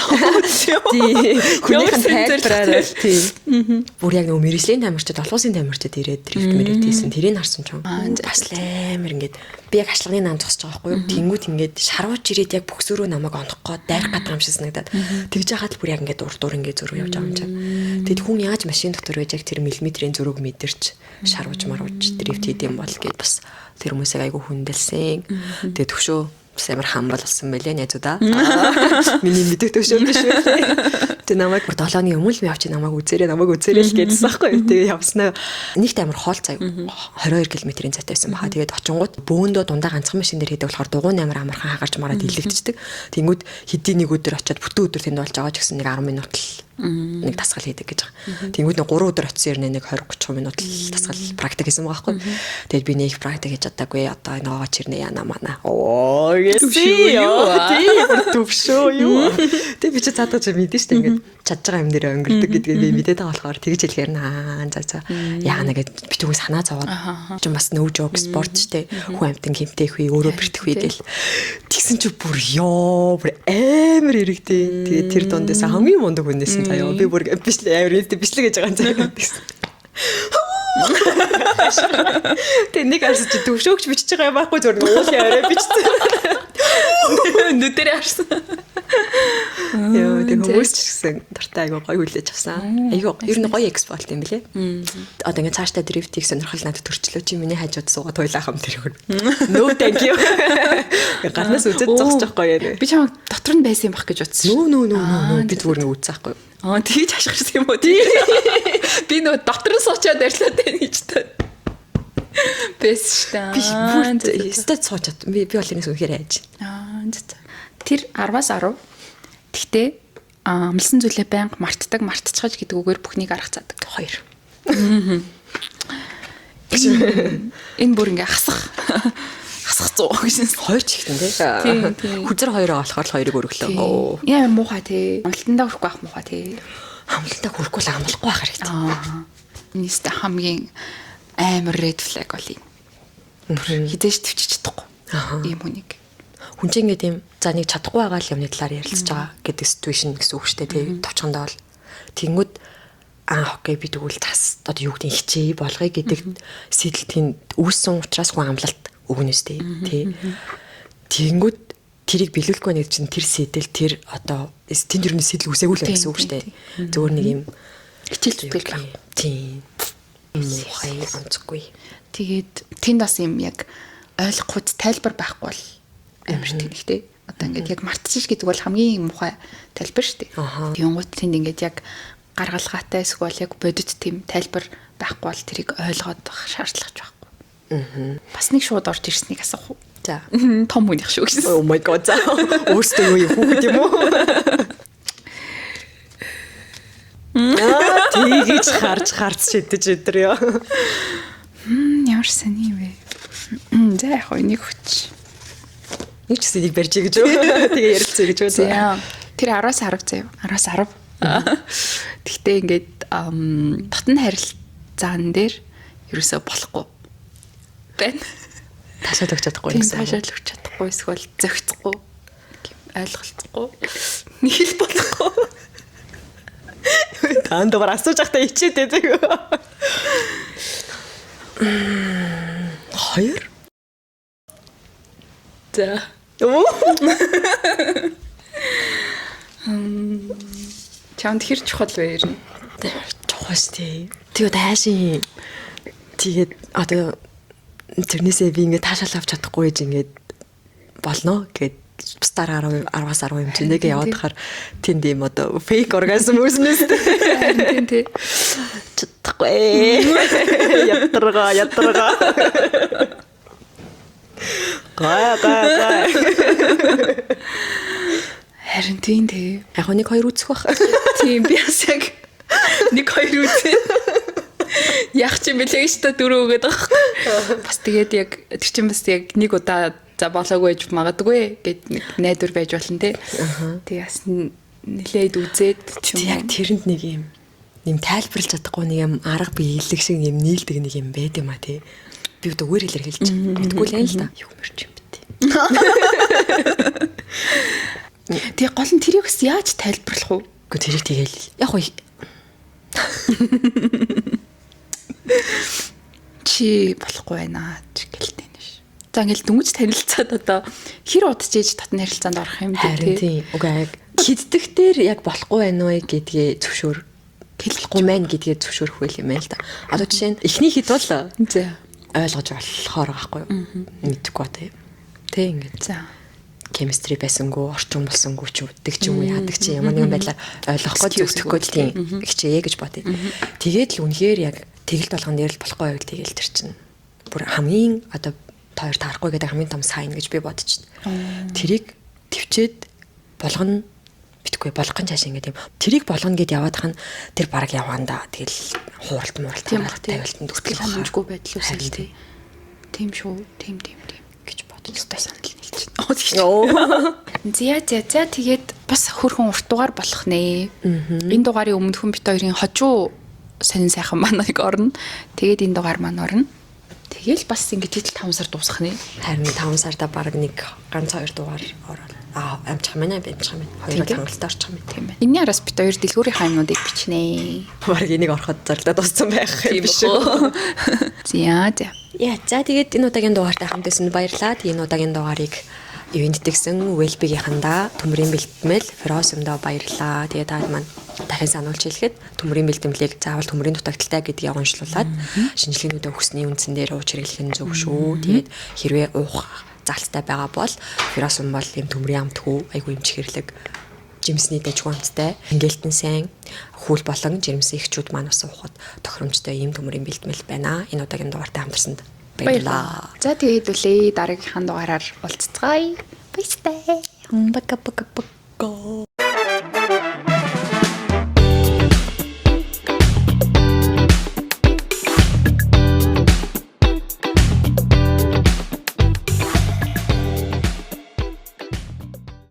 Тийм. Хүнийхэн тайлбараар тийм. Бүр яг нөгөө мэрэгжлийн тамирчид, олгуусын тамирчид ирээд дрифт мэрэгт хийсэн. Тэрийг харсан ч юм. Бас амар ингээд би яг ашлагын наан зогсож байгаа байхгүй юу? Тэнгүүт ингээд шарвууч ирээд яг бөксөрөө намайг онох гээд дайрах гэдэг юм шиг санагдаад. Тэгж яхад л бүр яг ингээд урд ингээд зөрөө явж байгаа юм чинь. Тэгэд хүн яаж машин дотор байж яг тэр миллиметрийн зөрөөг мэдэрч шарвууч марвууч дрифт хийдэм бол гээд бас тэр хүмүүсийг айгу хүндэлсэн. Тэгээд төвшөө амар хамбал болсон байлээ найзуудаа. Миний мэддэг төвшөө биш үү? Тэ намайг 7-ны өмнө би авчи намайг үзээрэй л гэдсэн байхгүй. Тэгээ явснаа нэгт амар хоол цай 22 км-ийн зайтай байсан баха. Тэгээд очингууд бөөндөө дундаа ганцхан машин дээр хийдэг болохоор дугуйн амар амархан хагарч мараад илэгдчихдэг. Тэнгүүд хэдийн нэг өдөр очиод бүтэн өдөр тэнд болж байгаа ч гэсэн нэг 10 минут л нэг тасгал хийдэг гэж байгаа. Тэнгүүд нэг 3 өдөр очисон юм нэг 20-30 минут л тасгал практик хийсэн байгаа байхгүй. Тэгээд би нэг практик хийж чадаагүй. Одоо энэ оогоо чирнэ яна мана. Оо төвшөө юу. Тэг би ч цаадаж мэдэн штэ ингээд чадж байгаа юм дээр өнгөрдөг гэдгийг би мэдээд байгаа болохоор тэгж хэлэхээр за яана гэд би түүний санаа зовоод ч бас no joke спорт штэ хүн амтан хэмтээх үе өөрөө бэртэх үе гэл тэгсэн чи бүр бүр амар ирэгтэй. Тэгээд тэр дундээс хамгийн мундаг хүнээсэн заяа би бүр бичлэг амар бичлэг гэж байгаа юм заяа гэсэн. Тэ нэг арсч төвшөөгч бичиж байгаа юм байхгүй зүгээр уулын арай бичсэн. Нүдэрээ харсан. Яа тэг хүмүүс ч гэсэн дуртай айгу гоё хүлээж авсан. Айгу ер нь гоё экспорт юм билэ. Одоо ингээ цаашдаа дрифтийг сонирхол надад төрчлөө чи миний хажууд суугаад хойлоо хам тэр хөр. No thank you. Гарнаас үзэж зогсож байгаа юм. Би чам дотор нь байсан юм бах гэж утсан. Нөө би зүгээр нэг үзээхгүй. Тэгж хашгирсан юм уу тий. Би нөө дотор нь суучаад ярьлаа дээ гэж таа. Бэс штэ. Би стэд суучаад би бол энэс үнэхээр хайж. Тэр 10-аас 10. Гэхдээ амлсан зүйлээ байнга мартчихаж гэдэг үгээр бүхнийг арга цаадаг. 2. Энэ бүр ингээ хасах 100 гэсэн 2 ч ихтэн тий. Хүзэр 2-оо болохоор 2-ыг өргөлөө. Яа муухай тий. Амлалтандаа хүрэхгүй байх муухай тий. Амлалтаа хүрэхгүй л амлахгүй байх хэрэгтэй. Нийстэ хамгийн амар red flag бол юм. Хизээш төвчж чадахгүй. Ийм хүнийг. Хүн чинь ингээд юм за нэг чадахгүй байгаа л юмны талаар ярилцж байгаа гэдэг ситүэйшн гэсэн үг шүү дээ тий. Товчхондоо бол тэгэнгүүт окей би тэгвэл цаас одоо юу гэдэг хичээ болгоё гэдэг сэтэл үүссэн учраас хүн амлалт өгнөс тий. Тэгэнгүүт тэрийг биелүүлэхгүй нэг чинь тэр сэтэл тэр одоо тэнд юу нэг сэтэл үсээгүй л гэсэн үг шүү дээ. Зөвөр нэг юм хичээл зүтгэл байх. Тий. Муухай онцгүй. Тэгээд тэнд бас юм яг ойлгохгүй тайлбар байхгүй бол амар тэнхтэй. Одоо ингээд яг мартчих гэдэг бол хамгийн муухай тайлбар шүү дээ. Тэнгуут тэнд ингээд яг гаргалгаатай эсвэл яг бодит тийм тайлбар байхгүй бол тэрийг ойлгоод байх шаардлага байхгүй. Бас нэг шууд орж ирснийг асуух уу? За. Том хүнийх шүү гэсэн. Oh my god. Өөртөө юу хүүхэд юм уу? Тэгэж харж шидэж өдөр ёо. Ямар Ямар сони вэ? За яг хоо нэг хүч. Нэг ч сэнийг барьж гэж үү? Тэгээ ярилцъя гэж үү? За. Тэр 10-аас 10 заяа. 10-аас 10. Тэгтээ ингээд дотн харилцаан дээр ерөөсөө болохгүй байна. Ташаал өгч чадахгүй Тийм гэсэн. таашаал өгч чадахгүй эсвэл зөгцөхгүй ойлголцохгүй нэг л болохгүй. Таан дугаар асууж байхдаа ичээд байдаг. 2. За. Чамд хэр чухал вэ ер нь? Чухал тий. Тэгээ таашийн тэгээд одоо тэрнээсээ би ингээд таашаал авч чадахгүй гэж ингээд болно гэд стар 10-аас 10 юм чинь нэгэ яваад хахаар тэнд юм одоо фейк оргазм үүснэс Тийм. чадахгүй. Ятрага. Гай. Харин тийм тий. Яг нэг 2 үзэх бах. Тийм би бас яг 1-2 үзээ. Яг ч юм бэлээ шүү дээ 4 өгöd байгаа. Бас тэгээд яг тэр чинь бас яг нэг удаа за болоогүй гэж магадгүй гэд нэг найдвар байж болно те. Тэгээ бас нилээд үзээд Яг тэрэнд нэг юм тайлбарлаж чадахгүй нэг юм арга биелэг шиг юм нийлдэг нэг юм байд юм а тий. Би одоо өөр хэлээр хэлж мэдгүй л юм л да. Юу мэрч юм бэ тий. Тэгээ гол нь тэрийг бас яаж тайлбарлах вэ? Гэхдээ тэрийг тэгэл яг хоо чи болохгүй байна ч гэлтэй нэш. За ингээл дүнж танилцаад одоо хэр удаж ээж татны харилцаанд орох юм бэ харин те. тий. Угаа яг хиддэгтэр яг болохгүй байна уу гэдгээ зөвшөөр хэлэхгүй маань гэдгээ зөвшөөрөх байл юм байл та. Одоо жишээ нь эхний хід бол За. ойлгож болохоор байхгүй юу? Мэдгүй тий. Тэ ингээд За. chemistry байсангүй, орчин болсонгүй ч үддэг ч юм уу яадаг чи ямар нэгэн байдлаар ойлгохгүй зөвхөхгүй тийм хичээе гэж бодъё. Тэгээд л үнэхээр яг тэгэлт болгон дээр л болохгүй байвал тэгэл тэр чинь бүр хамгийн одоо тоор таарахгүй гэдэг хамгийн том сайн гэж би бодчих. Тэрийг төвчээд болгоно битгүй болгон цааш ингээд юм. Тэрийг болгоно гэд яваад хань тэр баг яваандаа тэгэл хууралт мууралт тавилтанд Сэтгэл ханамжгүй байдал үсэл тий. Тийм шүү. Тийм гэж бодож өстой санал нийлж. За тэгээд бас хөрхөн урт дугаар болох нэ. Энэ дугаарын өмнөхөн бит хоёрын хожуу сонин сайхан маань нэг орно. Тэгээд энэ дугаар маань орно. Тэгэл бас ингэж ижил 5 сар дуусах нэ. Харин 5 сарда баг нэг ганц 2 дугаар ороод амжих мэнэ бимжих мэнэ. Хоёроо хангалттай орчих юм тийм ээ. Энэний араас бит хоёр дэлгүүрийн хаймнуудыг бичнэ. Баг энийг ороход зарлаа дууссан байх юм биш үү? За. За тэгээд энэ удаагийн дугаартай хамт байсан баярлалаа. Энэ удаагийн дугаарыг ивэнтдэгсэн Wellbeing-ийнхандаа төмрийн бэлтгэмэл Феросумдаа баярлалаа. Тэгээд та маань дахин сануулж хэлэхэд төмрийн бэлтгэлийг заавал төмрийн дутагдaltaй гэдгийг онцлуулад шинжилгээнүүдээ өгсөний үндсэн дээр ууч хэрэглэх нь зөв шүү. Тэгээд хэрвээ уух залттай байгаа бол Феросум бол юм төмрийн амтгүй айгүй эмч хэрлэг жимсний дэжгүй амттай ингэлтэн сайн хүүл болон жирэмсэн эхчүүд маань ус уухад тохиромжтой ийм төмрийн бэлтгэл байна. Энэ удаагийн дугаартай хамтарсанд баярлалаа. За тэгээд үлээ дараагийнхаа дугаараар уулзцгаая. Баяртай. Бака.